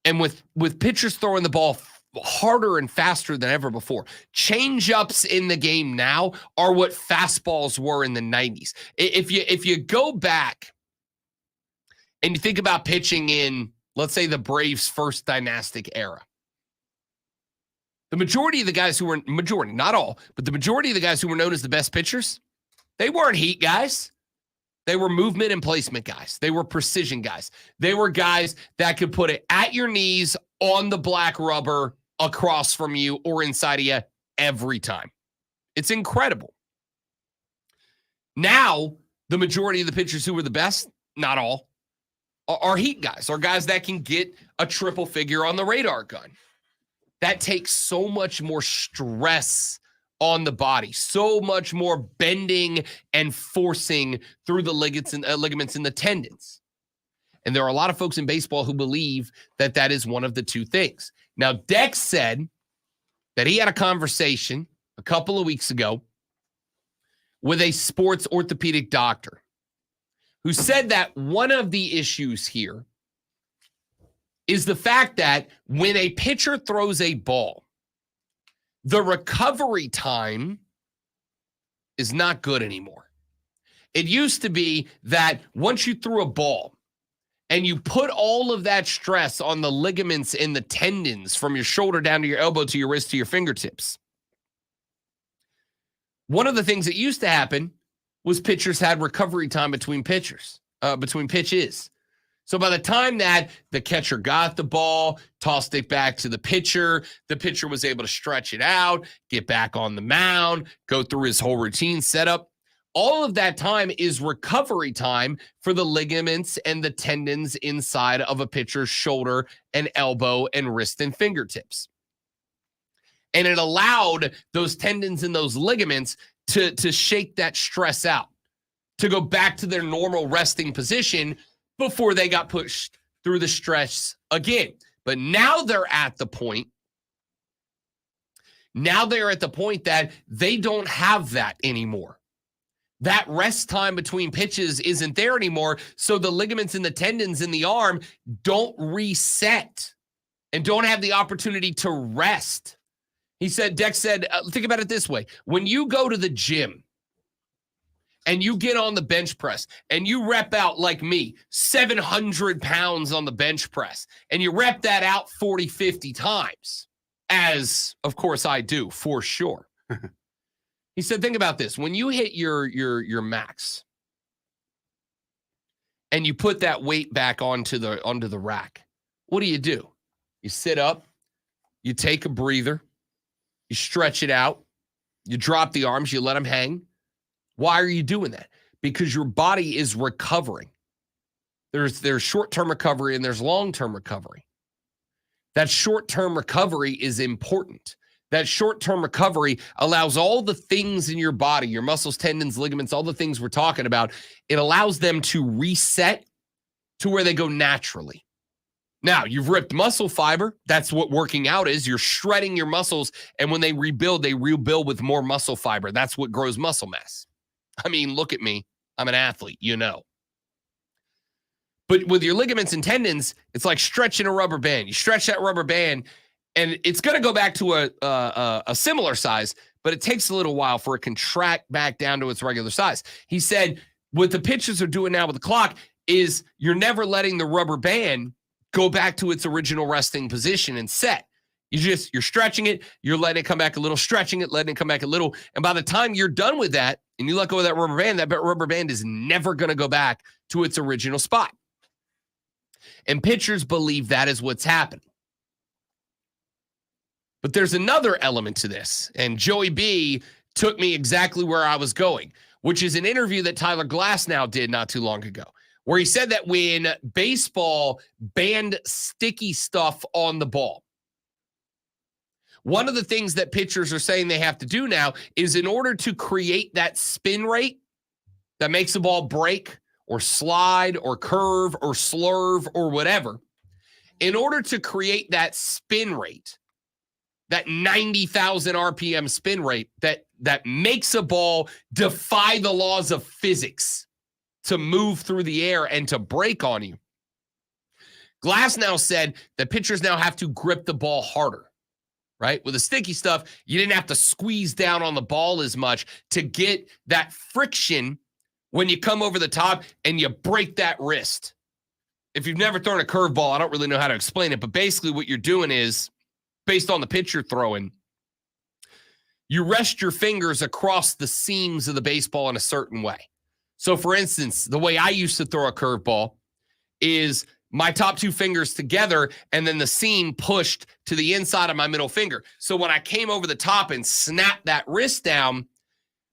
And with pitchers throwing the ball harder and faster than ever before, change-ups in the game now are what fastballs were in the 90s. If you go back and you think about pitching in, let's say, the Braves' first dynastic era, the majority of the guys who were, not all, but the majority of the guys who were known as the best pitchers, they weren't heat guys. They were movement and placement guys. They were precision guys. They were guys that could put it at your knees, on the black rubber, across from you, or inside of you every time. It's incredible. Now, the majority of the pitchers who were the best, not all, are heat guys, or guys that can get a triple figure on the radar gun. That takes so much more stress on the body, so much more bending and forcing through the ligaments and the tendons. And there are a lot of folks in baseball who believe that that is one of the two things. Now, Dex said that he had a conversation a couple of weeks ago with a sports orthopedic doctor who said that one of the issues here is the fact that when a pitcher throws a ball, the recovery time is not good anymore. It used to be that once you threw a ball and you put all of that stress on the ligaments and the tendons from your shoulder down to your elbow to your wrist to your fingertips, one of the things that used to happen was pitchers had recovery time between pitches. So by the time that the catcher got the ball, tossed it back to the pitcher was able to stretch it out, get back on the mound, go through his whole routine setup. All of that time is recovery time for the ligaments and the tendons inside of a pitcher's shoulder and elbow and wrist and fingertips. And it allowed those tendons and those ligaments to shake that stress out, to go back to their normal resting position before they got pushed through the stress again. But now they're at the point that they don't have that anymore. That rest time between pitches isn't there anymore, so the ligaments and the tendons in the arm don't reset and don't have the opportunity to rest. Dex said, think about it this way. When you go to the gym and you get on the bench press and you rep out, like me, 700 pounds on the bench press, and you rep that out 40, 50 times, as of course I do for sure. He said, think about this. When you hit your max and you put that weight back onto the rack, what do? You sit up, you take a breather, you stretch it out, you drop the arms, you let them hang. Why are you doing that? Because your body is recovering. There's short-term recovery and there's long-term recovery. That short-term recovery is important. That short-term recovery allows all the things in your body, your muscles, tendons, ligaments, all the things we're talking about, it allows them to reset to where they go naturally. Now, you've ripped muscle fiber. That's what working out is. You're shredding your muscles, and when they rebuild with more muscle fiber. That's what grows muscle mass. I mean, look at me. I'm an athlete, you know. But with your ligaments and tendons, it's like stretching a rubber band. You stretch that rubber band, and it's going to go back to a similar size, but it takes a little while for it to contract back down to its regular size. He said what the pitchers are doing now with the clock is you're never letting the rubber band go back to its original resting position and set. You're stretching it, you're letting it come back a little, stretching it, letting it come back a little. And by the time you're done with that, and you let go of that rubber band, that rubber band is never going to go back to its original spot. And pitchers believe that is what's happening. But there's another element to this, and Joey B took me exactly where I was going, which is an interview that Tyler Glasnow did not too long ago, where he said that when baseball banned sticky stuff on the ball, one of the things that pitchers are saying they have to do now is, in order to create that spin rate that makes the ball break or slide or curve or slurve or whatever, in order to create that spin rate, that 90,000 RPM spin rate that makes a ball defy the laws of physics to move through the air and to break on you, Glasnow said that pitchers now have to grip the ball harder. Right? With the sticky stuff, you didn't have to squeeze down on the ball as much to get that friction when you come over the top and you break that wrist. If you've never thrown a curveball, I don't really know how to explain it, but basically what you're doing is, based on the pitch you're throwing, you rest your fingers across the seams of the baseball in a certain way. So, for instance, the way I used to throw a curveball is my top two fingers together, and then the seam pushed to the inside of my middle finger. So when I came over the top and snapped that wrist down,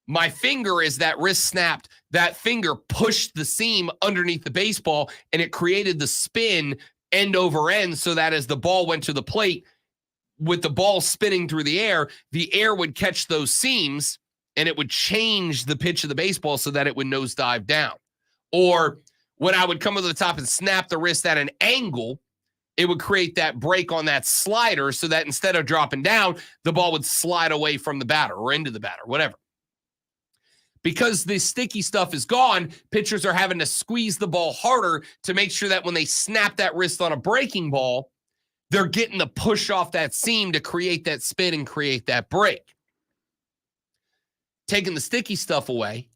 my finger, as that wrist snapped, that finger pushed the seam underneath the baseball, and it created the spin end over end, so that as the ball went to the plate, with the ball spinning through the air would catch those seams, and it would change the pitch of the baseball so that it would nosedive down. Or when I would come over the top and snap the wrist at an angle, it would create that break on that slider so that instead of dropping down, the ball would slide away from the batter or into the batter, whatever. Because the sticky stuff is gone, pitchers are having to squeeze the ball harder to make sure that when they snap that wrist on a breaking ball, they're getting the push off that seam to create that spin and create that break. Taking the sticky stuff away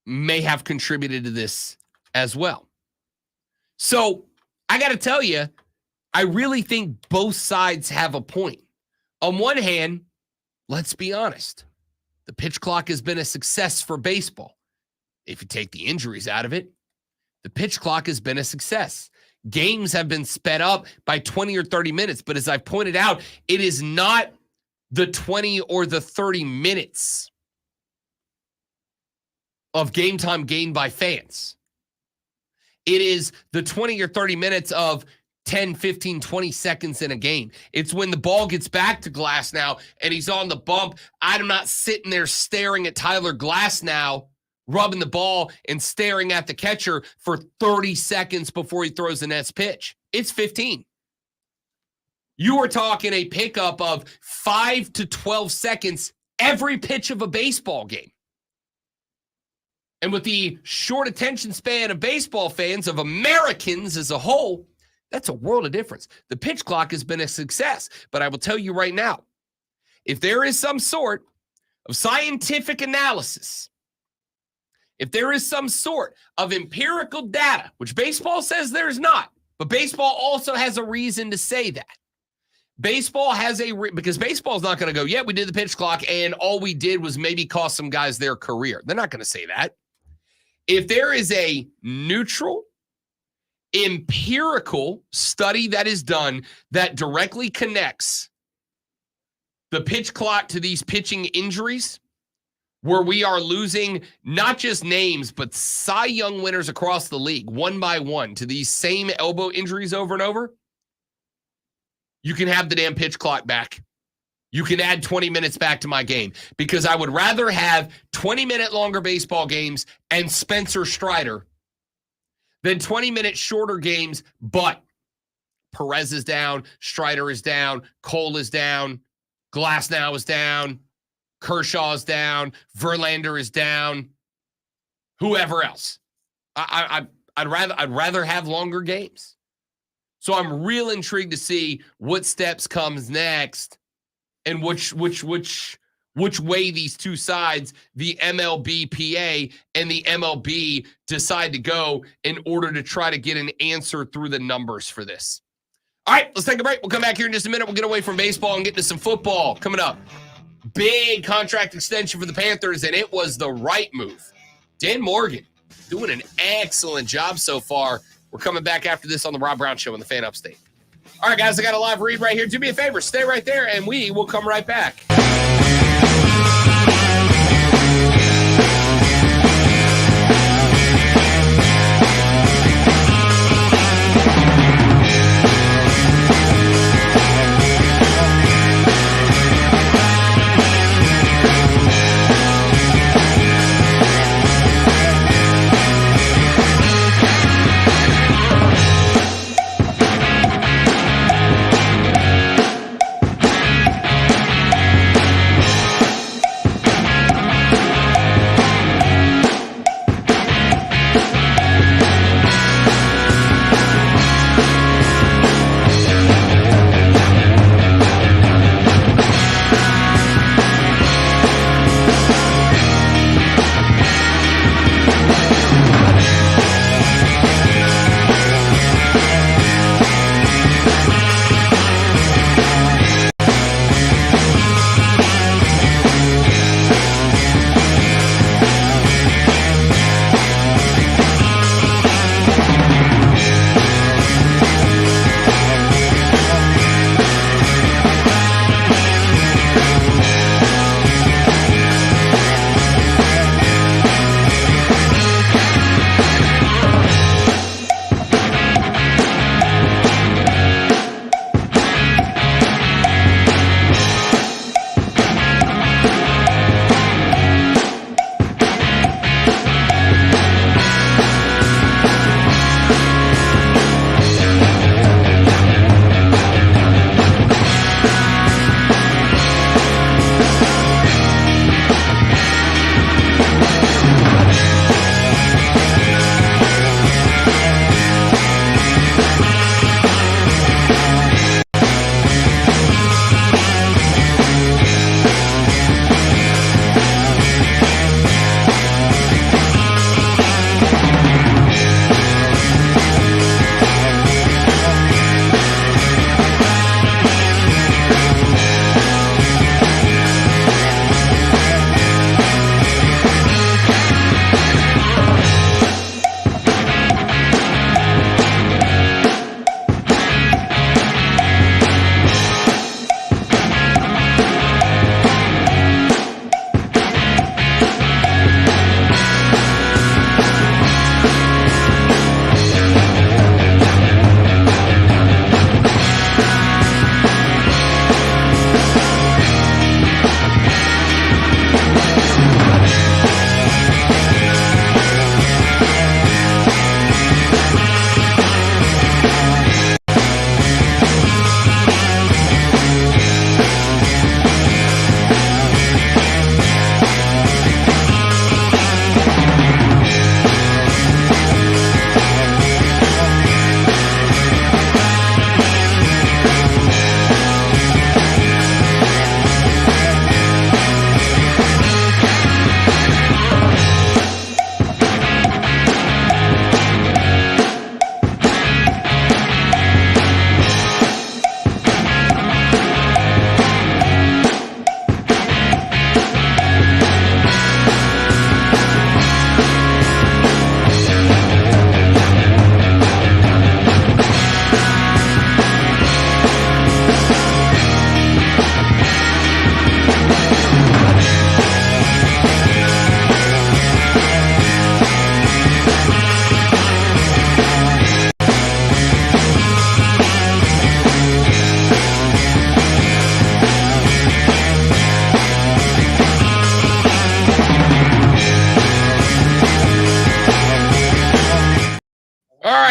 may have contributed to this as well. So I got to tell you, I really think both sides have a point. On one hand, let's be honest, the pitch clock has been a success for baseball. If you take the injuries out of it, the pitch clock has been a success. Games have been sped up by 20 or 30 minutes, but as I pointed out, it is not the 20 or the 30 minutes of game time gained by fans. It is the 20 or 30 minutes of 10, 15, 20 seconds in a game. It's when the ball gets back to Glasnow and he's on the bump. I'm not sitting there staring at Tyler Glasnow, rubbing the ball and staring at the catcher for 30 seconds before he throws the next pitch. It's 15. You are talking a pickup of 5 to 12 seconds every pitch of a baseball game. And with the short attention span of baseball fans, of Americans as a whole, that's a world of difference. The pitch clock has been a success, but I will tell you right now, if there is some sort of scientific analysis, if there is some sort of empirical data, which baseball says there's not, but baseball also has a reason to say that. Baseball has because baseball's not going to go, yeah, we did the pitch clock and all we did was maybe cost some guys their career. They're not going to say that. If there is a neutral, empirical study that is done that directly connects the pitch clock to these pitching injuries, where we are losing not just names, but Cy Young winners across the league, one by one, to these same elbow injuries over and over, you can have the damn pitch clock back. You can add 20 minutes back to my game, because I would rather have 20-minute longer baseball games and Spencer Strider than 20-minute shorter games, but Perez is down, Strider is down, Cole is down, Glasnow is down, Kershaw is down, Verlander is down, whoever else. I'd rather have longer games. So I'm real intrigued to see what steps comes next and which way these two sides, the MLBPA and the MLB, decide to go in order to try to get an answer through the numbers for this. All right, let's take a break. We'll come back here in just a minute. We'll get away from baseball and get into some football coming up big contract extension for the Panthers, and it was the right move. Dan Morgan doing an excellent job so far. We're coming back after this on the Rob Brown Show in the Fan Upstate. All right, guys, I got a live read right here. Do me a favor, stay right there, and we will come right back.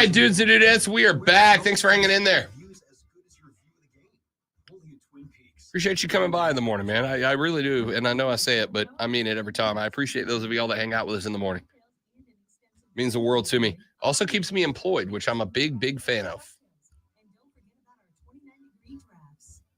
right, dudes and dudettes, we are back. Thanks for hanging in there. Appreciate you coming by in the morning, man. I really do. And I know I say it, but I mean it every time. I appreciate those of y'all that hang out with us in the morning. It means the world to me. Also keeps me employed, which I'm a big, big fan of.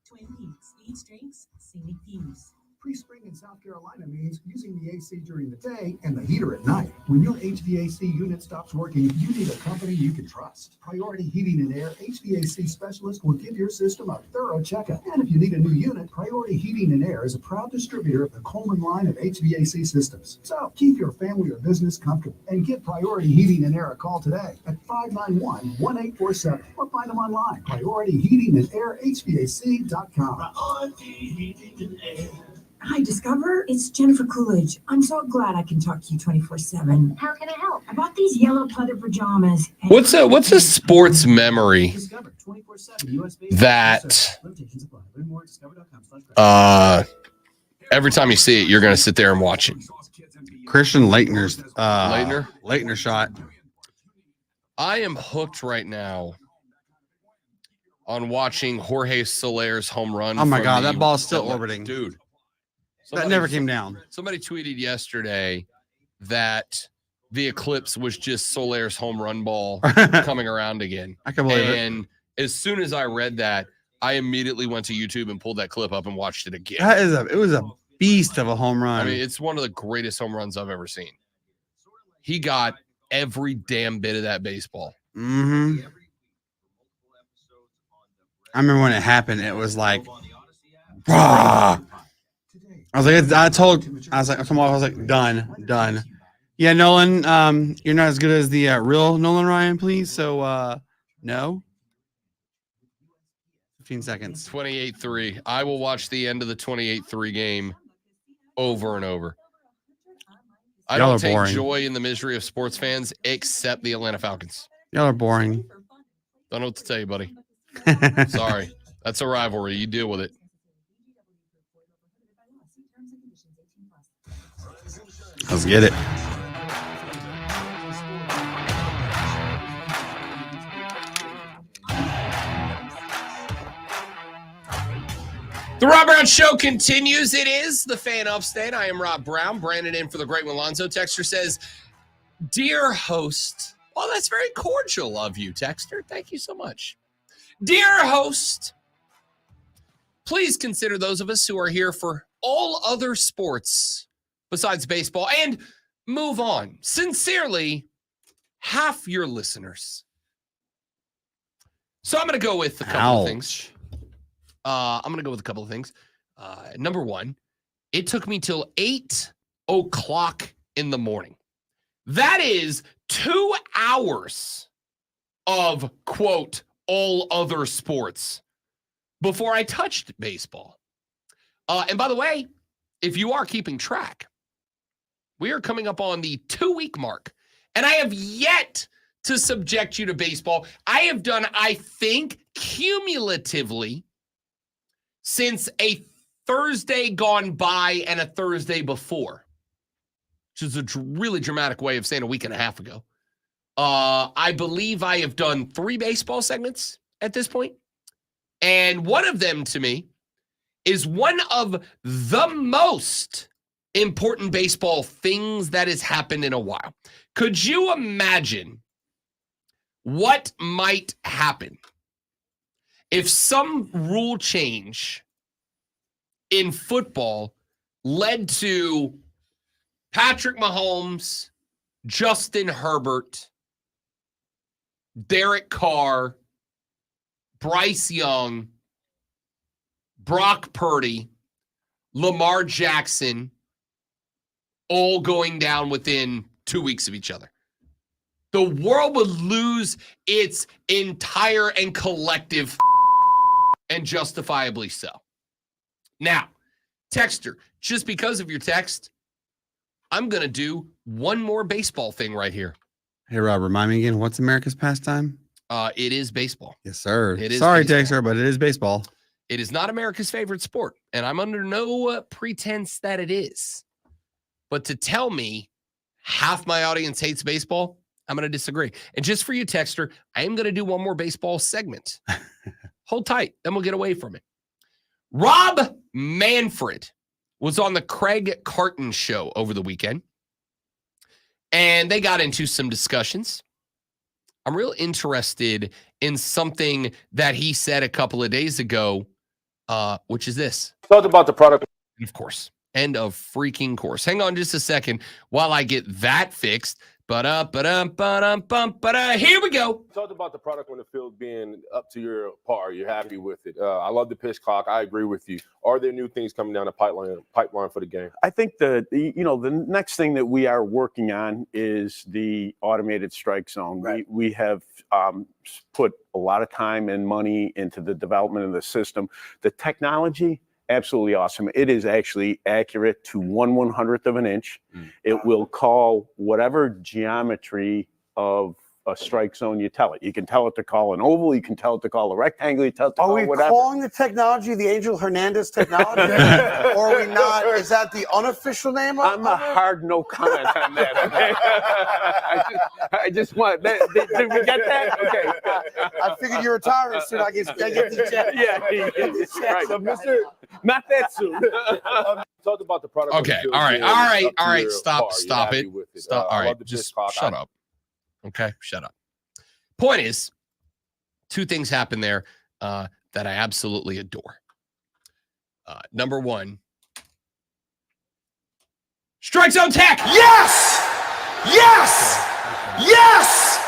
Twin Peaks, Beach Drinks, Scenic Views. Pre-spring in South Carolina means using the AC during the day and the heater at night. When your HVAC unit stops working, you need a company you can trust. Priority Heating and Air HVAC specialist will give your system a thorough checkup. And if you need a new unit, Priority Heating and Air is a proud distributor of the Coleman line of HVAC systems. So keep your family or business comfortable and give Priority Heating and Air a call today at 591-1847 or find them online, PriorityHeatingandAirHVAC.com. Hi, Discover. It's Jennifer Coolidge. I'm so glad I can talk to you 24/7. How can I help? I bought these yellow pleather pajamas. and- What's a sports memory that every time you see it, you're going to sit there and watch it? Christian Leitner's Leitner? Leitner shot. I am hooked right now on watching Jorge Soler's home run. Oh my from God, the- that ball's still orbiting. Dude. That never came down. Somebody tweeted yesterday that the eclipse was just Soler's home run ball coming around again. I can believe it. And as soon as I read that, I immediately went to YouTube and pulled that clip up and watched it again. It was a beast of a home run. I mean, it's one of the greatest home runs I've ever seen. He got every damn bit of that baseball. Mm-hmm. I remember when it happened, it was like, rah! I was like, done. Yeah, Nolan, you're not as good as the real Nolan Ryan, please. So, no. 15 seconds. 28-3. I will watch the end of the 28-3 game over and over. I Y'all don't are take boring. joy in the misery of sports fans except the Atlanta Falcons. Y'all are boring. Don't know what to tell you, buddy. Sorry. That's a rivalry. You deal with it. Let's get it. The Rob Brown Show continues. It is the Fan Upstate. I am Rob Brown. Brandon in for the Great One Lonzo. Texter says, "Dear host," well, that's very cordial of you, Texter. Thank you so much. "Dear host, please consider those of us who are here for all other sports besides baseball and move on. Sincerely, half your listeners." So I'm going to go with a couple of things. Number one, it took me till 8 o'clock in the morning. That is 2 hours of, quote, all other sports before I touched baseball. And by the way, if you are keeping track, we are coming up on the 2-week mark, and I have yet to subject you to baseball. I have done, I think, cumulatively, since a Thursday gone by and a Thursday before, which is a really dramatic way of saying a week and a half ago. I believe I have done 3 baseball segments at this point. And one of them, to me, is one of the most important baseball things that has happened in a while. Could you imagine what might happen if some rule change in football led to Patrick Mahomes, Justin Herbert, Derek Carr, Bryce Young, Brock Purdy, Lamar Jackson, all going down within 2 weeks of each other? The world would lose its entire and collective, and justifiably so. Now, Texter, just because of your text, I'm going to do one more baseball thing right here. Hey, Rob, remind me again, what's America's pastime? It is baseball. Yes, sir. It is Sorry, baseball. Texter, but it is baseball. It is not America's favorite sport, and I'm under no pretense that it is. But to tell me half my audience hates baseball, I'm going to disagree. And just for you, Texter, I am going to do one more baseball segment. Hold tight, then we'll get away from it. Rob Manfred was on the Craig Carton show over the weekend, and they got into some discussions. I'm real interested in something that he said a couple of days ago, which is this. Talked about the product. Of course. End of freaking course. Hang on just a second while I get that fixed. Here we go. Talked about the product on the field being up to your par. You're happy with it. I love the pitch clock. I agree with you. Are there new things coming down the pipeline for the game? I think the next thing that we are working on is the automated strike zone. Right. We have put a lot of time and money into the development of the system. The technology, absolutely awesome. It is actually accurate to 1/100th of an inch. It will call whatever geometry of a strike zone you tell it. You can tell it to call an oval. You can tell it to call a rectangle. You tell it to Are call we whatever. calling the technology the Angel Hernandez technology? Or are we not? Is that the unofficial name of I'm a hard no comment on that. Okay? I just want. Did we get that? Okay. I figured you were retiring soon. I get the check. Yeah. Right. So, Mr. Not that soon. Talked about the product. on the Okay. field All right. being All right. up to All right. your Stop. par. You're Stop happy it. with it. Stop. I All love right. the pitch Just clock. shut up. Okay. Shut up. Point is, two things happen there that I absolutely adore. Number one, strike zone tech. Yes! Yes! Yes!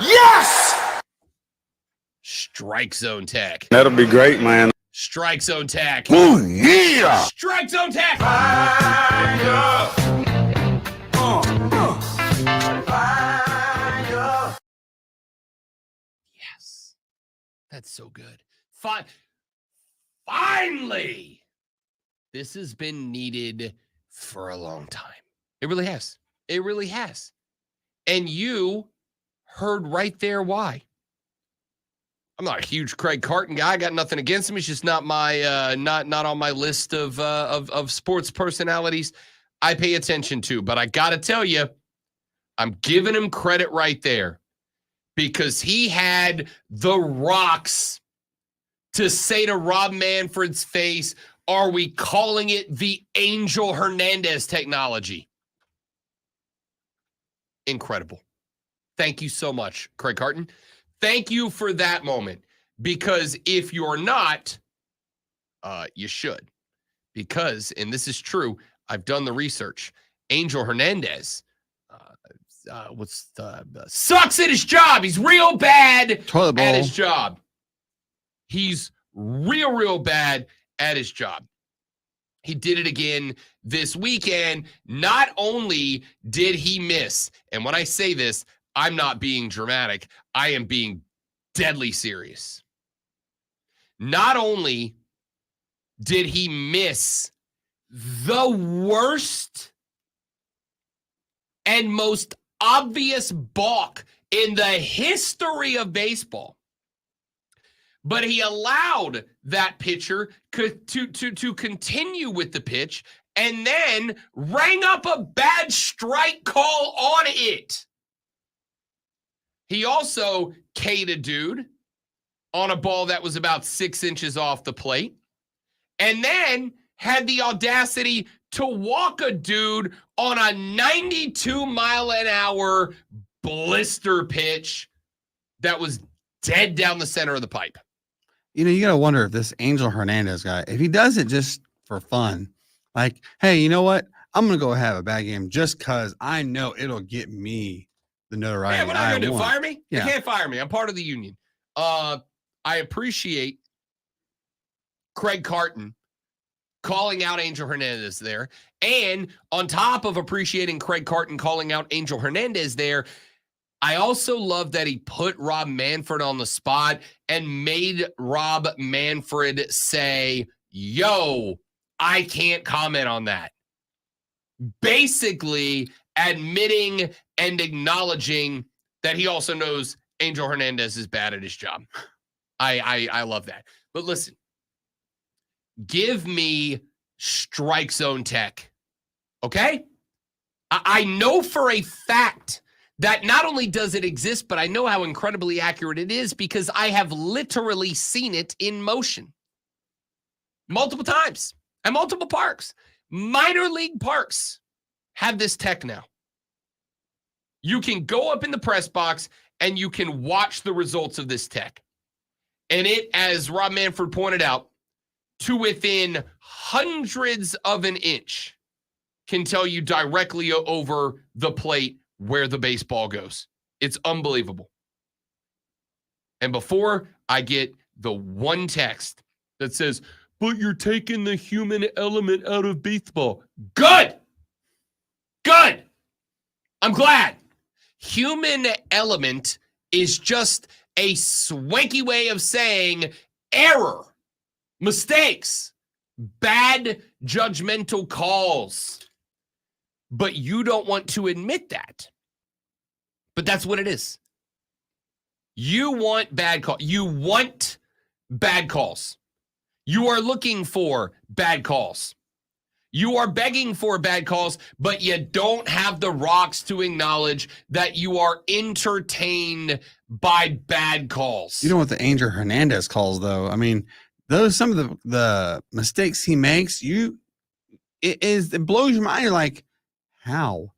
Yes! Strike zone tech. That'll be great, man. Strike zone tech. Oh, yeah! Strike zone tech. Yes. That's so good. Finally. This has been needed for a long time. It really has. It really has. And you heard right there why. I'm not a huge Craig Carton guy. I got nothing against him. He's just not my not on my list of sports personalities I pay attention to. But I got to tell you, I'm giving him credit right there because he had the rocks to say to Rob Manfred's face, are we calling it the Angel Hernandez technology? Incredible. Thank you so much, Craig Carton. Thank you for that moment, because if you're not, you should. Because, and this is true, I've done the research. Angel Hernandez sucks at his job. He's real bad Toilet at bowl. his job. He's real bad at his job. He did it again this weekend. Not only did he miss, and when I say this, I'm not being dramatic. I am being deadly serious. Not only did he miss the worst and most obvious balk in the history of baseball, but he allowed that pitcher to continue with the pitch and then rang up a bad strike call on it. He also K'd a dude on a ball that was about 6 inches off the plate, and then had the audacity to walk a dude on a 92-mile-an-hour blister pitch that was dead down the center of the pipe. You know, you got to wonder if this Angel Hernandez guy, if he does it just for fun, like, hey, you know what? I'm going to go have a bad game just because I know it'll get me the notoriety. Yeah, what are you going to do? Fire me? Yeah. You can't fire me. I'm part of the union. I appreciate Craig Carton calling out Angel Hernandez there. And on top of appreciating Craig Carton calling out Angel Hernandez there, I also love that he put Rob Manfred on the spot and made Rob Manfred say, yo, I can't comment on that. Basically admitting and acknowledging that he also knows Angel Hernandez is bad at his job. I love that. But listen, give me strike zone tech, okay? I know for a fact that not only does it exist, but I know how incredibly accurate it is because I have literally seen it in motion multiple times at multiple parks. Minor league parks have this tech now. You can go up in the press box and you can watch the results of this tech. And it, as Rob Manfred pointed out, to within hundreds of an inch can tell you directly over the plate where the baseball goes. It's unbelievable. And before I get the one text that says, but you're taking the human element out of baseball. Good. Good. I'm glad. Human element is just a swanky way of saying error, mistakes, bad judgmental calls. But you don't want to admit that. But that's what it is. You want bad calls. You want bad calls. You are looking for bad calls. You are begging for bad calls, but you don't have the rocks to acknowledge that you are entertained by bad calls. You know what the Angel Hernandez calls, though? I mean, those some of the mistakes he makes, it blows your mind. You're like, how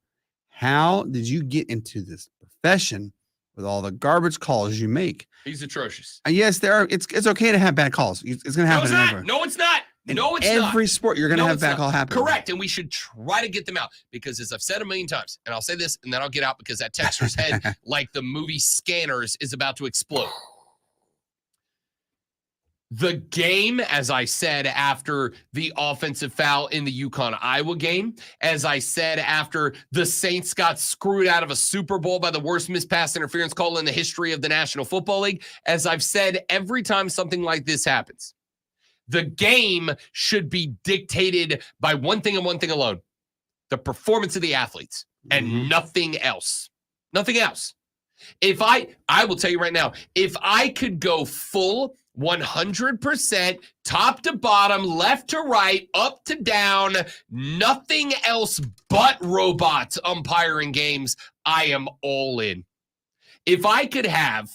did you get into this profession with all the garbage calls you make? He's atrocious. Yes, there are. It's okay to have bad calls. It's going to happen. No, it's not. No, it's not. Every sport, you're going to have bad call happen. Correct, and we should try to get them out because, as I've said a million times, and I'll say this, and then I'll get out because that texter's head, like the movie Scanners, is about to explode. The game, as I said after the offensive foul in the UConn-Iowa game, as I said after the Saints got screwed out of a Super Bowl by the worst missed pass interference call in the history of the National Football League, as I've said every time something like this happens, the game should be dictated by one thing and one thing alone, the performance of the athletes and nothing else. Nothing else. If I will tell you right now, if I could go full 100% top to bottom, left to right, up to down, nothing else but robots umpiring games, I am all in. If I could have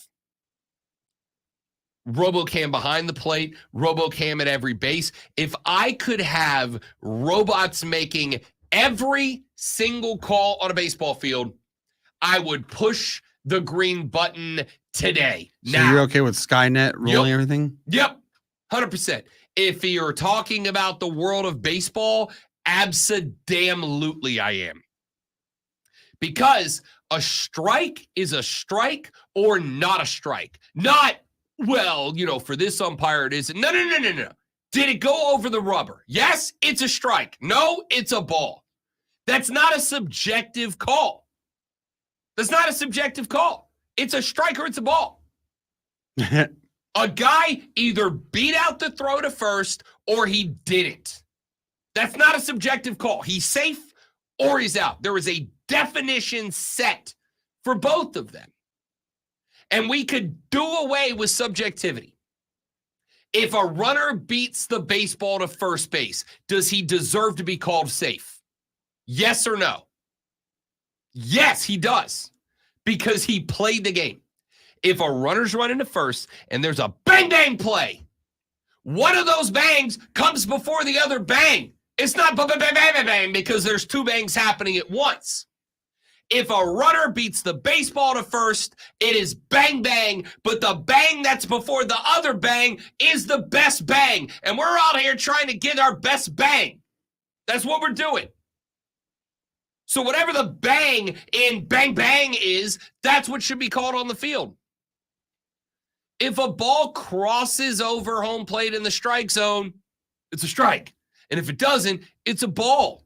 RoboCam behind the plate, RoboCam at every base, if I could have robots making every single call on a baseball field, I would push the green button today. So you're okay with Skynet ruling everything? Yep, 100%. If you're talking about the world of baseball, abso-damn-lutely I am. Because a strike is a strike or not a strike. Not, well, for this umpire it isn't. No. Did it go over the rubber? Yes, it's a strike. No, it's a ball. That's not a subjective call. That's not a subjective call. It's a strike or it's a ball. A guy either beat out the throw to first or he didn't. That's not a subjective call. He's safe or he's out. There is a definition set for both of them. And we could do away with subjectivity. If a runner beats the baseball to first base, does he deserve to be called safe? Yes or no? Yes, he does, because he played the game. If a runner's running to first and there's a bang play, one of those bangs comes before the other bang. It's not bang because there's two bangs happening at once. If a runner beats the baseball to first, it is bang, but the bang that's before the other bang is the best bang. And we're out here trying to get our best bang. That's what we're doing. So whatever the bang in bang is, that's what should be called on the field. If a ball crosses over home plate in the strike zone, it's a strike. And if it doesn't, it's a ball.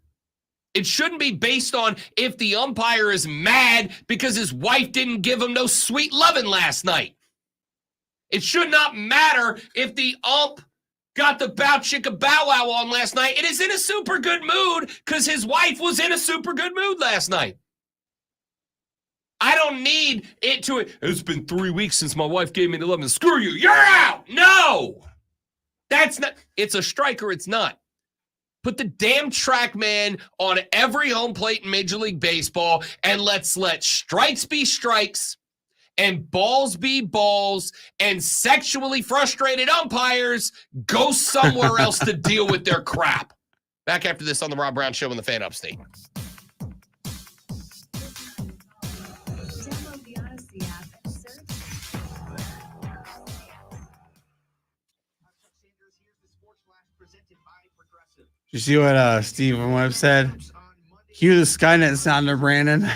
It shouldn't be based on if the umpire is mad because his wife didn't give him no sweet loving last night. It should not matter if the ump got the bow chicka bow wow on last night. It is in a super good mood because his wife was in a super good mood last night. I don't need it to, it's been 3 weeks since my wife gave me the love. Screw you, you're out. No, that's not, it's a strike or it's not. Put the damn TrackMan on every home plate in Major League Baseball and let's let strikes be strikes and balls be balls and sexually frustrated umpires go somewhere else to deal with their crap. Back after this on the Rob Brown Show in the Fan Upstate. You see what Stephen Webb said? Cue the Skynet sounder, Brandon.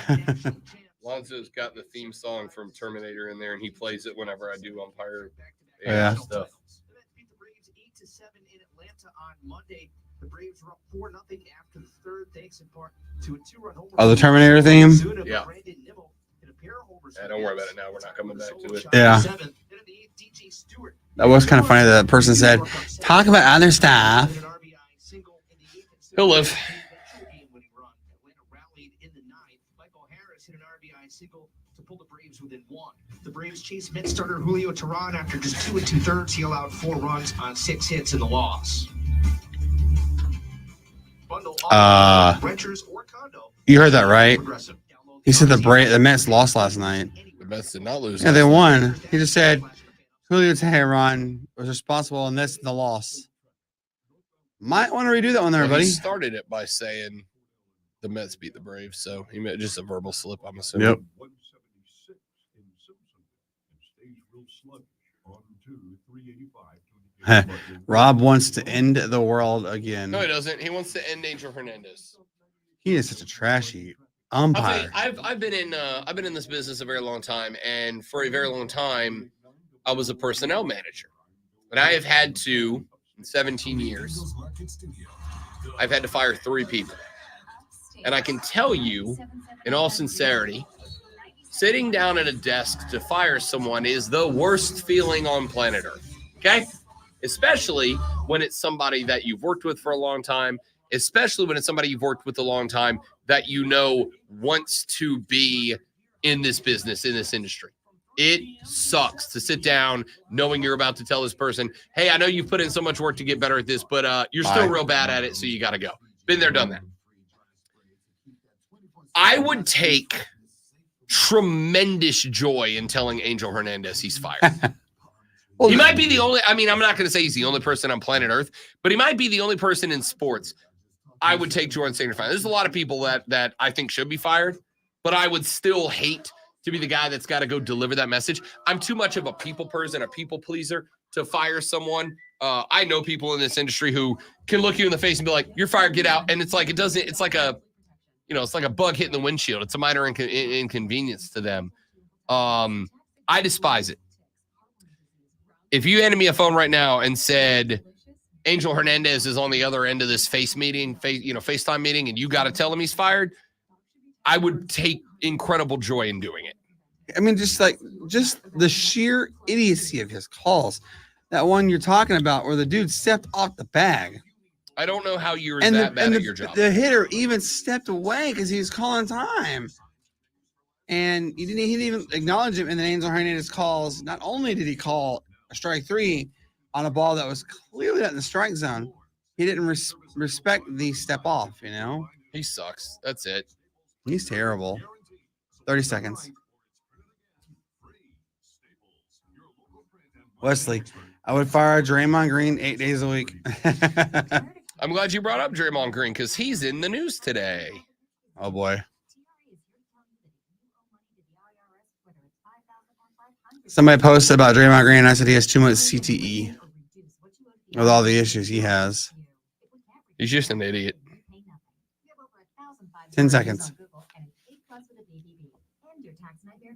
Lonzo's got the theme song from Terminator in there, and he plays it whenever I do umpire Yeah. stuff. The Braves were up 4-0 after the third, thanks in part to a 2-run homer. Oh, the Terminator theme? Yeah. Yeah, don't worry about it now. We're not coming back to it. Yeah. That was kind of funny that that person said, talk about other stuff. He'll live. The Braves chased Mets starter Julio Teheran after just 2 2/3. He allowed 4 runs on 6 hits in the loss. You heard that right? He said the Mets lost last night. The Mets did not lose. Yeah, they won. He just said Julio Teheran was responsible in this and the loss. Might want to redo that one there, Well, buddy. he started it by saying the Mets beat the Braves, so he meant just a verbal slip, I'm assuming. Yep. 176 in Simpson and stays real sluggish. On to 385. Rob wants to end the world again. No, he doesn't. He wants to end Angel Hernandez. He is such a trashy umpire. I've been in this business a very long time, and for a very long time, I was a personnel manager. And I have had to, in 17 years, I've had to fire 3 people. And I can tell you, in all sincerity, sitting down at a desk to fire someone is the worst feeling on planet Earth. Okay? Especially when it's somebody that you've worked with for a long time, especially when it's somebody you've worked with a long time that you know wants to be in this business, in this industry. It sucks to sit down knowing you're about to tell this person, hey, I know you've put in so much work to get better at this, but you're still real bad at it, so you got to go. Been there, done that. I would take tremendous joy in telling Angel Hernandez he's fired. He might be the only, I mean, I'm not going to say he's the only person on planet Earth, but he might be the only person in sports I would take joy in saying fired. There's a lot of people that I think should be fired, but I would still hate to be the guy that's got to go deliver that message. I'm too much of a people person, a people pleaser to fire someone. I know people in this industry who can look you in the face and be like, you're fired, get out. And it's like, it's like a bug hitting the windshield. It's a minor inconvenience to them. I despise it. If you handed me a phone right now and said, Angel Hernandez is on the other end of this FaceTime meeting, and you got to tell him he's fired, I would take incredible joy in doing it. I mean, just the sheer idiocy of his calls. That one you're talking about where the dude stepped off the bag. I don't know how you're that bad at your job. The hitter even stepped away because he was calling time. And he didn't even acknowledge him. And then Angel Hernandez calls. Not only did he call a strike 3 on a ball that was clearly not in the strike zone, he didn't respect the step off, you know? He sucks. That's it. He's terrible. 30 seconds. Wesley, I would fire Draymond Green 8 days a week. I'm glad you brought up Draymond Green because he's in the news today. Oh, boy. Somebody posted about Draymond Green, and I said he has too much CTE with all the issues he has. He's just an idiot. 10 seconds.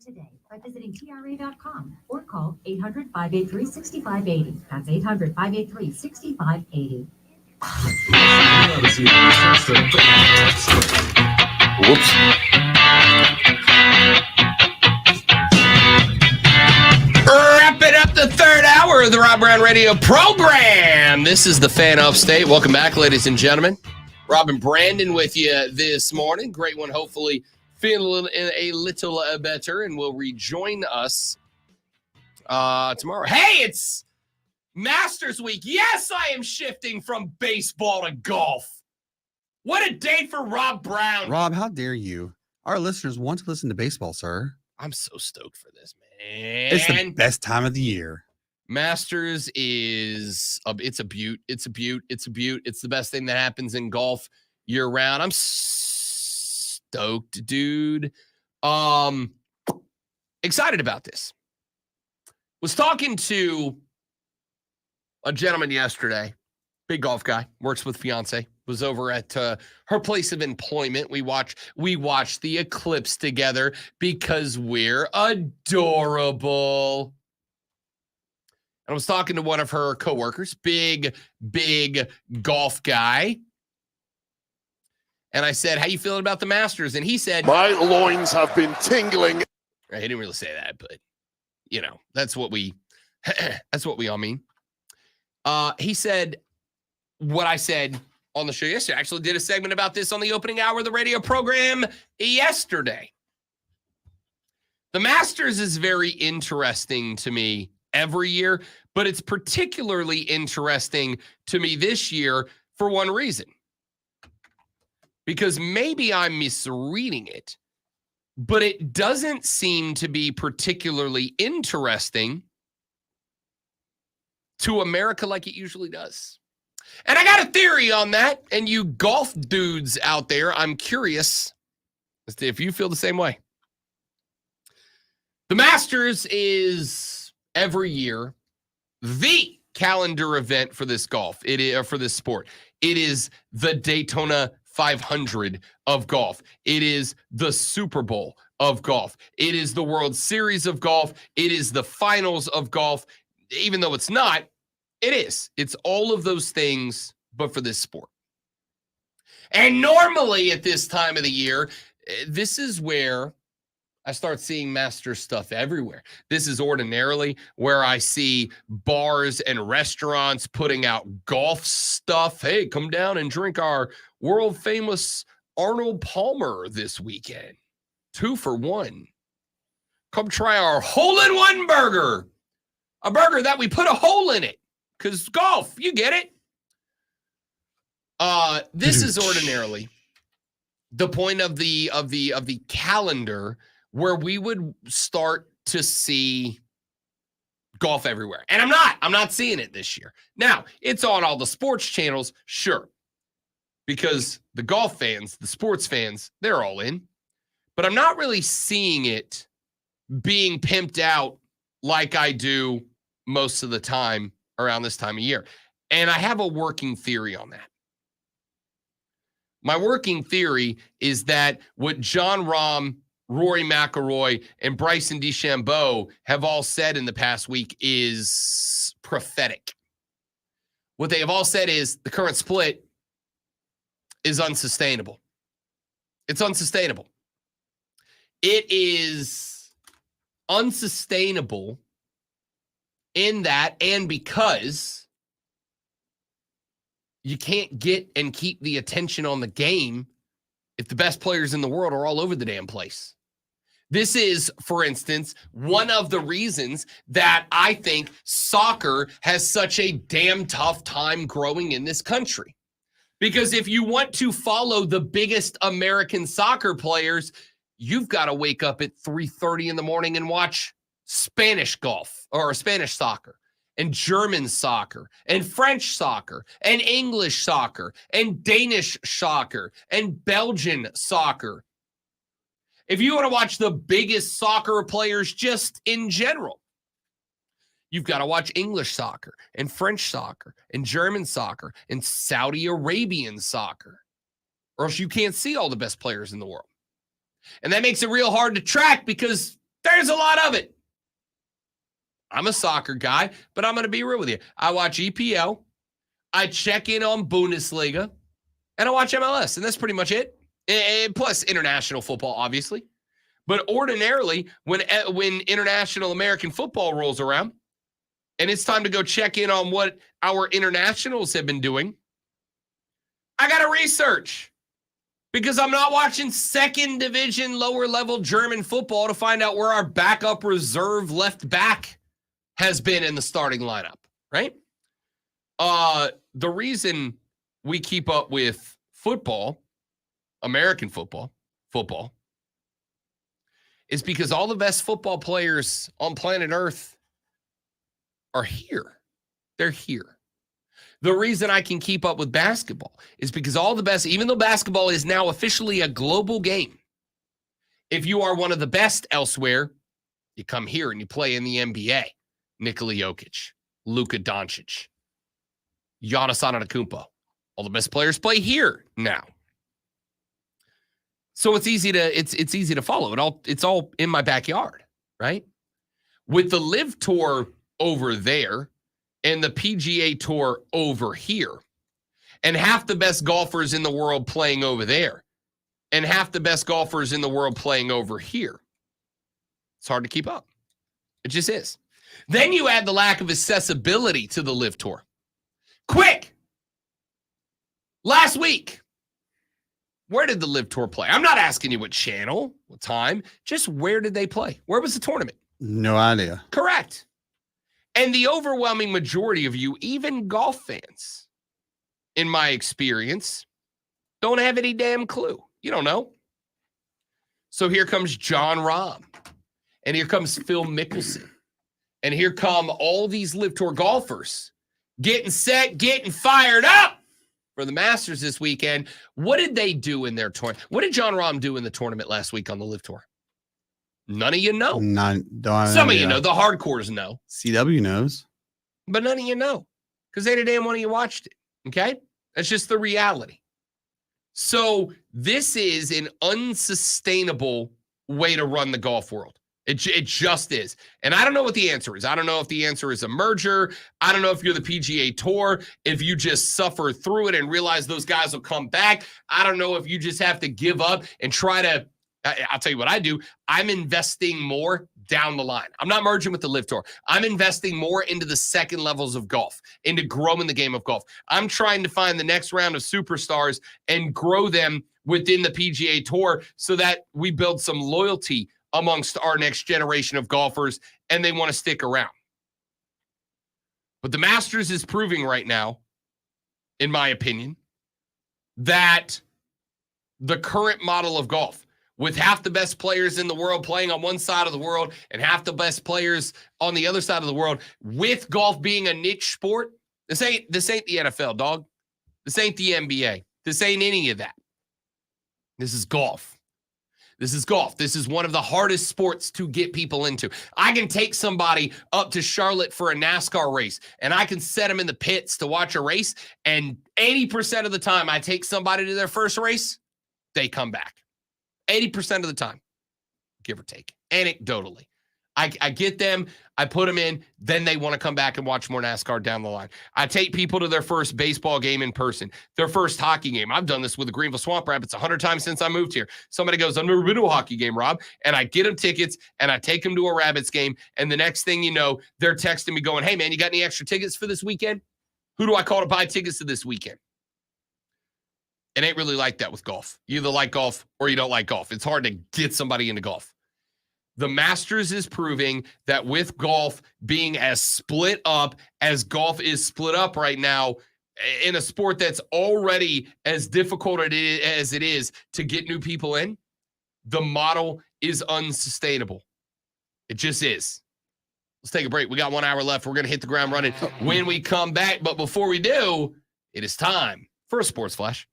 Today by visiting TRA.com or call 800-583-6580. That's 800-583-6580. Whoops. Wrapping up the third hour of the Rob Brown Radio program. This is the Fan Upstate. Welcome back, ladies and gentlemen. Rob and Brandon with you this morning. Great one, hopefully feeling a little better, and will rejoin us tomorrow. Hey, it's Masters Week. Yes, I am shifting from baseball to golf. What a day for Rob Brown. Rob, how dare you? Our listeners want to listen to baseball, sir. I'm so stoked for this, man. It's the best time of the year. Masters is it's a beaut. It's a beaut. It's a beaut. It's the best thing that happens in golf year round. I'm stoked, dude. Excited about this. Was talking to a gentleman yesterday, big golf guy, works with fiance, was over at her place of employment. We watched the eclipse together because we're adorable. And I was talking to one of her coworkers, big golf guy. And I said, how you feeling about the Masters? And he said, my loins have been tingling. He didn't really say that, but that's what we all mean. He said what I said on the show yesterday. I actually did a segment about this on the opening hour of the radio program yesterday. The Masters is very interesting to me every year, but it's particularly interesting to me this year for one reason. Because maybe I'm misreading it, but it doesn't seem to be particularly interesting to America like it usually does. And I got a theory on that, and you golf dudes out there, I'm curious as to if you feel the same way. The Masters is every year the calendar event for this golf. It is for this sport. It is the Daytona 500 of golf. It is the Super Bowl of golf. It is the World Series of golf. It is the finals of golf. Even though it's not, it is. It's all of those things, but for this sport. And normally at this time of the year, this is where I start seeing Masters stuff everywhere. This is ordinarily where I see bars and restaurants putting out golf stuff. Hey, come down and drink our world famous Arnold Palmer this weekend. 2 for $1. Come try our hole-in-one burger. A burger that we put a hole in it. Because golf, you get it. This is ordinarily the point of the calendar where we would start to see golf everywhere. And I'm not seeing it this year. Now, it's on all the sports channels, sure. Because the golf fans, the sports fans, they're all in. But I'm not really seeing it being pimped out like I do most of the time around this time of year. And I have a working theory on that. My working theory is that what Jon Rahm, Rory McIlroy, and Bryson DeChambeau have all said in the past week is prophetic. What they have all said is the current split is unsustainable. It's unsustainable. It is unsustainable in that and because you can't get and keep the attention on the game if the best players in the world are all over the damn place. This is, for instance, one of the reasons that I think soccer has such a damn tough time growing in this country. Because if you want to follow the biggest American soccer players, you've got to wake up at 3:30 in the morning and watch Spanish golf or Spanish soccer and German soccer and French soccer and English soccer and Danish soccer and Belgian soccer. If you want to watch the biggest soccer players just in general, you've got to watch English soccer and French soccer and German soccer and Saudi Arabian soccer, or else you can't see all the best players in the world. And that makes it real hard to track because there's a lot of it. I'm a soccer guy, but I'm going to be real with you. I watch EPL, I check in on Bundesliga, and I watch MLS, and that's pretty much it. And plus international football, obviously. But ordinarily, when international American football rolls around, and it's time to go check in on what our internationals have been doing, I got to research. Because I'm not watching second division, lower level German football to find out where our backup reserve left back has been in the starting lineup, right? The reason we keep up with football, American football, is because all the best football players on planet Earth are here. They're here. The reason I can keep up with basketball is because all the best, even though basketball is now officially a global game, if you are one of the best elsewhere, you come here and you play in the NBA. Nikola Jokic, Luka Doncic, Giannis Antetokounmpo. All the best players play here now. So it's easy to follow. It's all in my backyard, right? With the LIV Tour over there and the PGA Tour over here, and half the best golfers in the world playing over there, and half the best golfers in the world playing over here, it's hard to keep up. It just is. Then you add the lack of accessibility to the LIV Tour. Quick! Last week, where did the LIV Tour play? I'm not asking you what channel, what time, just where did they play? Where was the tournament? No idea. Correct. And the overwhelming majority of you, even golf fans, in my experience, don't have any damn clue. You don't know. So here comes Jon Rahm, and here comes Phil Mickelson, and here come all these LIV Tour golfers getting set, getting fired up for the Masters this weekend. What did they do in their tournament? What did Jon Rahm do in the tournament last week on the LIV Tour? None of you know. Some of you know. The hardcores know. CW knows. But none of you know because they damn one of you watched it. Okay? That's just the reality. So this is an unsustainable way to run the golf world. It just is. And I don't know what the answer is. I don't know if the answer is a merger. I don't know if you're the PGA Tour, if you just suffer through it and realize those guys will come back. I don't know if you just have to give up and try to, I'll tell you what I do. I'm investing more down the line. I'm not merging with the LIV Tour. I'm investing more into the second levels of golf, into growing the game of golf. I'm trying to find the next round of superstars and grow them within the PGA Tour so that we build some loyalty amongst our next generation of golfers, and they want to stick around. But the Masters is proving right now, in my opinion, that the current model of golf, with half the best players in the world playing on one side of the world and half the best players on the other side of the world, with golf being a niche sport, this ain't the NFL, dog. This ain't the NBA. This ain't any of that. This is golf. This is golf. This is one of the hardest sports to get people into. I can take somebody up to Charlotte for a NASCAR race, and I can set them in the pits to watch a race, and 80% of the time I take somebody to their first race, they come back. 80% of the time, give or take, anecdotally. I get them, I put them in, then they want to come back and watch more NASCAR down the line. I take people to their first baseball game in person, their first hockey game. I've done this with the Greenville Swamp Rabbits 100 times since I moved here. Somebody goes, I've never been to a hockey game, Rob. And I get them tickets, and I take them to a Rabbits game, and the next thing you know, they're texting me going, hey, man, you got any extra tickets for this weekend? Who do I call to buy tickets to this weekend? It ain't really like that with golf. You either like golf or you don't like golf. It's hard to get somebody into golf. The Masters is proving that with golf being as split up as golf is split up right now, in a sport that's already as difficult as it is to get new people in, the model is unsustainable. It just is. Let's take a break. We got 1 hour left. We're going to hit the ground running when we come back. But before we do, it is time for a Sports Flash.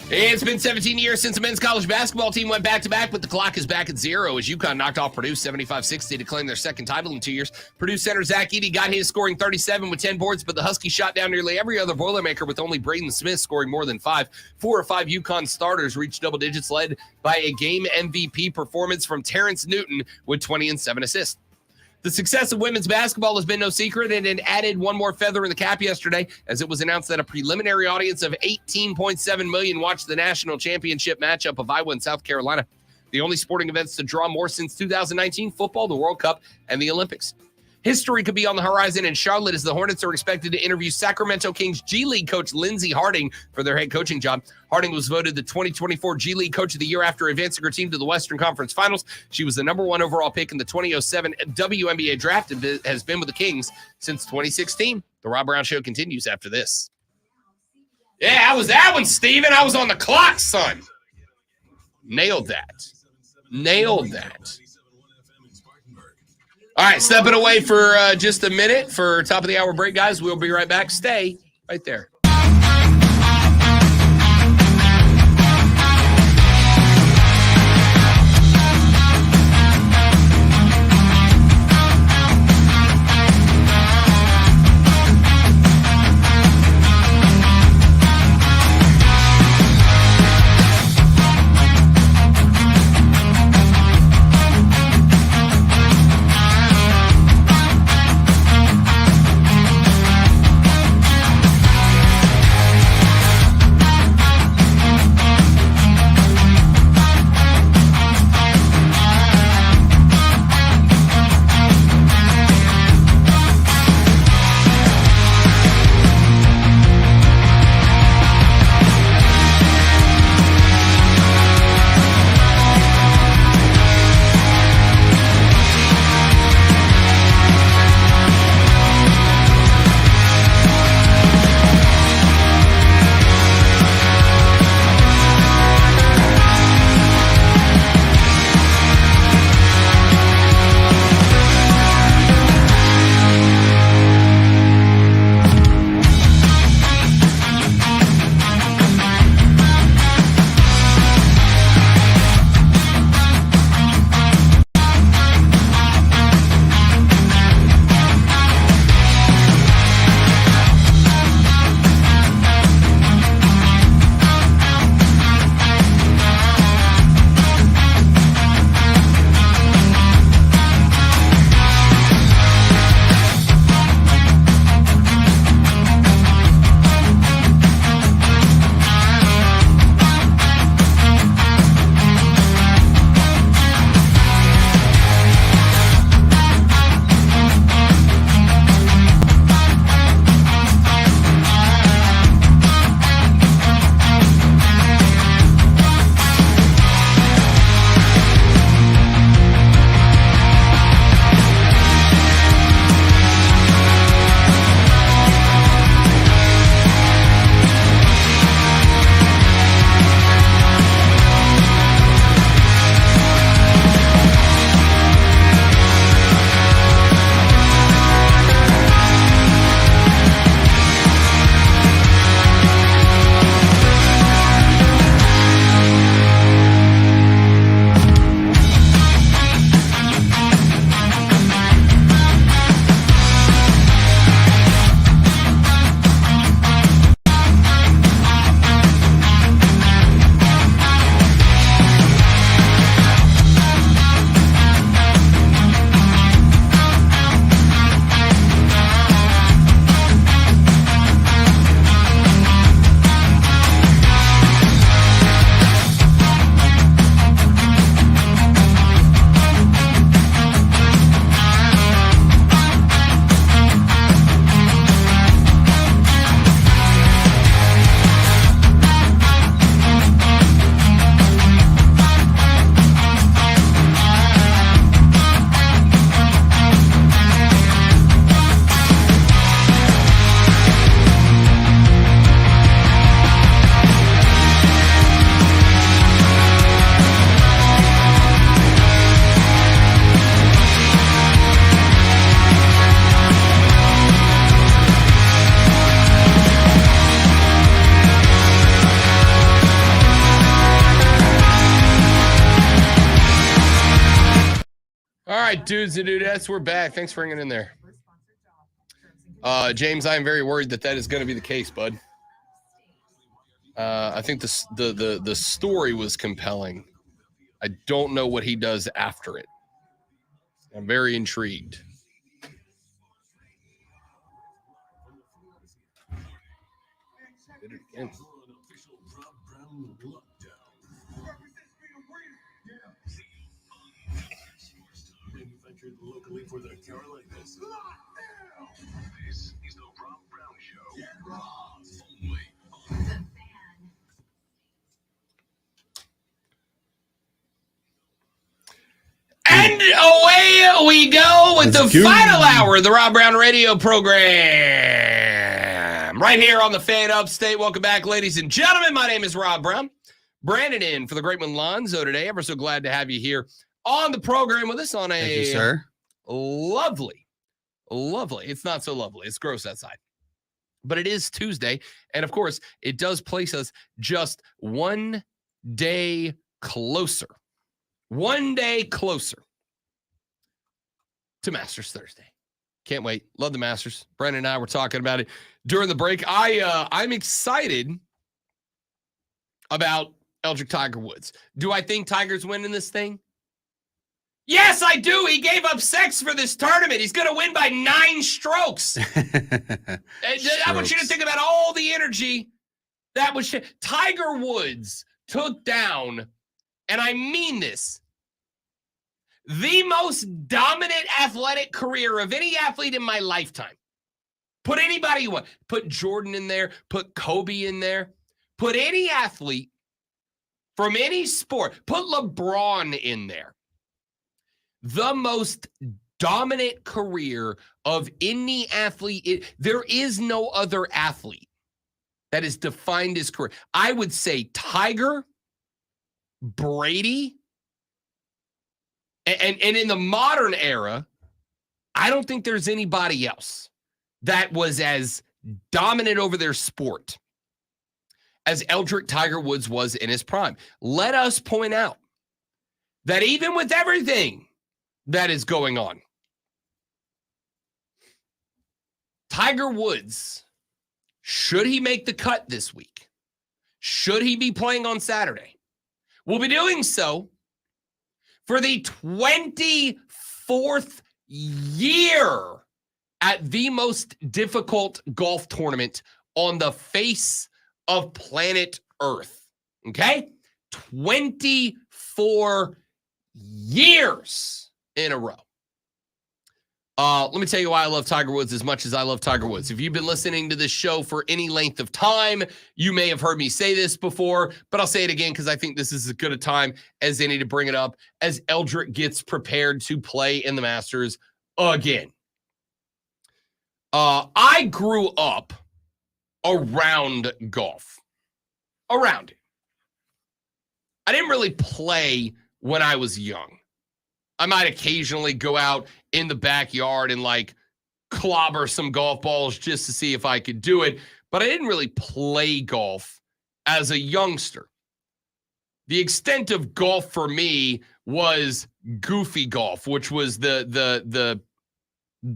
It's been 17 years since the men's college basketball team went back-to-back, but the clock is back at zero as UConn knocked off Purdue 75-60 to claim their second title in 2 years. Purdue center Zach Edey got his, scoring 37 with 10 boards, but the Huskies shot down nearly every other Boilermaker with only Braden Smith scoring more than 5. 4 or 5 UConn starters reached double digits, led by a game MVP performance from Terrence Newton with 20 and 7 assists. The success of women's basketball has been no secret, and it added one more feather in the cap yesterday as it was announced that a preliminary audience of 18.7 million watched the national championship matchup of Iowa and South Carolina, the only sporting events to draw more since 2019 football, the World Cup, and the Olympics. History could be on the horizon in Charlotte as the Hornets are expected to interview Sacramento Kings G League coach Lindsey Harding for their head coaching job. Harding was voted the 2024 G League Coach of the Year after advancing her team to the Western Conference Finals. She was the number 1 overall pick in the 2007 WNBA draft and has been with the Kings since 2016. The Rob Brown Show continues after this. Yeah, how was that one, Steven? I was on the clock, son. Nailed that. Nailed that. All right, stepping away for just a minute for top of the hour break, guys. We'll be right back. Stay right there. right, dudes and dudettes, we're back. Thanks for hanging in there. James, I am very worried that is going to be the case, bud. I think the story was compelling. I don't know what he does after it. I'm very intrigued. Did it again. Manufactured locally for the Carolinas. This is the Rob Brown Show. Get Rob. Only on the Fan. And away we go with the final hour of the Rob Brown Radio program. Right here on the Fan Upstate. Welcome back, ladies and gentlemen. My name is Rob Brown. Brandon in for the great one Lonzo today. Ever so glad to have you here on the program with us on a Thank you, sir. lovely, it's not so lovely. It's gross outside. But it is Tuesday. And of course, it does place us just one day closer. One day closer to Masters Thursday. Can't wait. Love the Masters. Brandon and I were talking about it during the break. I'm excited about Eldrick Tiger Woods. Do I think Tiger's winning this thing? Yes, I do. He gave up 6 for this tournament. He's going to win by 9 strokes. I want you to think about all the energy that was. Tiger Woods took down, and I mean this, the most dominant athletic career of any athlete in my lifetime. Put anybody you want. Put Jordan in there. Put Kobe in there. Put any athlete from any sport. Put LeBron in there. The most dominant career of any athlete. There is no other athlete that has defined his career. I would say Tiger, Brady, and in the modern era, I don't think there's anybody else that was as dominant over their sport as Eldrick Tiger Woods was in his prime. Let us point out that even with everything that is going on, Tiger Woods, should he make the cut this week, should he be playing on Saturday, will be doing so for the 24th year at the most difficult golf tournament on the face of planet Earth. Okay? 24 years in a row. Let me tell you why I love Tiger Woods as much as I love Tiger Woods. If you've been listening to this show for any length of time, you may have heard me say this before, but I'll say it again because I think this is as good a time as any to bring it up as Eldrick gets prepared to play in the Masters again. I grew up around golf. Around it. I didn't really play when I was young. I might occasionally go out in the backyard and like clobber some golf balls just to see if I could do it, but I didn't really play golf as a youngster. The extent of golf for me was goofy golf, which was the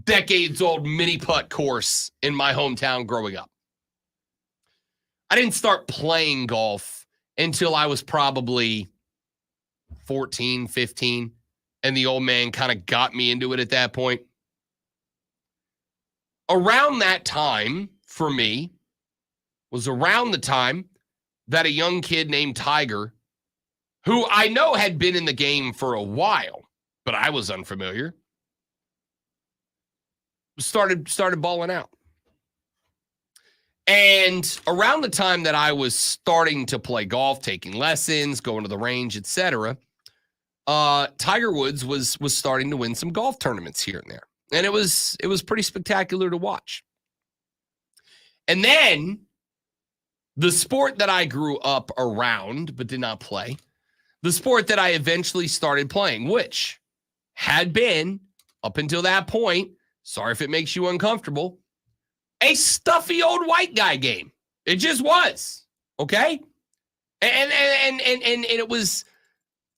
decades-old mini putt course in my hometown growing up. I didn't start playing golf until I was probably 14, 15. And the old man kind of got me into it at that point. Around that time, for me, was around the time that a young kid named Tiger, who I know had been in the game for a while, but I was unfamiliar, started balling out. And around the time that I was starting to play golf, taking lessons, going to the range, etc., Tiger Woods was starting to win some golf tournaments here and there. And it was pretty spectacular to watch. And then the sport that I grew up around but did not play, the sport that I eventually started playing, which had been, up until that point, sorry if it makes you uncomfortable, a stuffy old white guy game. It just was, okay? And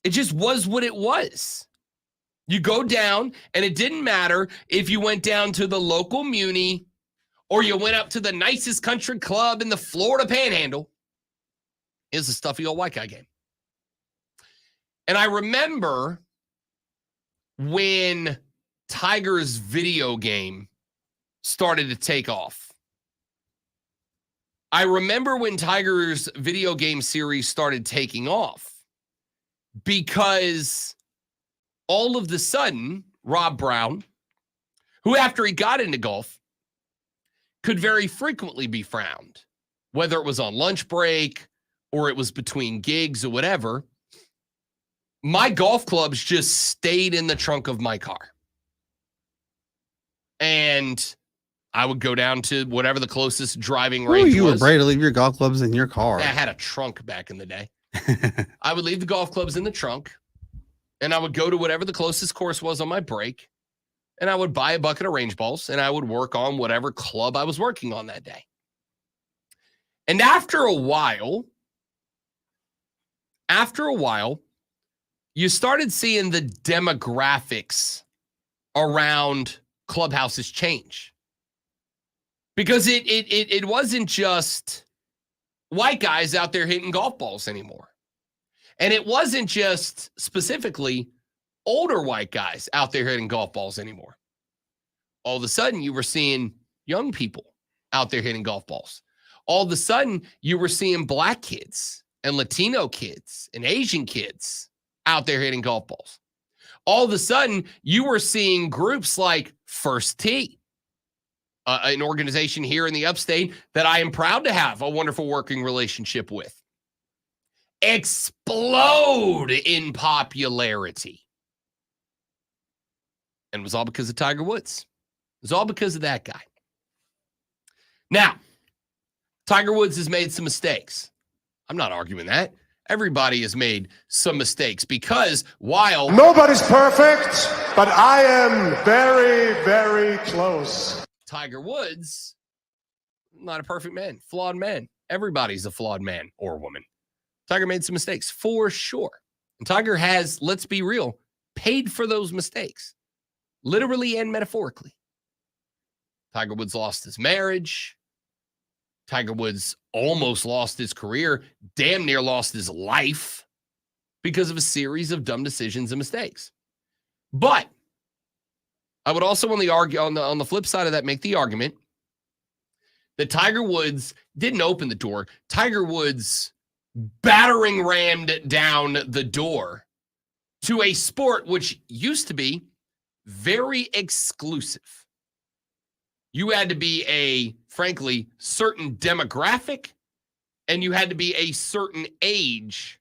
it just was what it was. You go down, and it didn't matter if you went down to the local Muni or you went up to the nicest country club in the Florida Panhandle. It was a stuffy old white guy game. And I remember when Tiger's video game started to take off. I remember when Tiger's video game series started taking off because all of the sudden, Rob Brown, who after he got into golf, could very frequently be frowned, whether it was on lunch break or it was between gigs or whatever. My golf clubs just stayed in the trunk of my car. And I would go down to whatever the closest driving range You was. were brave to leave your golf clubs in your car. I had a trunk back in the day. I would leave the golf clubs in the trunk, and I would go to whatever the closest course was on my break, and I would buy a bucket of range balls, and I would work on whatever club I was working on that day. And after a while, you started seeing the demographics around clubhouses change. Because it wasn't just white guys out there hitting golf balls anymore. And it wasn't just specifically older white guys out there hitting golf balls anymore. All of a sudden, you were seeing young people out there hitting golf balls. All of a sudden, you were seeing black kids and Latino kids and Asian kids out there hitting golf balls. All of a sudden, you were seeing groups like First Tee, an organization here in the upstate that I am proud to have a wonderful working relationship with, explode in popularity. And it was all because of Tiger Woods. It was all because of that guy. Now, Tiger Woods has made some mistakes. I'm not arguing that. Everybody has made some mistakes because while nobody's perfect, but I am very, very close. Tiger Woods, not a perfect man, flawed man. Everybody's a flawed man or woman. Tiger made some mistakes for sure. And Tiger has, let's be real, paid for those mistakes, literally and metaphorically. Tiger Woods lost his marriage. Tiger Woods almost lost his career, damn near lost his life because of a series of dumb decisions and mistakes. But I would also on the flip side of that make the argument that Tiger Woods didn't open the door. Tiger Woods battering rammed down the door to a sport which used to be very exclusive. You had to be a, frankly, certain demographic, and you had to be a certain age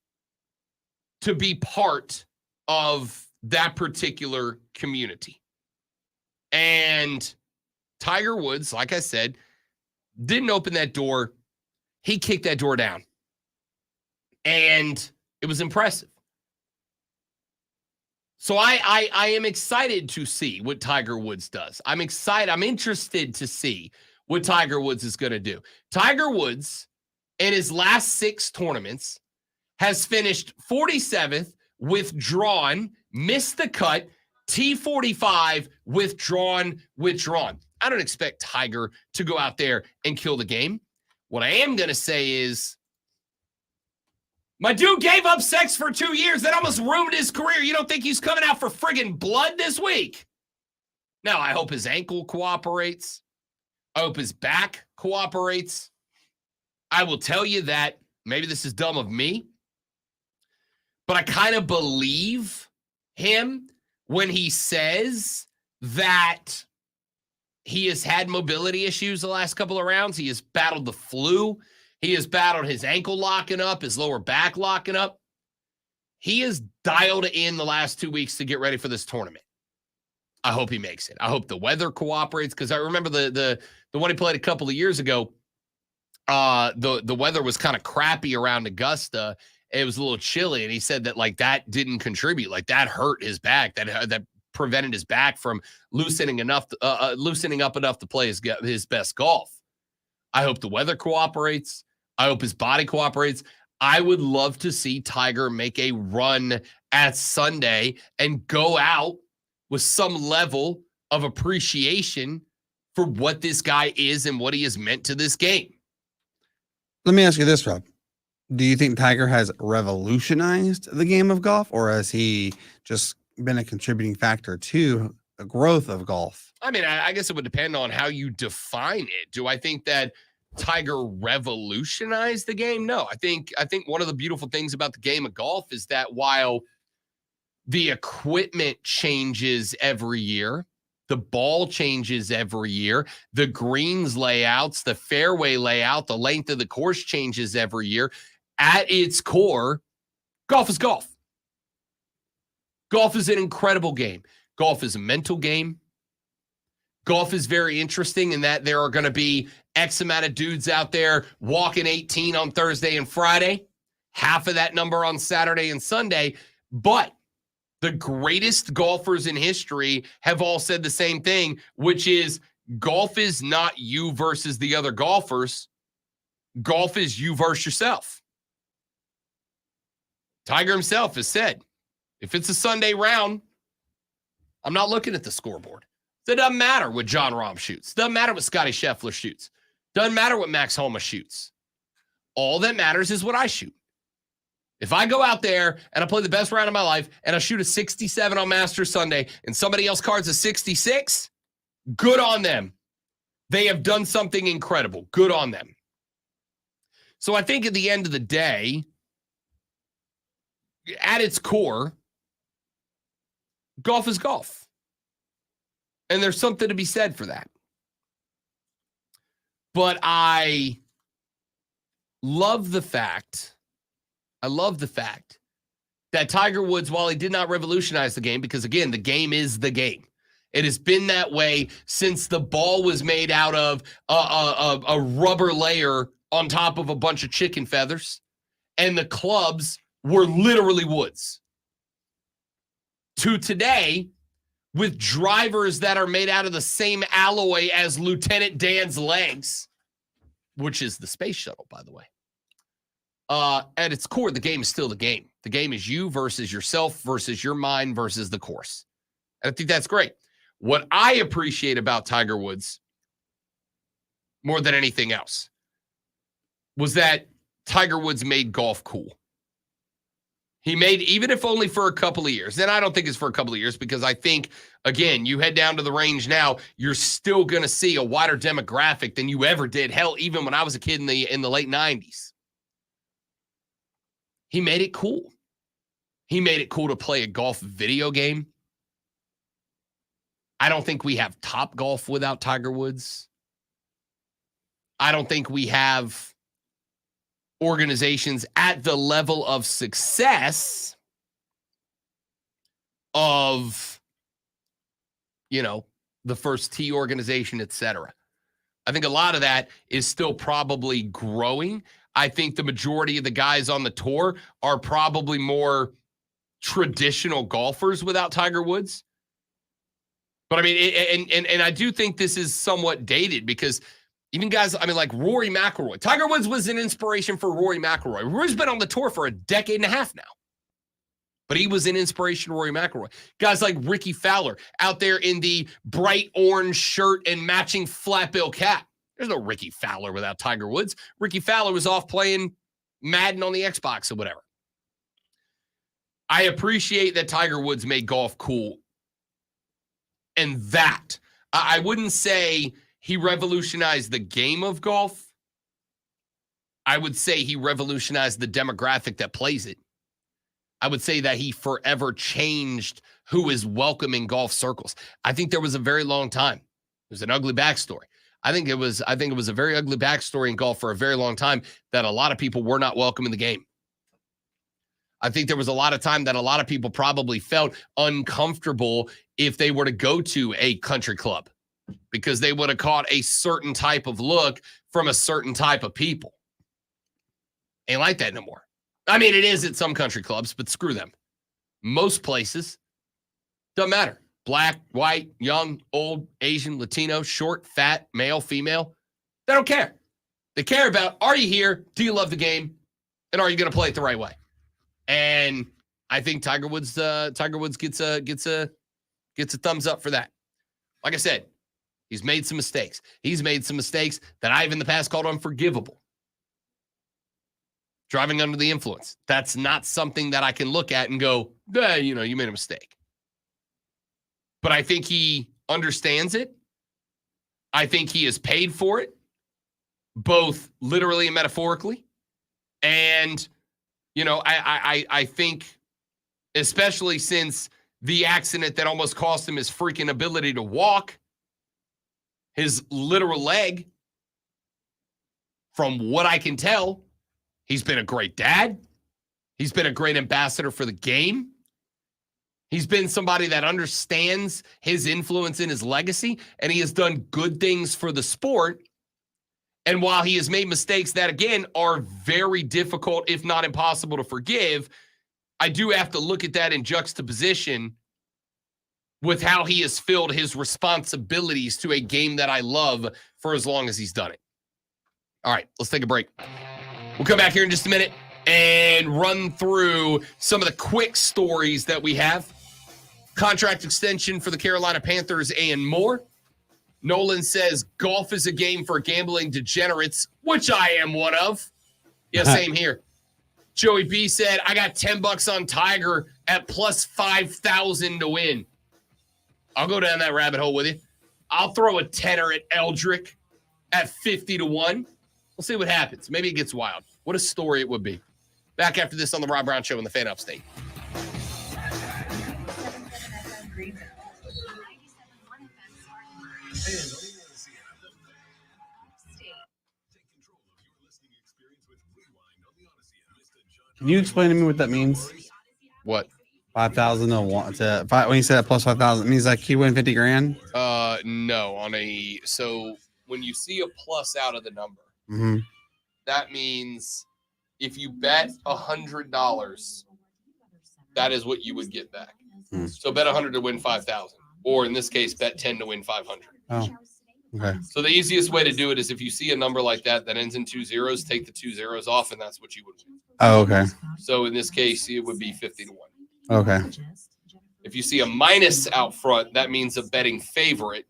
to be part of that particular community. And Tiger Woods, like I said, didn't open that door. He kicked that door down. And it was impressive. So I am excited to see what Tiger Woods does. I'm excited. I'm interested to see what Tiger Woods is going to do. Tiger Woods, in his last 6 tournaments, has finished 47th, withdrawn, missed the cut, T45, withdrawn. I don't expect Tiger to go out there and kill the game. What I am going to say is, my dude gave up sex for 2 years. That almost ruined his career. You don't think he's coming out for friggin' blood this week? Now, I hope his ankle cooperates. I hope his back cooperates. I will tell you that, maybe this is dumb of me, but I kind of believe him when he says that he has had mobility issues the last couple of rounds. He has battled the flu. He has battled his ankle locking up, his lower back locking up. He has dialed in the last 2 weeks to get ready for this tournament. I hope he makes it. I hope the weather cooperates, because I remember the one he played a couple of years ago, the weather was kind of crappy around Augusta. It was a little chilly, and he said that like that didn't contribute, like that hurt his back, that prevented his back from loosening up enough to play his best golf. I hope the weather cooperates. I hope his body cooperates. I would love to see Tiger make a run at Sunday and go out with some level of appreciation for what this guy is and what he has meant to this game. Let me ask you this, Rob. Do you think Tiger has revolutionized the game of golf, or has he just been a contributing factor to the growth of golf? I mean, I guess it would depend on how you define it. Do I think that Tiger revolutionized the game? No. I think one of the beautiful things about the game of golf is that while the equipment changes every year, the ball changes every year, the greens layouts, the fairway layout, the length of the course changes every year. At its core, golf is golf. Golf is an incredible game. Golf is a mental game. Golf is very interesting in that there are going to be X amount of dudes out there walking 18 on Thursday and Friday, half of that number on Saturday and Sunday. But the greatest golfers in history have all said the same thing, which is golf is not you versus the other golfers. Golf is you versus yourself. Tiger himself has said, if it's a Sunday round, I'm not looking at the scoreboard. It doesn't matter what John Rahm shoots. Doesn't matter what Scotty Scheffler shoots. Doesn't matter what Max Homa shoots. All that matters is what I shoot. If I go out there and I play the best round of my life and I shoot a 67 on Masters Sunday and somebody else cards a 66, good on them. They have done something incredible. Good on them. So I think at the end of the day, at its core, golf is golf. And there's something to be said for that. But I love the fact that Tiger Woods, while he did not revolutionize the game, because again, the game is the game. It has been that way since the ball was made out of a rubber layer on top of a bunch of chicken feathers, and the clubs were literally woods. To today, with drivers that are made out of the same alloy as Lieutenant Dan's legs, which is the space shuttle, by the way. At its core, the game is still the game. The game is you versus yourself versus your mind versus the course. And I think that's great. What I appreciate about Tiger Woods more than anything else was that Tiger Woods made golf cool. He made, even if only for a couple of years, and I don't think it's for a couple of years because I think, again, you head down to the range now, you're still going to see a wider demographic than you ever did. Hell, even when I was a kid in the late 90s. He made it cool. He made it cool to play a golf video game. I don't think we have Top Golf without Tiger Woods. I don't think we have organizations at the level of success of, the First Tee organization, etc. I think a lot of that is still probably growing. I think the majority of the guys on the tour are probably more traditional golfers without Tiger Woods. But I mean, and I do think this is somewhat dated because even guys, like Rory McIlroy. Tiger Woods was an inspiration for Rory McIlroy. Rory's been on the tour for a decade and a half now. But he was an inspiration to Rory McIlroy. Guys like Ricky Fowler out there in the bright orange shirt and matching flat bill cap. There's no Ricky Fowler without Tiger Woods. Ricky Fowler was off playing Madden on the Xbox or whatever. I appreciate that Tiger Woods made golf cool. And that, I wouldn't say he revolutionized the game of golf. I would say he revolutionized the demographic that plays it. I would say that he forever changed who is welcome in golf circles. I think there was a very long time. There's an ugly backstory. I think it was a very ugly backstory in golf for a very long time that a lot of people were not welcome in the game. I think there was a lot of time that a lot of people probably felt uncomfortable if they were to go to a country club because they would have caught a certain type of look from a certain type of people. Ain't like that no more. I mean, it is at some country clubs, but screw them. Most places, doesn't matter. Black, white, young, old, Asian, Latino, short, fat, male, female. They don't care. They care about, are you here? Do you love the game? And are you going to play it the right way? And I think Tiger Woods gets a Gets a thumbs up for that. Like I said, he's made some mistakes. He's made some mistakes that I've in the past called unforgivable. Driving under the influence. That's not something that I can look at and go, you made a mistake. But I think he understands it. I think he is paid for it, both literally and metaphorically. And, I think, especially since the accident that almost cost him his freaking ability to walk, his literal leg, from what I can tell, he's been a great dad. He's been a great ambassador for the game. He's been somebody that understands his influence and his legacy, and he has done good things for the sport. And while he has made mistakes that, again, are very difficult, if not impossible to forgive, I do have to look at that in juxtaposition with how he has filled his responsibilities to a game that I love for as long as he's done it. All right, let's take a break. We'll come back here in just a minute and run through some of the quick stories that we have. Contract extension for the Carolina Panthers and more. Nolan says golf is a game for gambling degenerates, which I am one of. Yeah, same here. Joey B said, I got $10 on Tiger at plus 5,000 to win. I'll go down that rabbit hole with you. I'll throw a tenner at Eldrick at 50 to 1. We'll see what happens. Maybe it gets wild. What a story it would be. Back after this on the Rob Brown Show in the Fan Upstate. Can you explain to me what that means? What? 5,000 to 1 to 5. When you said plus 5,000, it means like he win 50 grand. No. So when you see a plus out of the number, that means if you bet $100, that is what you would get back. So bet 100 to win 5,000, or in this case, bet 10 to win 500. Oh, okay. So the easiest way to do it is if you see a number like that ends in 2 zeros, take the 2 zeros off, and that's what you would win. Oh, okay. So in this case, it would be 50 to 1. Okay. If you see a minus out front, that means a betting favorite,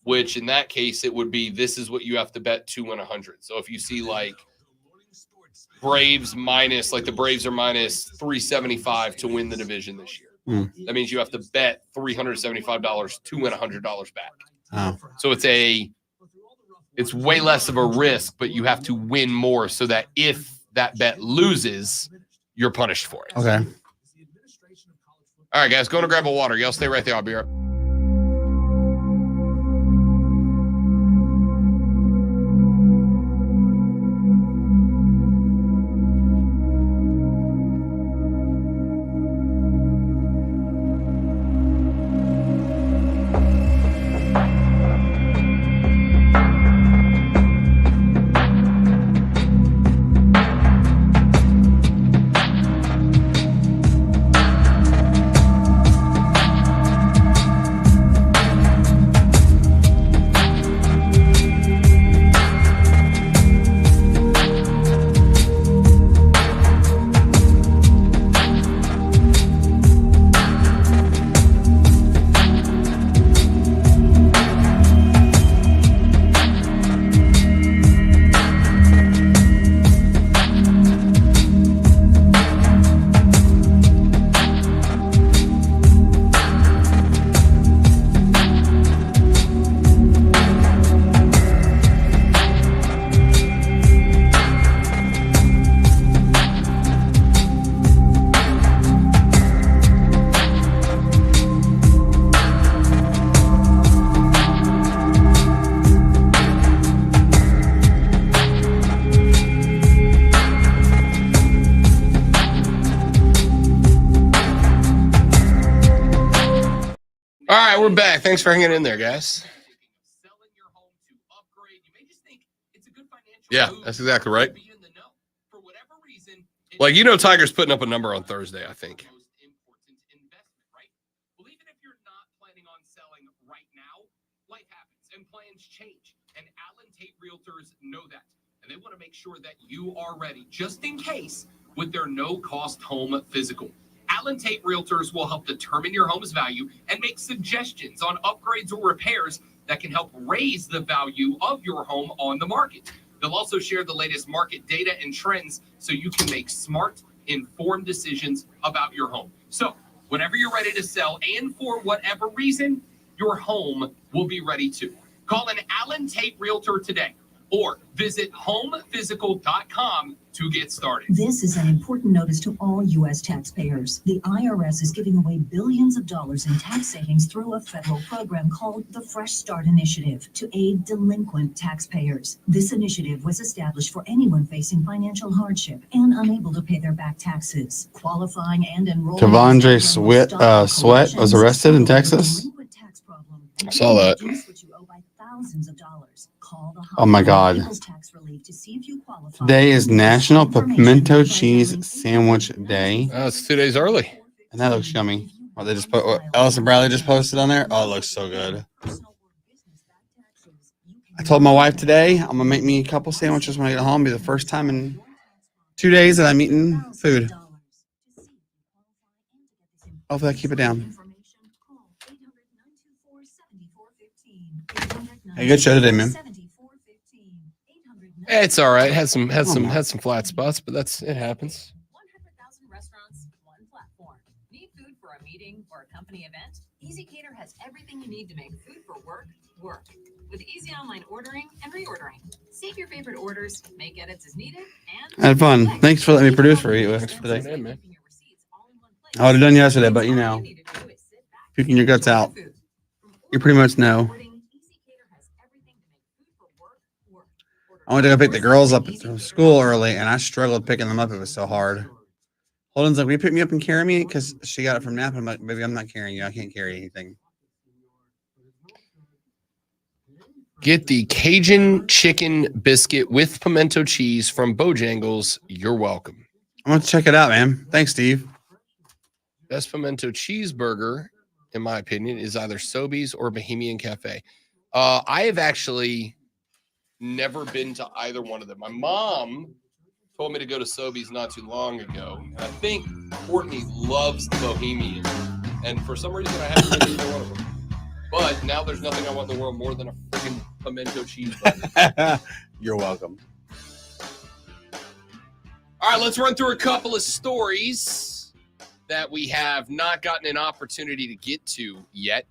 which in that case, it would be this is what you have to bet to win 100. So if you see like Braves minus, like the Braves are minus 375 to win the division this year. That means you have to bet $375 to win $100 back. Oh. So it's way less of a risk, but you have to win more so that if that bet loses, you're punished for it. Okay. All right, guys, go to grab a water. Y'all stay right there. I'll be right back. All right, we're back. Thanks for hanging in there, guys. Yeah, that's exactly right. Like, Tiger's putting up a number on Thursday, I think. Life happens and plans change, and Allen Tate Realtors know that, and they want to make sure that you are ready, just in case, with their no-cost home physical. Allen Tate Realtors will help determine your home's value and make suggestions on upgrades or repairs that can help raise the value of your home on the market. They'll also share the latest market data and trends so you can make smart, informed decisions about your home. So whenever you're ready to sell and for whatever reason, your home will be ready to. Call an Allen Tate Realtor today or visit homephysical.com to get started. This is an important notice to all U.S. taxpayers. The IRS is giving away billions of dollars in tax savings through a federal program called the Fresh Start Initiative to aid delinquent taxpayers. This initiative was established for anyone facing financial hardship and unable to pay their back taxes. Qualifying and enrolling. Tavondre Sweat was arrested in Texas. I saw that. Oh my God. Today is National Pimento Cheese Sandwich Day. Oh, it's 2 days early. And that looks yummy. What they just put, what Ellis and Bradley just posted on there. Oh, it looks so good. I told my wife today I'm gonna make me a couple sandwiches when I get home. It'll be the first time in 2 days that I'm eating food. Hopefully I keep it down. Hey, good show today, man. It's all right. Had some flat spots, but it happens. 100,000 restaurants, one platform. Need food for a meeting or a company event? EasyCater has everything you need to make food for work work. With easy online ordering and reordering. Save your favorite orders, make edits as needed, and I had fun. Thanks for letting me produce for you today. I would have done yesterday, but you know, puking your guts out. You pretty much know. I went to go pick the girls up from school early, and I struggled picking them up. It was so hard. Holden's like, will you pick me up and carry me? Because she got it from Napa. I'm like, baby, I'm not carrying you. I can't carry anything. Get the Cajun chicken biscuit with pimento cheese from Bojangles. You're welcome. I'm going to check it out, man. Thanks, Steve. Best pimento cheeseburger, in my opinion, is either Sobeys or Bohemian Cafe. I have actually never been to either one of them. My mom told me to go to Sobeys not too long ago. And I think Courtney loves the Bohemian. And for some reason, I haven't been to either one of them. But now there's nothing I want in the world more than a freaking pimento cheeseburger. You're welcome. All right, let's run through a couple of stories that we have not gotten an opportunity to get to yet.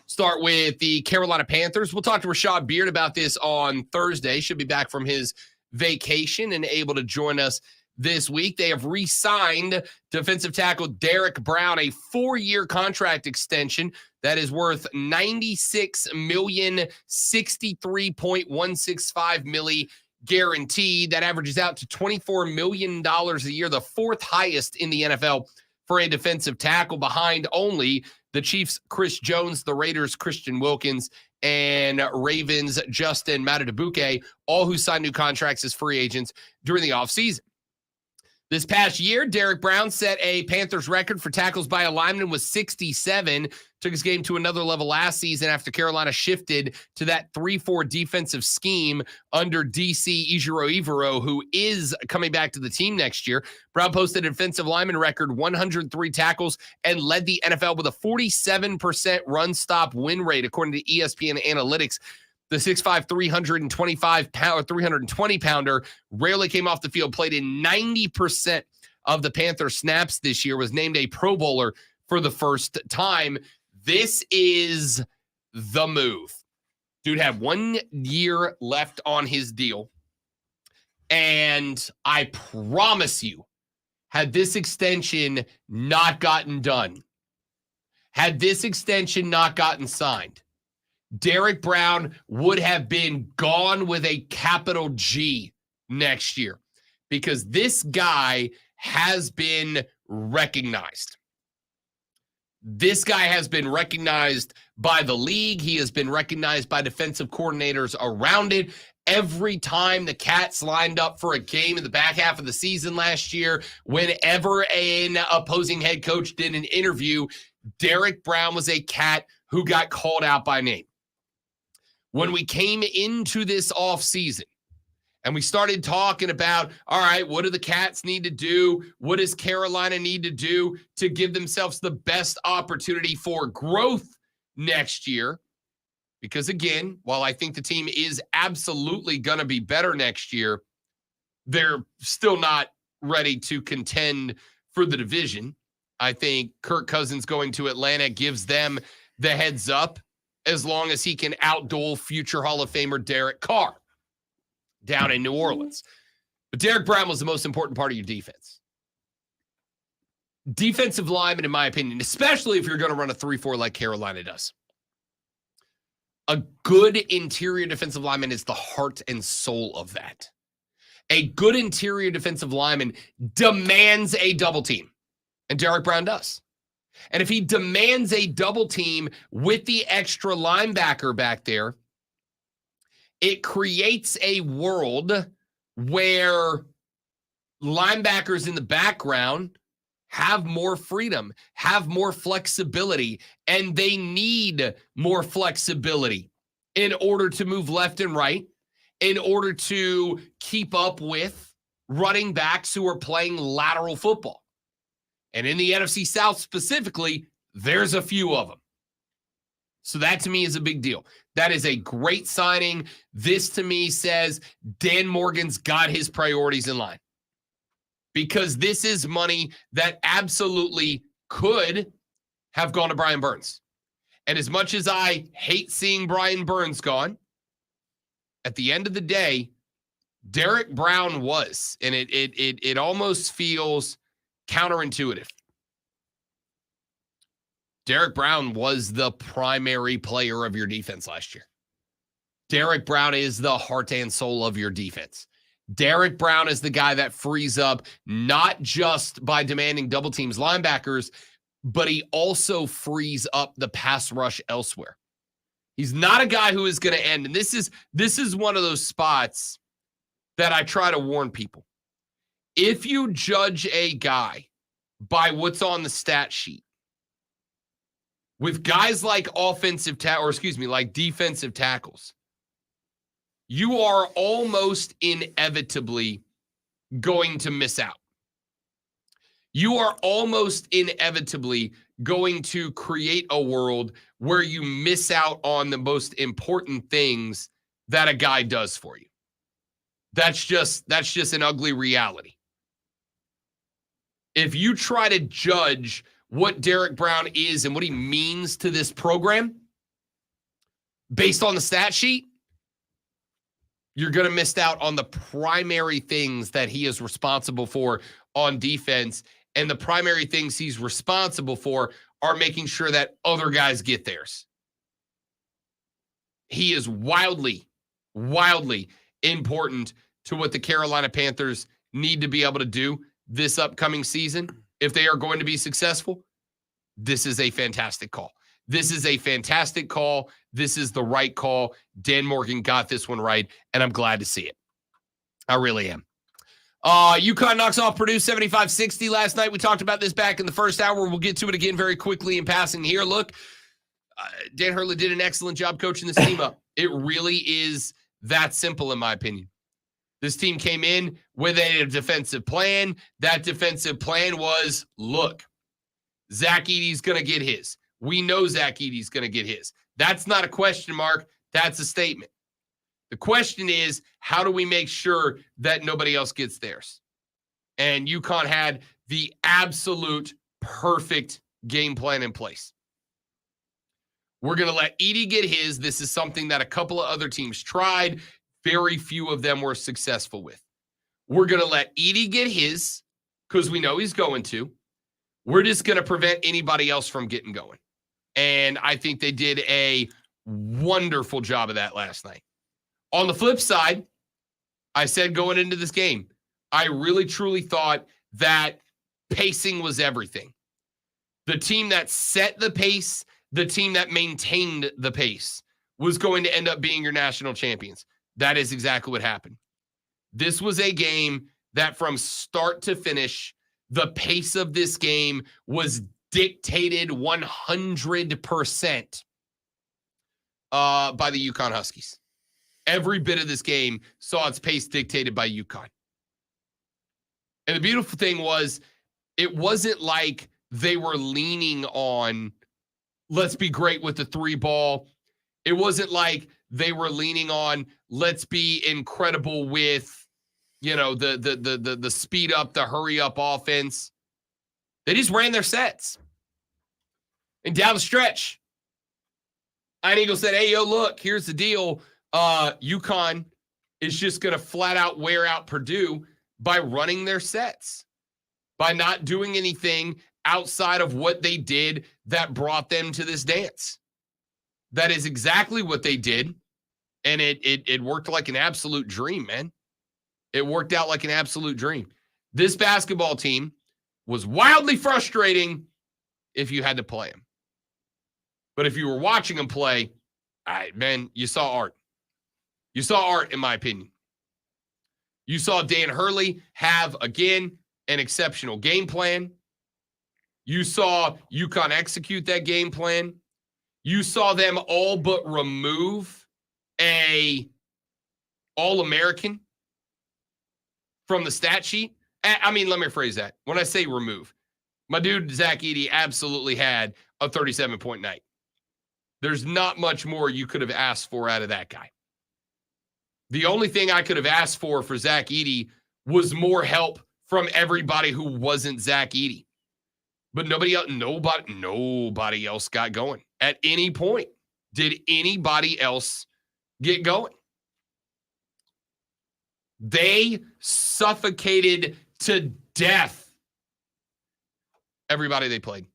Start with the Carolina Panthers. We'll talk to Rashad Beard about this on Thursday. Should be back from his vacation and able to join us this week. They have re-signed defensive tackle Derek Brown, a 4-year contract extension that is worth $96,063.165 million guaranteed. That averages out to $24 million a year, the 4th highest in the NFL for a defensive tackle, behind only the Chiefs' Chris Jones, the Raiders' Christian Wilkins, and Ravens' Justin Matadabuke, all who signed new contracts as free agents during the offseason. This past year, Derek Brown set a Panthers record for tackles by a lineman with 67. Took his game to another level last season after Carolina shifted to that 3-4 defensive scheme under DC Ijiro-Evero, who is coming back to the team next year. Brown posted a defensive lineman record 103 tackles and led the NFL with a 47% run-stop win rate, according to ESPN Analytics. The 6'5", 320-pounder rarely came off the field, played in 90% of the Panther snaps this year, was named a Pro Bowler for the first time. This is the move. Dude had 1 year left on his deal. And I promise you, had this extension not gotten done, had this extension not gotten signed, Derek Brown would have been gone with a capital G next year, because this guy has been recognized. This guy has been recognized by the league. He has been recognized by defensive coordinators around it. Every time the Cats lined up for a game in the back half of the season last year, whenever an opposing head coach did an interview, Derek Brown was a Cat who got called out by name. When we came into this offseason And we started talking about, all right, what do the Cats need to do? What does Carolina need to do to give themselves the best opportunity for growth next year? Because again, while I think the team is absolutely going to be better next year, they're still not ready to contend for the division. I think Kirk Cousins going to Atlanta gives them the heads up as long as he can outduel future Hall of Famer Derek Carr down in New Orleans. But Derek Brown was the most important part of your defense. Defensive lineman, in my opinion, especially if you're going to run a 3-4 like Carolina does. A good interior defensive lineman is the heart and soul of that. A good interior defensive lineman demands a double team, and Derek Brown does. And if he demands a double team with the extra linebacker back there, it creates a world where linebackers in the background have more freedom, have more flexibility, and they need more flexibility in order to move left and right, in order to keep up with running backs who are playing lateral football. And in the NFC South specifically, there's a few of them. So that to me is a big deal. That is a great signing. This to me says Dan Morgan's got his priorities in line. Because this is money that absolutely could have gone to Brian Burns. And as much as I hate seeing Brian Burns gone, at the end of the day, Derek Brown was, and it almost feels counterintuitive. Derek Brown was the primary player of your defense last year. Derek Brown is the heart and soul of your defense. Derek Brown is the guy that frees up not just by demanding double teams linebackers, but he also frees up the pass rush elsewhere. He's not a guy who is going to end. And this is one of those spots that I try to warn people. If you judge a guy by what's on the stat sheet, with guys like like defensive tackles, you are almost inevitably going to miss out. You are almost inevitably going to create a world where you miss out on the most important things that a guy does for you. That's just an ugly reality. If you try to judge what Derek Brown is and what he means to this program based on the stat sheet, you're going to miss out on the primary things that he is responsible for on defense. And the primary things he's responsible for are making sure that other guys get theirs. He is wildly, wildly important to what the Carolina Panthers need to be able to do this upcoming season. If they are going to be successful, this is a fantastic call. This is a fantastic call. This is the right call. Dan Morgan got this one right, and I'm glad to see it. I really am. UConn knocks off Purdue 75-60 last night. We talked about this back in the first hour. We'll get to it again very quickly in passing here. Look, Dan Hurley did an excellent job coaching this team up. It really is that simple, in my opinion. This team came in with a defensive plan. That defensive plan was, look, Zach Edey's going to get his. We know Zach Edey's going to get his. That's not a question mark. That's a statement. The question is, how do we make sure that nobody else gets theirs? And UConn had the absolute perfect game plan in place. We're going to let Edey get his. This is something that a couple of other teams tried. Very few of them were successful with. We're going to let Edey get his because we know he's going to. We're just going to prevent anybody else from getting going. And I think they did a wonderful job of that last night. On the flip side, I said going into this game, I really truly thought that pacing was everything. The team that set the pace, the team that maintained the pace was going to end up being your national champions. That is exactly what happened. This was a game that from start to finish, the pace of this game was dictated 100% by the UConn Huskies. Every bit of this game saw its pace dictated by UConn. And the beautiful thing was, it wasn't like they were leaning on, let's be great with the 3 ball. It wasn't like they were leaning on, let's be incredible with, the speed up, the hurry up offense. They just ran their sets. And down the stretch, Ian Eagle said, hey, yo, look, here's the deal. UConn is just going to flat out wear out Purdue by running their sets, by not doing anything outside of what they did that brought them to this dance. That is exactly what they did, and it worked like an absolute dream, man. It worked out like an absolute dream. This basketball team was wildly frustrating if you had to play them. But if you were watching them play, man, you saw art. You saw art, in my opinion. You saw Dan Hurley have, again, an exceptional game plan. You saw UConn execute that game plan. You saw them all but remove a All-American from the stat sheet. I mean, let me rephrase that. When I say remove, my dude Zach Edey absolutely had a 37-point night. There's not much more you could have asked for out of that guy. The only thing I could have asked for Zach Edey was more help from everybody who wasn't Zach Edey. But nobody else got going. At any point, did anybody else get going? They suffocated to death everybody they played.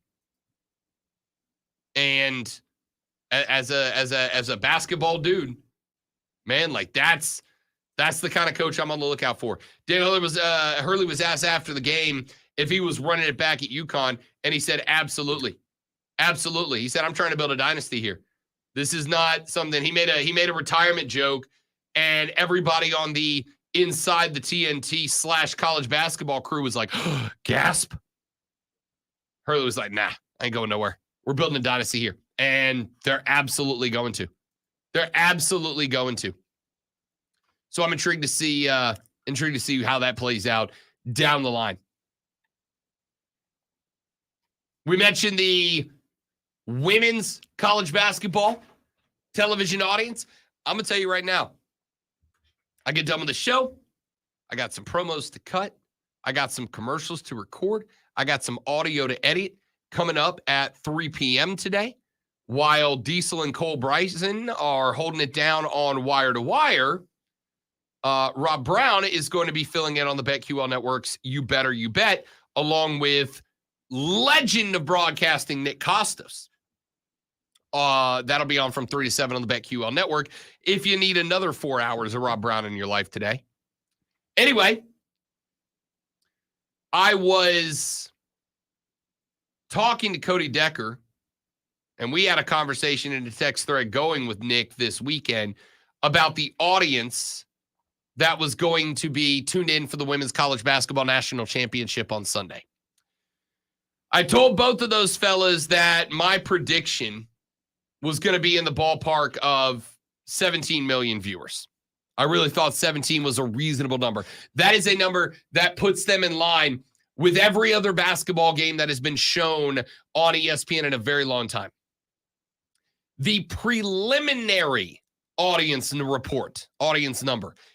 And as a basketball dude, man, like that's the kind of coach I'm on the lookout for. Dan Hurley was asked after the game if he was running it back at UConn, and he said, absolutely. Absolutely. He said, I'm trying to build a dynasty here. This is not something. He made a retirement joke, and everybody on the inside the TNT / college basketball crew was like, gasp. Hurley was like, nah, I ain't going nowhere. We're building a dynasty here. And they're absolutely going to. They're absolutely going to. So I'm intrigued to see how that plays out down the line. We mentioned the women's college basketball television audience. I'm going to tell you right now, I get done with the show. I got some promos to cut. I got some commercials to record. I got some audio to edit coming up at 3 p.m. today. While Diesel and Cole Bryson are holding it down on Wire to Wire, Rob Brown is going to be filling in on the BetQL Network's You Better You Bet, along with legend of broadcasting Nick Costos. That'll be on from 3 to 7 on the BetQL Network if you need another 4 hours of Rob Brown in your life today. Anyway, I was talking to Cody Decker, and we had a conversation in a text thread going with Nick this weekend about the audience that was going to be tuned in for the Women's College Basketball National Championship on Sunday. I told both of those fellas that my prediction was going to be in the ballpark of 17 million viewers. I really thought 17 was a reasonable number. That is a number that puts them in line with every other basketball game that has been shown on ESPN in a very long time. The preliminary audience number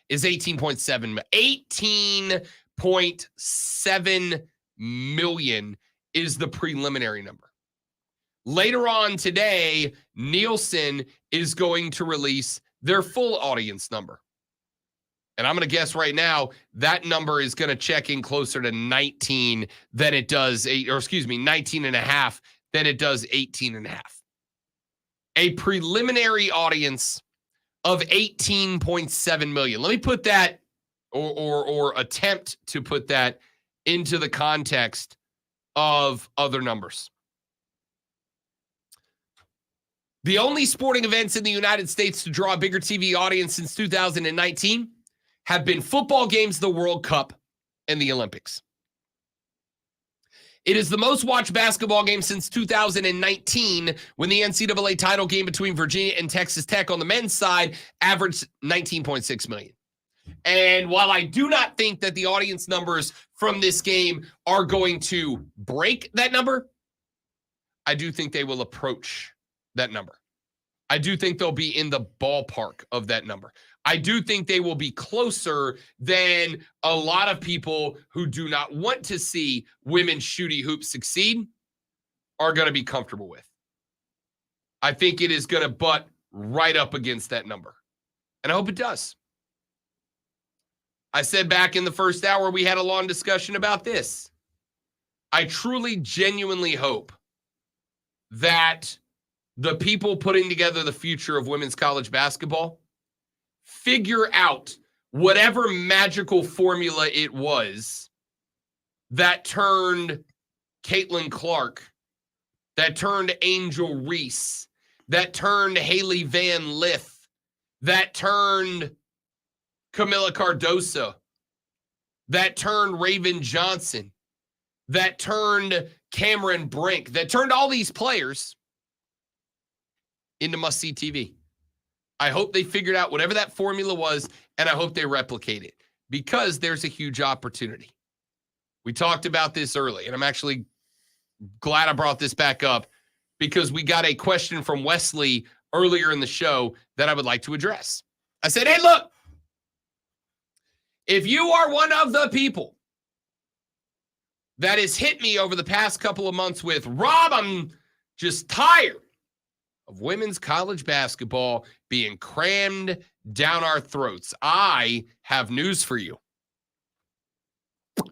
is 18.7. 18.7 million is the preliminary number. Later on today, Nielsen is going to release their full audience number. And I'm going to guess right now that number is going to check in closer to 19 than it does 19 and a half than it does 18 and a half. A preliminary audience of 18.7 million. Let me put that or attempt to put that into the context of other numbers. The only sporting events in the United States to draw a bigger TV audience since 2019 have been football games, the World Cup, and the Olympics. It is the most watched basketball game since 2019, when the NCAA title game between Virginia and Texas Tech on the men's side averaged 19.6 million. And while I do not think that the audience numbers from this game are going to break that number, I do think they will approach that number. I do think they'll be in the ballpark of that number. I do think they will be closer than a lot of people who do not want to see women's shooty hoops succeed are going to be comfortable with. I think it is going to butt right up against that number. And I hope it does. I said back in the first hour, we had a long discussion about this. I truly, genuinely hope that the people putting together the future of women's college basketball figure out whatever magical formula it was that turned Caitlin Clark, that turned Angel Reese, that turned Haley Van Lith, that turned Camila Cardoso, that turned Raven Johnson, that turned Cameron Brink, that turned all these players into must-see TV. I hope they figured out whatever that formula was, and I hope they replicate it, because there's a huge opportunity. We talked about this early, and I'm actually glad I brought this back up, because we got a question from Wesley earlier in the show that I would like to address. I said, hey, look, if you are one of the people that has hit me over the past couple of months with, Rob, I'm just tired of women's college basketball being crammed down our throats, I have news for you.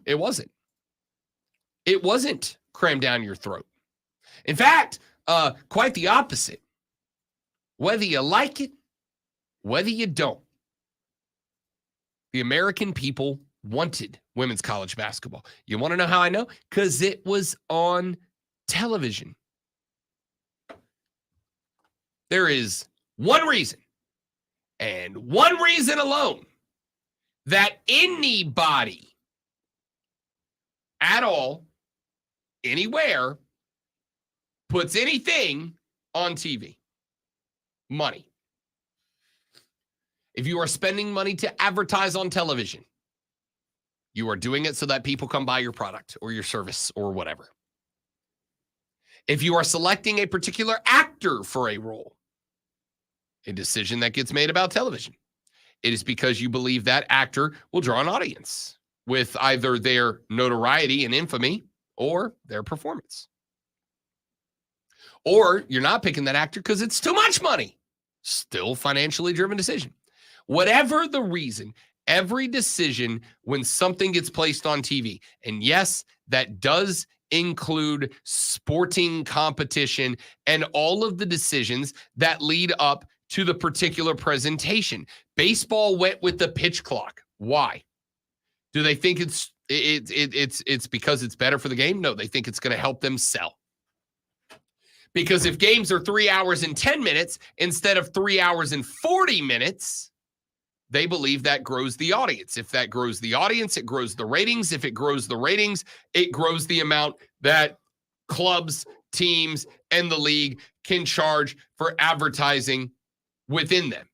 It wasn't. It wasn't crammed down your throat. In fact, quite the opposite. Whether you like it, whether you don't, the American people wanted women's college basketball. You want to know how I know? Because it was on television. There is one reason, and one reason alone, that anybody at all, anywhere, puts anything on TV. Money. If you are spending money to advertise on television, you are doing it so that people come buy your product or your service or whatever. If you are selecting a particular actor for a role, a decision that gets made about television, it is because you believe that actor will draw an audience with either their notoriety and infamy or their performance. Or you're not picking that actor because it's too much money. Still financially driven decision. Whatever the reason, every decision when something gets placed on TV, and yes, that does include sporting competition and all of the decisions that lead up to the particular presentation. Baseball went with the pitch clock. Why? Do they think it's because it's better for the game? No, they think it's going to help them sell. Because if games are 3 hours and 10 minutes instead of 3 hours and 40 minutes, they believe that grows the audience. If that grows the audience, it grows the ratings. If it grows the ratings, it grows the amount that clubs, teams, and the league can charge for advertising within them.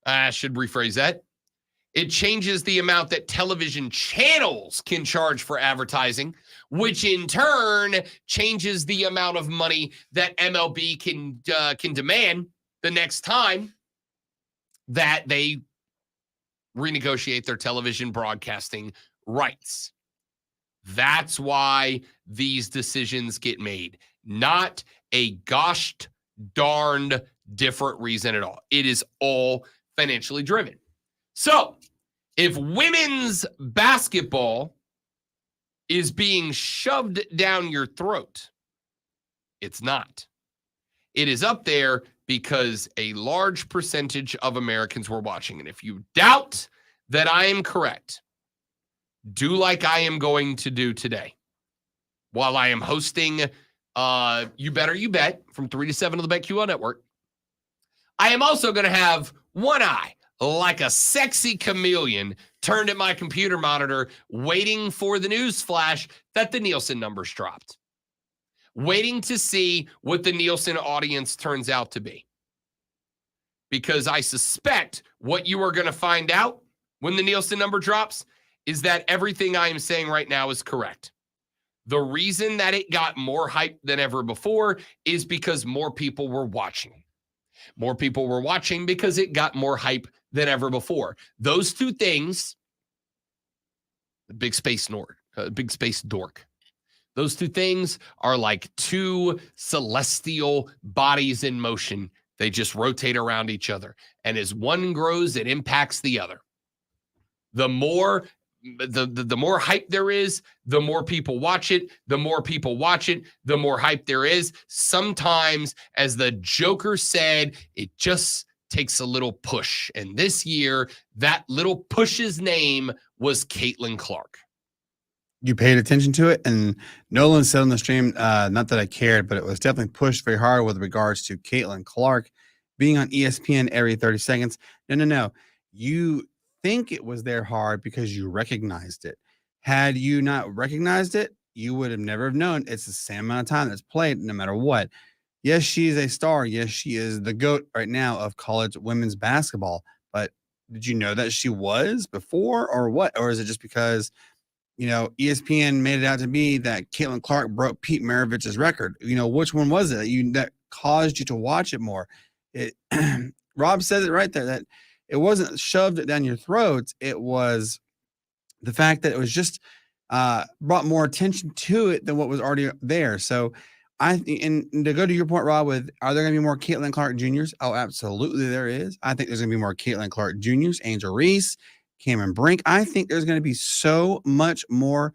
I should rephrase that. It changes the amount that television channels can charge for advertising, which in turn changes the amount of money that MLB can demand the next time that they renegotiate their television broadcasting rights. That's why these decisions get made. Not a gosh darned different reason at all. It is all financially driven. So, if women's basketball is being shoved down your throat, it's not. It is up there because a large percentage of Americans were watching. And if you doubt that I am correct, do like I am going to do today. While I am hosting You Better You Bet from 3 to 7 of the BetQL Network, I am also going to have one eye, like a sexy chameleon, turned at my computer monitor, waiting for the news flash that the Nielsen numbers dropped. Waiting to see what the Nielsen audience turns out to be. Because I suspect what you are going to find out when the Nielsen number drops is that everything I am saying right now is correct. The reason that it got more hype than ever before is because more people were watching. More people were watching because it got more hype than ever before. Those two things, the big space dork. Those two things are like two celestial bodies in motion. They just rotate around each other. And as one grows, it impacts the other. The more hype there is, the more people watch it. The more people watch it, the more hype there is. Sometimes, as the Joker said, it just takes a little push. And this year, that little push's name was Caitlin Clark. You paid attention to it, and Nolan said on the stream, not that I cared, but it was definitely pushed very hard with regards to Caitlin Clark being on ESPN every 30 seconds. No. You think it was there hard because you recognized it. Had you not recognized it, you would have never have known. It's the same amount of time that's played no matter what. Yes, she is a star. Yes, she is the GOAT right now of college women's basketball. But did you know that she was before, or what? Or is it just because, ESPN made it out to be that Caitlin Clark broke Pete Maravich's record? Which one was it that caused you to watch it more? Rob says it right there, that it wasn't shoved down your throats. It was the fact that it was just brought more attention to it than what was already there. So and to go to your point, Rob, with are there going to be more Caitlin Clark Juniors? Oh, absolutely there is. I think there's going to be more Caitlin Clark Juniors, Angel Reese, Cameron Brink. I think there's going to be so much more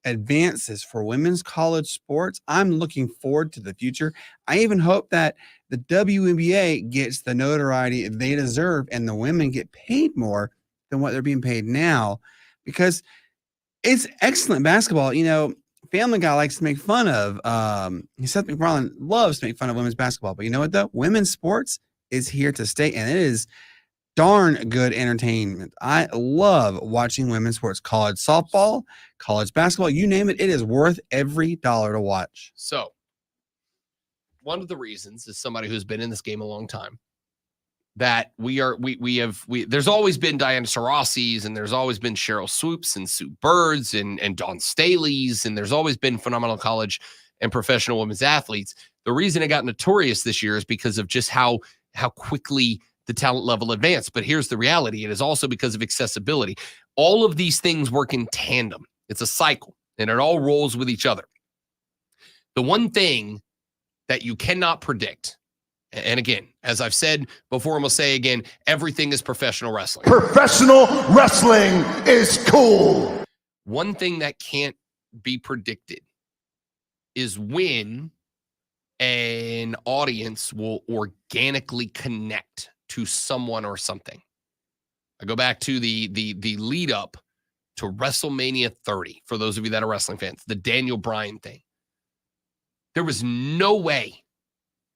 advances for women's college sports. I'm looking forward to the future. I even hope that the WNBA gets the notoriety they deserve and the women get paid more than what they're being paid now, because it's excellent basketball. Family Guy likes to make fun of, Seth MacFarlane loves to make fun of women's basketball, but you know what though? Women's sports is here to stay, and it is darn good entertainment. I love watching women's sports, college softball, college basketball, you name it. It is worth every dollar to watch. So one of the reasons, is somebody who's been in this game a long time, that there's always been Diana Taurasi's, and there's always been Cheryl Swoops and Sue Birds and Dawn Staley's, and there's always been phenomenal college and professional women's athletes. The reason it got notorious this year is because of just how quickly the talent level advanced. But here's the reality. It is also because of accessibility. All of these things work in tandem. It's a cycle, and it all rolls with each other. The one thing that you cannot predict, and again, as I've said before, and we'll say again, everything is professional wrestling. Professional wrestling is cool. One thing that can't be predicted is when an audience will organically connect to someone or something. I go back to the lead up to WrestleMania 30, for those of you that are wrestling fans, the Daniel Bryan thing. There was no way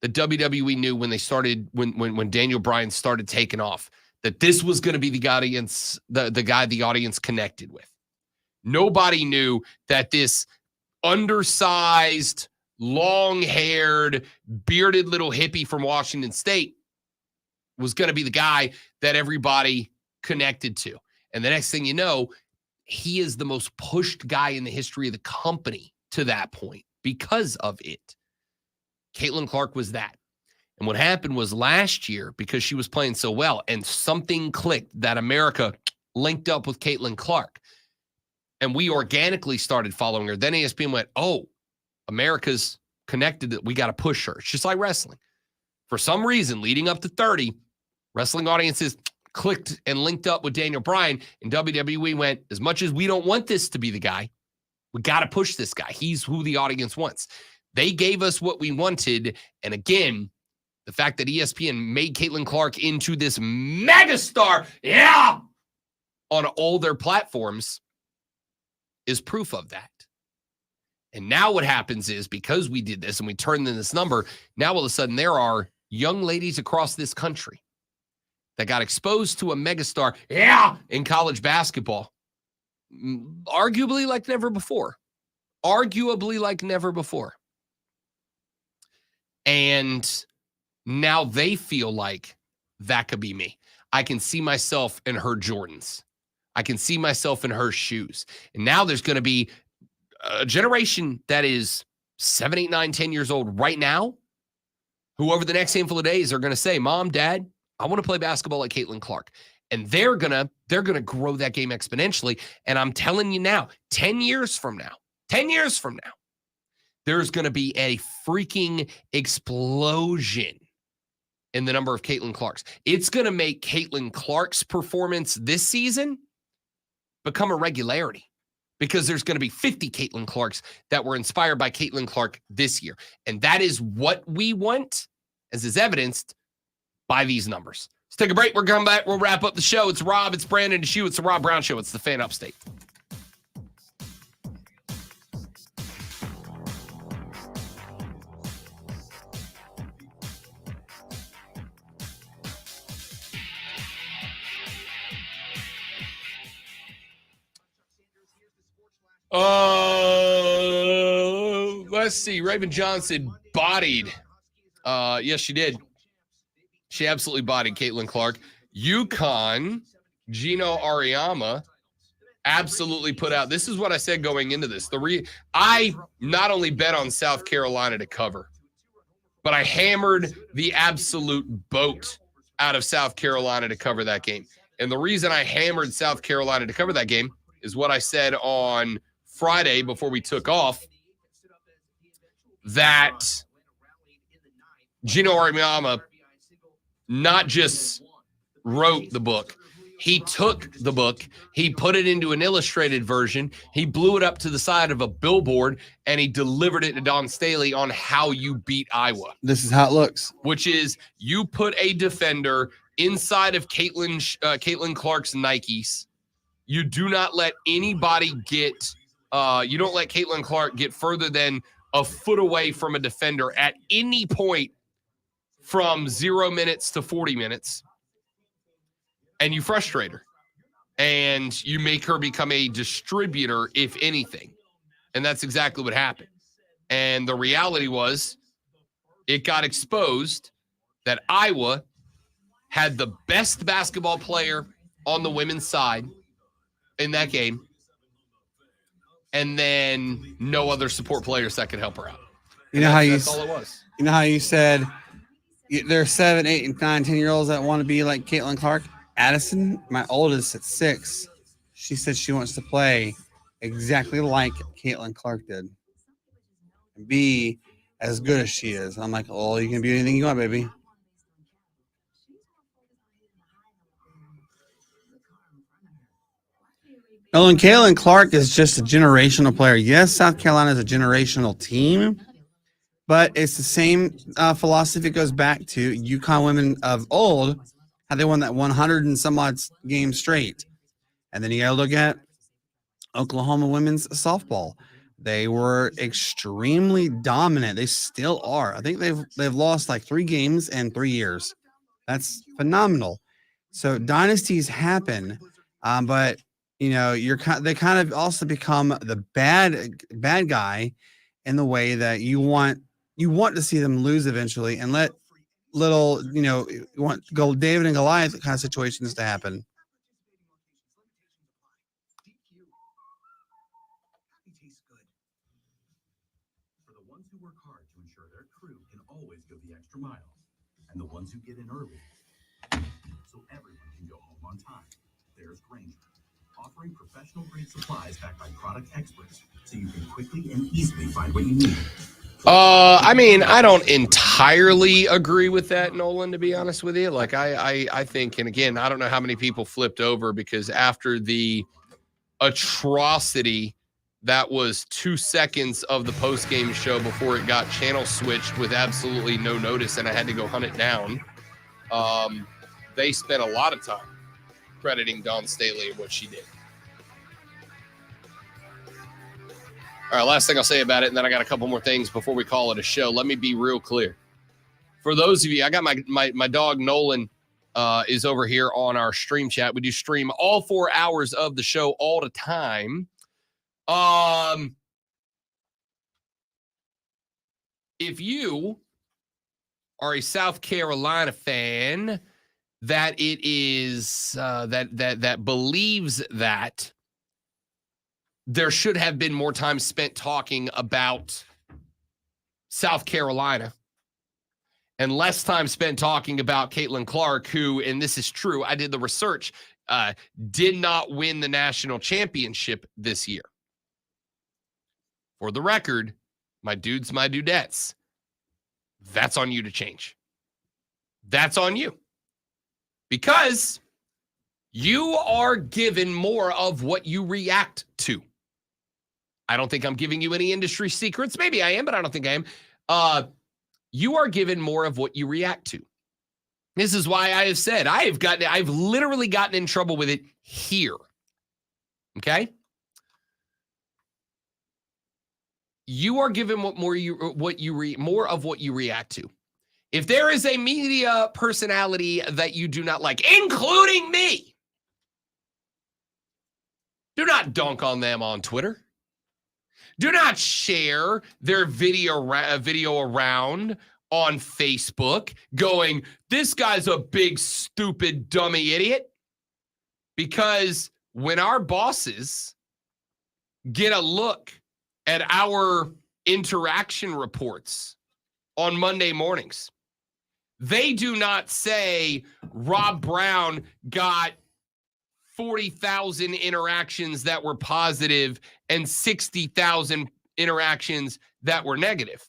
the WWE knew when they started, when Daniel Bryan started taking off, that this was going to be the audience, the guy the audience connected with. Nobody knew that this undersized, long-haired, bearded little hippie from Washington State was going to be the guy that everybody connected to. And the next thing you know, he is the most pushed guy in the history of the company to that point because of it. Caitlin Clark was that. And what happened was last year, because she was playing so well and something clicked, that America linked up with Caitlin Clark. And we organically started following her. Then ESPN went, oh, America's connected, that we got to push her. It's just like wrestling. For some reason, leading up to 30, wrestling audiences clicked and linked up with Daniel Bryan, and WWE went, as much as we don't want this to be the guy, we got to push this guy. He's who the audience wants. They gave us what we wanted. And again, the fact that ESPN made Caitlin Clark into this megastar, on all their platforms is proof of that. And now what happens is, because we did this and we turned in this number, now all of a sudden there are young ladies across this country that got exposed to a megastar, in college basketball, arguably like never before. And now they feel like that could be me. I can see myself in her Jordans. I can see myself in her shoes. And now there's going to be a generation that is 7, 8, 9, 10 years old right now, who over the next handful of days are going to say, Mom, Dad, I want to play basketball like Caitlin Clark. And they're gonna grow that game exponentially. And I'm telling you now, 10 years from now, there's going to be a freaking explosion in the number of Caitlin Clarks. It's going to make Caitlin Clark's performance this season become a regularity, because there's going to be 50 Caitlin Clarks that were inspired by Caitlin Clark this year. And that is what we want, as is evidenced by these numbers. Let's take a break. We're coming back. We'll wrap up the show. It's Rob, it's Brandon, it's you, it's the Rob Brown Show. It's the Fan Upstate. Let's see. Raven Johnson bodied. Yes, she did. She absolutely bodied Caitlin Clark. UConn, Gino Auriemma absolutely put out. This is what I said going into this. I not only bet on South Carolina to cover, but I hammered the absolute boat out of South Carolina to cover that game. And the reason I hammered South Carolina to cover that game is what I said on Friday before we took off, that Gino Auriemma not just wrote the book. He took the book, he put it into an illustrated version, he blew it up to the side of a billboard, and he delivered it to Don Staley on how you beat Iowa. This is how it looks. Which is, you put a defender inside of Caitlin Clark's Nikes. You do not let anybody get you don't let Caitlin Clark get further than a foot away from a defender at any point from 0 minutes to 40 minutes. And you frustrate her. And you make her become a distributor, if anything. And that's exactly what happened. And the reality was, it got exposed that Iowa had the best basketball player on the women's side in that game, and then no other support players that could help her out. That's all it was. You know how you said there are 7, 8, and 9, 10-year-olds that want to be like Caitlin Clark? Addison, my oldest at 6, she said she wants to play exactly like Caitlin Clark did and be as good as she is. I'm like, oh, you can be anything you want, baby. Oh, and Caitlin Clark is just a generational player. Yes, South Carolina is a generational team, but it's the same philosophy. It goes back to UConn women of old, how they won that 100 and some odd games straight. And then you got to look at Oklahoma women's softball. They were extremely dominant. They still are. I think they've lost like 3 games in 3 years. That's phenomenal. So dynasties happen, but you know, they kind of also become the bad guy in the way that you want to see them lose eventually, and let little, you want David and Goliath kind of situations to happen. For the ones who work hard to ensure their crew can always go the extra mile, and the ones who get in early so everyone can go home on time. There's Granger, offering professional-grade supplies backed by product experts, so you can quickly and easily find what you need. I mean, I don't entirely agree with that, Nolan, to be honest with you. Like, I think, and again, I don't know how many people flipped over, because after the atrocity that was 2 seconds of the post-game show before it got channel switched with absolutely no notice, and I had to go hunt it down, they spent a lot of time crediting Dawn Staley and what she did. All right, last thing I'll say about it, and then I got a couple more things before we call it a show. Let me be real clear. For those of you, I got my dog Nolan is over here on our stream chat. We do stream all 4 hours of the show all the time. If you are a South Carolina fan that it is that believes that there should have been more time spent talking about South Carolina and less time spent talking about Caitlin Clark, who, and this is true, I did the research, did not win the national championship this year. For the record, my dudes, my dudettes, that's on you to change. That's on you. Because you are given more of what you react to. I don't think I'm giving you any industry secrets. Maybe I am, but I don't think I am. You are given more of what you react to. This is why I have said I've literally gotten in trouble with it here. Okay? You are given more of what you react to. If there is a media personality that you do not like, including me, do not dunk on them on Twitter. Do not share their video around on Facebook going, this guy's a big, stupid, dummy idiot. Because when our bosses get a look at our interaction reports on Monday mornings, they do not say Rob Brown got 40,000 interactions that were positive and 60,000 interactions that were negative.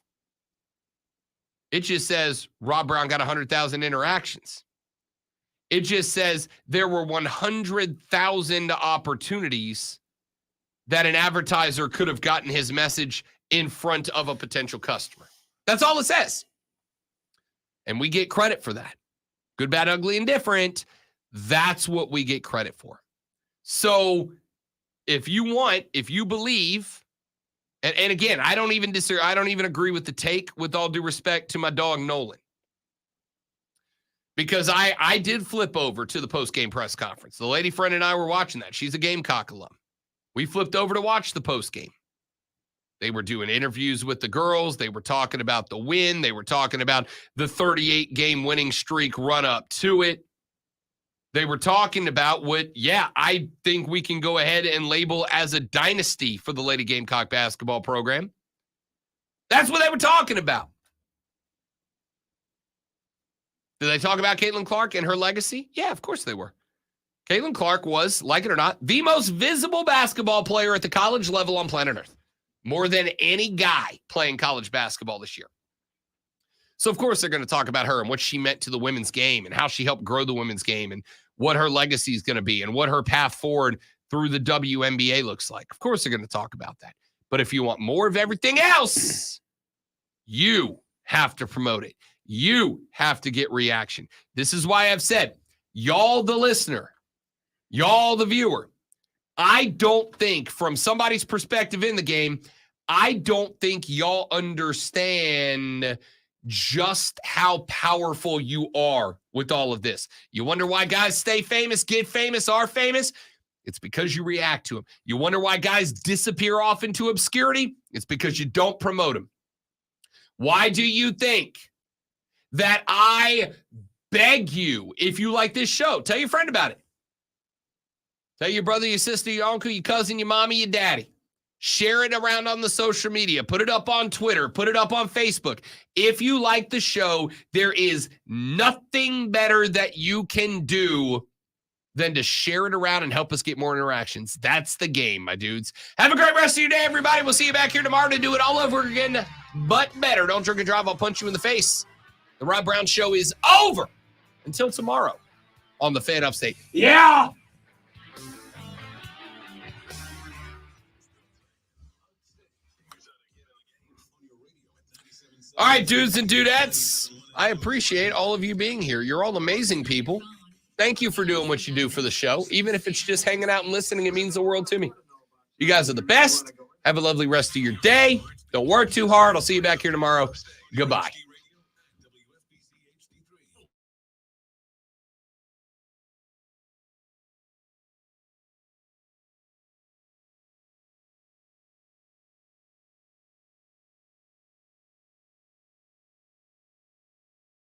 It just says Rob Brown got 100,000 interactions. It just says there were 100,000 opportunities that an advertiser could have gotten his message in front of a potential customer. That's all it says. And we get credit for that. Good, bad, ugly, and different. That's what we get credit for. So if you believe, and again, I don't even disagree, I don't even agree with the take, with all due respect to my dog Nolan. Because I did flip over to the post-game press conference. The lady friend and I were watching that. She's a Gamecock alum. We flipped over to watch the post-game. They were doing interviews with the girls. They were talking about the win. They were talking about the 38-game winning streak run up to it. They were talking about what, I think we can go ahead and label as a dynasty for the Lady Gamecock basketball program. That's what they were talking about. Did they talk about Caitlin Clark and her legacy? Yeah, of course they were. Caitlin Clark was, like it or not, the most visible basketball player at the college level on planet Earth. More than any guy playing college basketball this year. So, of course, they're going to talk about her and what she meant to the women's game and how she helped grow the women's game and what her legacy is going to be and what her path forward through the WNBA looks like. Of course, they're going to talk about that. But if you want more of everything else, you have to promote it. You have to get reaction. This is why I've said, y'all the listener, y'all the viewer, I don't think from somebody's perspective in the game, I don't think y'all understand just how powerful you are with all of this. You wonder why guys stay famous, get famous, are famous? It's because you react to them. You wonder why guys disappear off into obscurity? It's because you don't promote them. Why do you think that I beg you, if you like this show, tell your friend about it. Tell your brother, your sister, your uncle, your cousin, your mommy, your daddy. Share it around on the social media. Put it up on Twitter. Put it up on Facebook. If you like the show, there is nothing better that you can do than to share it around and help us get more interactions. That's the game, my dudes. Have a great rest of your day, everybody. We'll see you back here tomorrow to do it all over again, but better. Don't drink and drive. I'll punch you in the face. The Rob Brown Show is over. Until tomorrow on the Fan Upstate. Yeah! All right, dudes and dudettes, I appreciate all of you being here. You're all amazing people. Thank you for doing what you do for the show. Even if it's just hanging out and listening, it means the world to me. You guys are the best. Have a lovely rest of your day. Don't work too hard. I'll see you back here tomorrow. Goodbye.